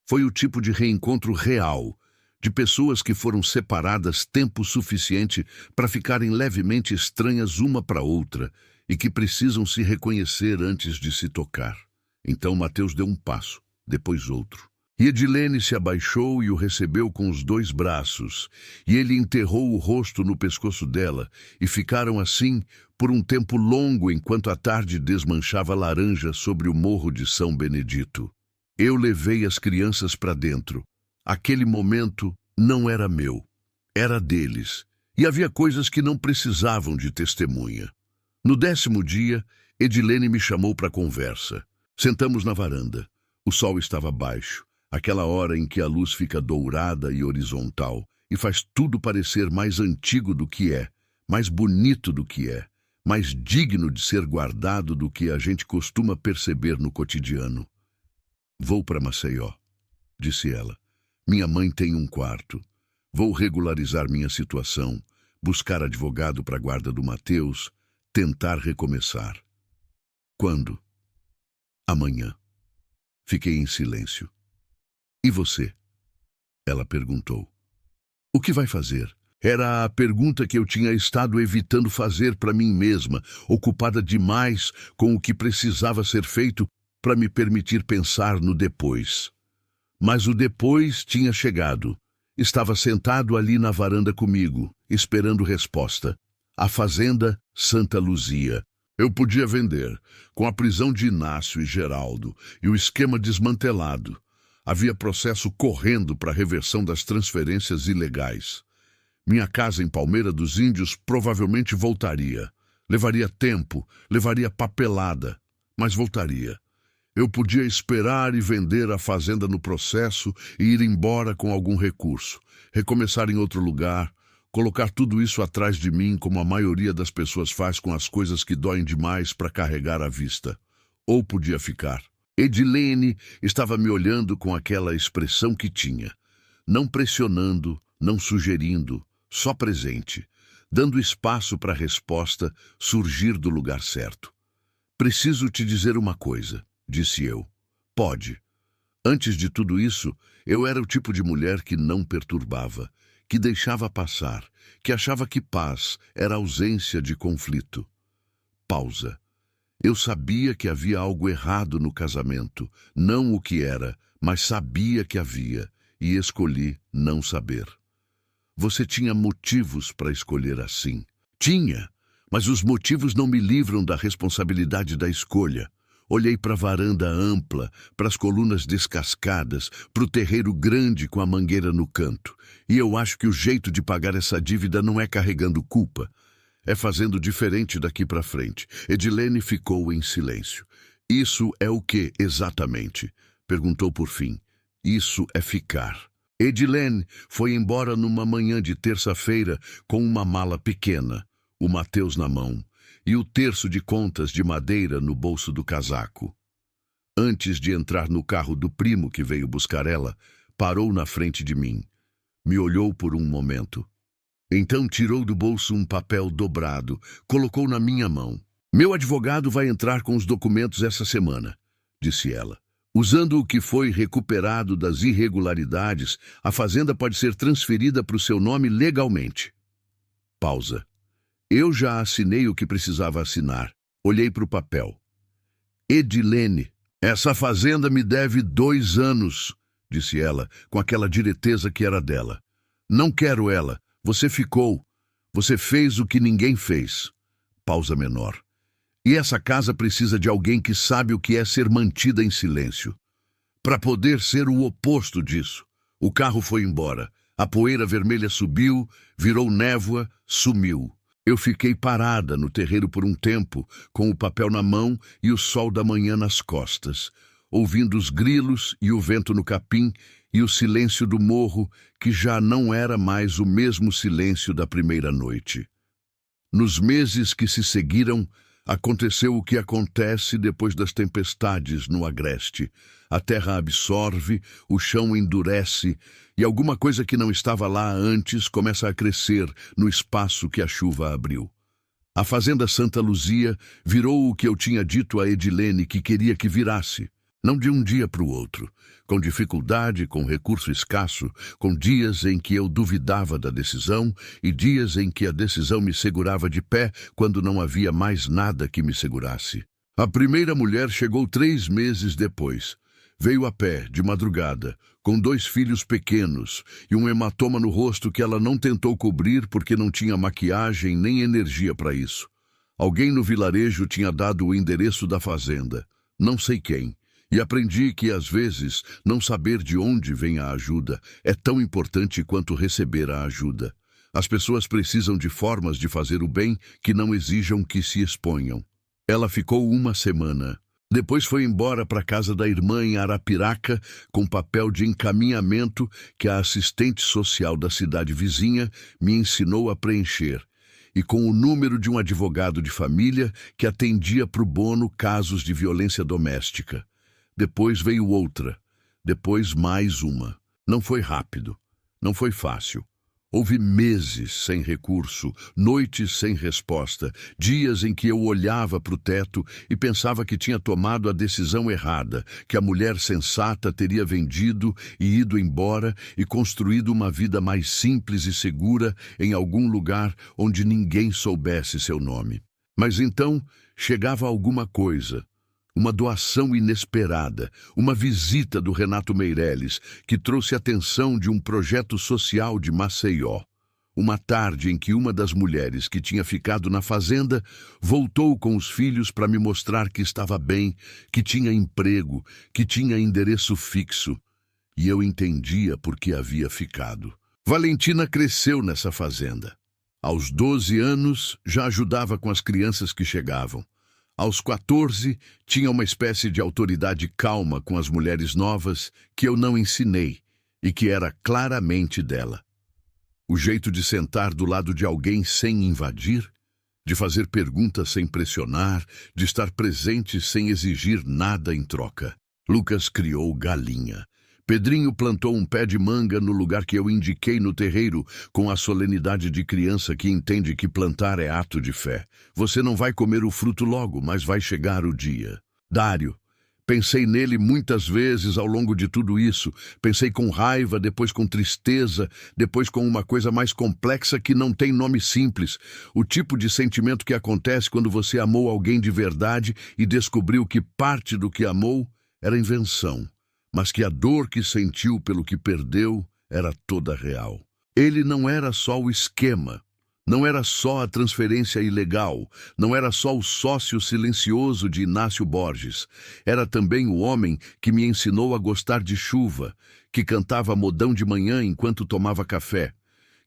Foi o tipo de reencontro real, de pessoas que foram separadas tempo suficiente para ficarem levemente estranhas uma para outra e que precisam se reconhecer antes de se tocar. Então Mateus deu um passo, depois outro. E Edilene se abaixou e o recebeu com os 2 braços, e ele enterrou o rosto no pescoço dela, e ficaram assim por um tempo longo enquanto a tarde desmanchava laranja sobre o morro de São Benedito. Eu levei as crianças para dentro. Aquele momento não era meu, era deles, E havia coisas que não precisavam de testemunha. No 10º dia, Edilene me chamou para conversa. Sentamos na varanda. O sol estava baixo, aquela hora em que a luz fica dourada e horizontal e faz tudo parecer mais antigo do que é, mais bonito do que é, mais digno de ser guardado do que a gente costuma perceber no cotidiano. Vou para Maceió, disse ela. Minha mãe tem um quarto. Vou regularizar minha situação, buscar advogado para a guarda do Mateus, tentar recomeçar. Quando? Amanhã. Fiquei em silêncio. E você? Ela perguntou. O que vai fazer? Era a pergunta que eu tinha estado evitando fazer para mim mesma, ocupada demais com o que precisava ser feito para me permitir pensar no depois. Mas o depois tinha chegado. Estava sentado ali na varanda comigo, esperando resposta. A fazenda Santa Luzia. Eu podia vender, com a prisão de Inácio e Geraldo e o esquema desmantelado. Havia processo correndo para a reversão das transferências ilegais. Minha casa em Palmeira dos Índios provavelmente voltaria. Levaria tempo, levaria papelada, mas voltaria. Eu podia esperar e vender a fazenda no processo e ir embora com algum recurso, recomeçar em outro lugar, colocar tudo isso atrás de mim como a maioria das pessoas faz com as coisas que doem demais para carregar à vista. Ou podia ficar. Edilene estava me olhando com aquela expressão que tinha, não pressionando, não sugerindo, só presente, dando espaço para a resposta surgir do lugar certo. Preciso te dizer uma coisa, disse eu. Pode. Antes de tudo isso, eu era o tipo de mulher que não perturbava, que deixava passar, que achava que paz era ausência de conflito. Pausa. Eu sabia que havia algo errado no casamento, não o que era, mas sabia que havia, e escolhi não saber. Você tinha motivos para escolher assim. Tinha, mas os motivos não me livram da responsabilidade da escolha. Olhei para a varanda ampla, para as colunas descascadas, para o terreiro grande com a mangueira no canto. E eu acho que o jeito de pagar essa dívida não é carregando culpa. É fazendo diferente daqui para frente. Edilene ficou em silêncio. Isso é o que, exatamente? Perguntou por fim. Isso é ficar. Edilene foi embora numa manhã de terça-feira com uma mala pequena, o Mateus na mão, e o terço de contas de madeira no bolso do casaco. Antes de entrar no carro do primo que veio buscar ela, parou na frente de mim. Me olhou por um momento. Então tirou do bolso um papel dobrado, colocou na minha mão. Meu advogado vai entrar com os documentos essa semana, disse ela. Usando o que foi recuperado das irregularidades, a fazenda pode ser transferida para o seu nome legalmente. Pausa. Eu já assinei o que precisava assinar. Olhei para o papel. Edilene, essa fazenda me deve 2 anos, disse ela, com aquela direteza que era dela. Não quero ela. Você ficou. Você fez o que ninguém fez. Pausa menor. E essa casa precisa de alguém que sabe o que é ser mantida em silêncio. Para poder ser o oposto disso. O carro foi embora. A poeira vermelha subiu, virou névoa, sumiu. Eu fiquei parada no terreiro por um tempo, com o papel na mão e o sol da manhã nas costas, ouvindo os grilos e o vento no capim e o silêncio do morro, que já não era mais o mesmo silêncio da primeira noite. Nos meses que se seguiram, aconteceu o que acontece depois das tempestades no agreste. A terra absorve, o chão endurece, e alguma coisa que não estava lá antes começa a crescer no espaço que a chuva abriu. A fazenda Santa Luzia virou o que eu tinha dito a Edilene que queria que virasse. Não de um dia para o outro, com dificuldade, com recurso escasso, com dias em que eu duvidava da decisão e dias em que a decisão me segurava de pé quando não havia mais nada que me segurasse. A primeira mulher chegou 3 meses depois. Veio a pé, de madrugada, com 2 filhos pequenos e um hematoma no rosto que ela não tentou cobrir porque não tinha maquiagem nem energia para isso. Alguém no vilarejo tinha dado o endereço da fazenda, não sei quem. E aprendi que, às vezes, não saber de onde vem a ajuda é tão importante quanto receber a ajuda. As pessoas precisam de formas de fazer o bem que não exijam que se exponham. Ela ficou uma semana. Depois foi embora para a casa da irmã em Arapiraca com papel de encaminhamento que a assistente social da cidade vizinha me ensinou a preencher, e com o número de um advogado de família que atendia pro bono casos de violência doméstica. Depois veio outra, depois mais uma. Não foi rápido, não foi fácil. Houve meses sem recurso, noites sem resposta, dias em que eu olhava para o teto e pensava que tinha tomado a decisão errada, que a mulher sensata teria vendido e ido embora e construído uma vida mais simples e segura em algum lugar onde ninguém soubesse seu nome. Mas então chegava alguma coisa. Uma doação inesperada, uma visita do Renato Meirelles, que trouxe a atenção de um projeto social de Maceió. Uma tarde em que uma das mulheres que tinha ficado na fazenda voltou com os filhos para me mostrar que estava bem, que tinha emprego, que tinha endereço fixo. E eu entendia por que havia ficado. Valentina cresceu nessa fazenda. Aos 12 anos, já ajudava com as crianças que chegavam. Aos 14, tinha uma espécie de autoridade calma com as mulheres novas que eu não ensinei e que era claramente dela. O jeito de sentar do lado de alguém sem invadir, de fazer perguntas sem pressionar, de estar presente sem exigir nada em troca. Lucas criou galinha. Pedrinho plantou um pé de manga no lugar que eu indiquei no terreiro, com a solenidade de criança que entende que plantar é ato de fé. Você não vai comer o fruto logo, mas vai chegar o dia. Dário. Pensei nele muitas vezes ao longo de tudo isso. Pensei com raiva, depois com tristeza, depois com uma coisa mais complexa que não tem nome simples. O tipo de sentimento que acontece quando você amou alguém de verdade e descobriu que parte do que amou era invenção, mas que a dor que sentiu pelo que perdeu era toda real. Ele não era só o esquema, não era só a transferência ilegal, não era só o sócio silencioso de Inácio Borges. Era também o homem que me ensinou a gostar de chuva, que cantava modão de manhã enquanto tomava café,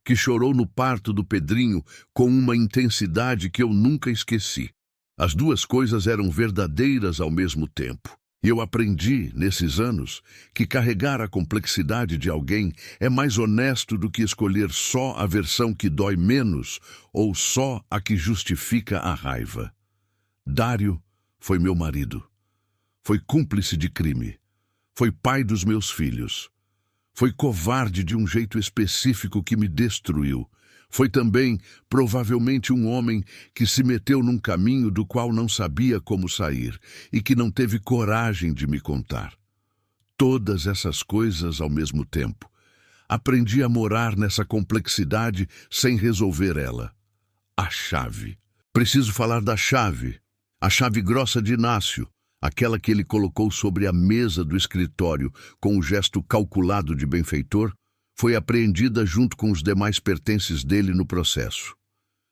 que chorou no parto do Pedrinho com uma intensidade que eu nunca esqueci. As duas coisas eram verdadeiras ao mesmo tempo. E eu aprendi, nesses anos, que carregar a complexidade de alguém é mais honesto do que escolher só a versão que dói menos ou só a que justifica a raiva. Dário foi meu marido. Foi cúmplice de crime. Foi pai dos meus filhos. Foi covarde de um jeito específico que me destruiu. Foi também, provavelmente, um homem que se meteu num caminho do qual não sabia como sair e que não teve coragem de me contar. Todas essas coisas ao mesmo tempo. Aprendi a morar nessa complexidade sem resolver ela. A chave. Preciso falar da chave. A chave grossa de Inácio, aquela que ele colocou sobre a mesa do escritório com um gesto calculado de benfeitor, foi apreendida junto com os demais pertences dele no processo.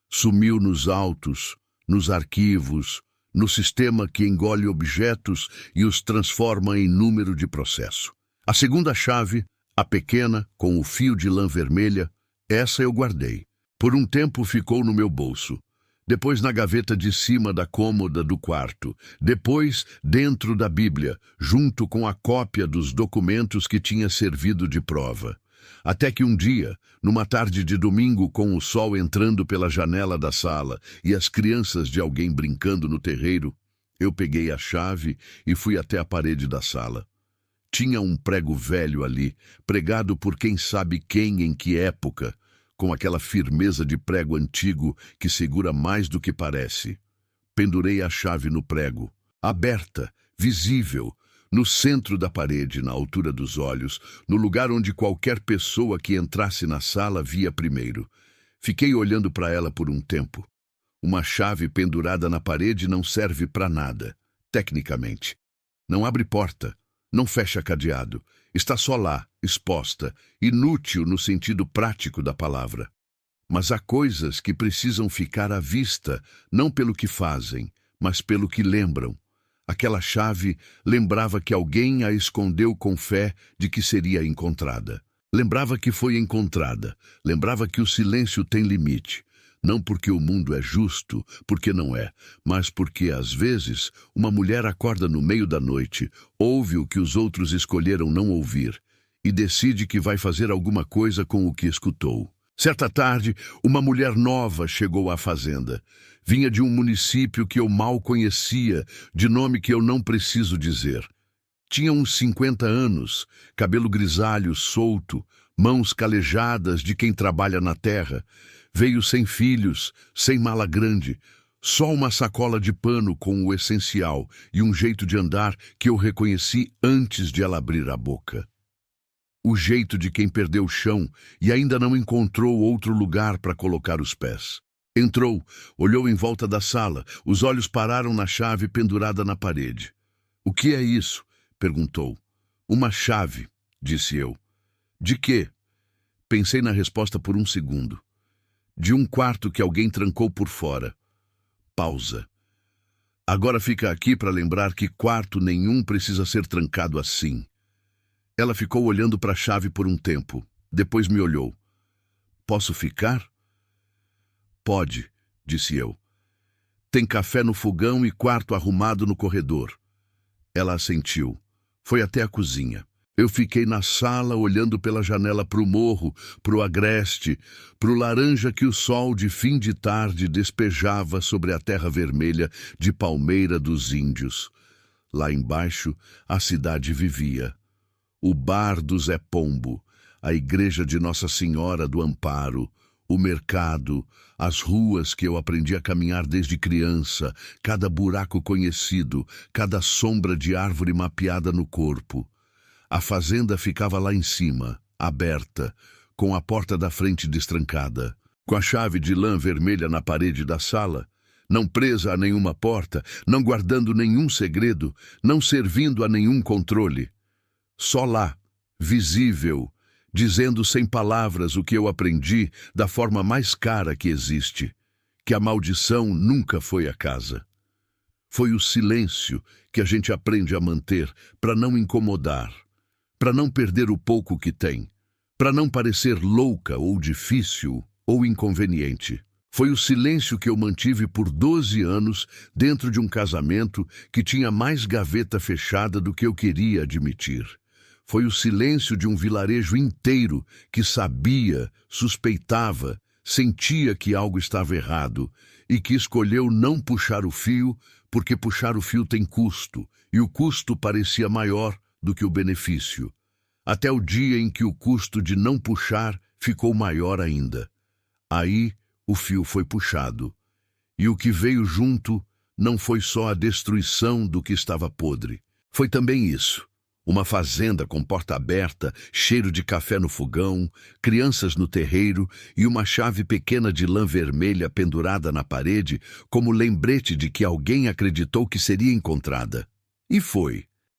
Sumiu nos autos, nos arquivos, no sistema que engole objetos e os transforma em número de processo. A segunda chave, a pequena, com o fio de lã vermelha, essa eu guardei. Por um tempo ficou no meu bolso. Depois na gaveta de cima da cômoda do quarto. Depois dentro da Bíblia, junto com a cópia dos documentos que tinha servido de prova. Até que um dia, numa tarde de domingo com o sol entrando pela janela da sala e as crianças de alguém brincando no terreiro, eu peguei a chave e fui até a parede da sala. Tinha um prego velho ali, pregado por quem sabe quem em que época, com aquela firmeza de prego antigo que segura mais do que parece. Pendurei a chave no prego, aberta, visível, no centro da parede, na altura dos olhos, no lugar onde qualquer pessoa que entrasse na sala via primeiro. Fiquei olhando para ela por um tempo. Uma chave pendurada na parede não serve para nada, tecnicamente. Não abre porta, não fecha cadeado. Está só lá, exposta, inútil no sentido prático da palavra. Mas há coisas que precisam ficar à vista, não pelo que fazem, mas pelo que lembram. Aquela chave lembrava que alguém a escondeu com fé de que seria encontrada. Lembrava que foi encontrada. Lembrava que o silêncio tem limite. Não porque o mundo é justo, porque não é, mas porque, às vezes, uma mulher acorda no meio da noite, ouve o que os outros escolheram não ouvir e decide que vai fazer alguma coisa com o que escutou. Certa tarde, uma mulher nova chegou à fazenda. Vinha de um município que eu mal conhecia, de nome que eu não preciso dizer. Tinha uns 50 anos, cabelo grisalho, solto, mãos calejadas de quem trabalha na terra. Veio sem filhos, sem mala grande, só uma sacola de pano com o essencial e um jeito de andar que eu reconheci antes de ela abrir a boca. O jeito de quem perdeu o chão e ainda não encontrou outro lugar para colocar os pés. Entrou, olhou em volta da sala, os olhos pararam na chave pendurada na parede. "O que é isso?" perguntou. "Uma chave", disse eu. "De quê?" Pensei na resposta por um segundo. "De um quarto que alguém trancou por fora." Pausa. "Agora fica aqui para lembrar que quarto nenhum precisa ser trancado assim." Ela ficou olhando para a chave por um tempo. Depois me olhou. "Posso ficar?" "Pode", disse eu. "Tem café no fogão e quarto arrumado no corredor." Ela assentiu. Foi até a cozinha. Eu fiquei na sala olhando pela janela para o morro, para o agreste, para o laranja que o sol de fim de tarde despejava sobre a terra vermelha de palmeira dos índios. Lá embaixo, a cidade vivia. O bar do Zé Pombo, a igreja de Nossa Senhora do Amparo, o mercado, as ruas que eu aprendi a caminhar desde criança, cada buraco conhecido, cada sombra de árvore mapeada no corpo. A fazenda ficava lá em cima, aberta, com a porta da frente destrancada, com a chave de lã vermelha na parede da sala, não presa a nenhuma porta, não guardando nenhum segredo, não servindo a nenhum controle. Só lá, visível, dizendo sem palavras o que eu aprendi da forma mais cara que existe, que a maldição nunca foi a casa. Foi o silêncio que a gente aprende a manter para não incomodar, para não perder o pouco que tem, para não parecer louca ou difícil ou inconveniente. Foi o silêncio que eu mantive por 12 anos dentro de um casamento que tinha mais gaveta fechada do que eu queria admitir. Foi o silêncio de um vilarejo inteiro que sabia, suspeitava, sentia que algo estava errado e que escolheu não puxar o fio porque puxar o fio tem custo e o custo parecia maior do que o benefício. Até o dia em que o custo de não puxar ficou maior ainda. Aí o fio foi puxado. E o que veio junto não foi só a destruição do que estava podre. Foi também isso. Uma fazenda com porta aberta, cheiro de café no fogão, crianças no terreiro e uma chave pequena de lã vermelha pendurada na parede como lembrete de que alguém acreditou que seria encontrada. E foi.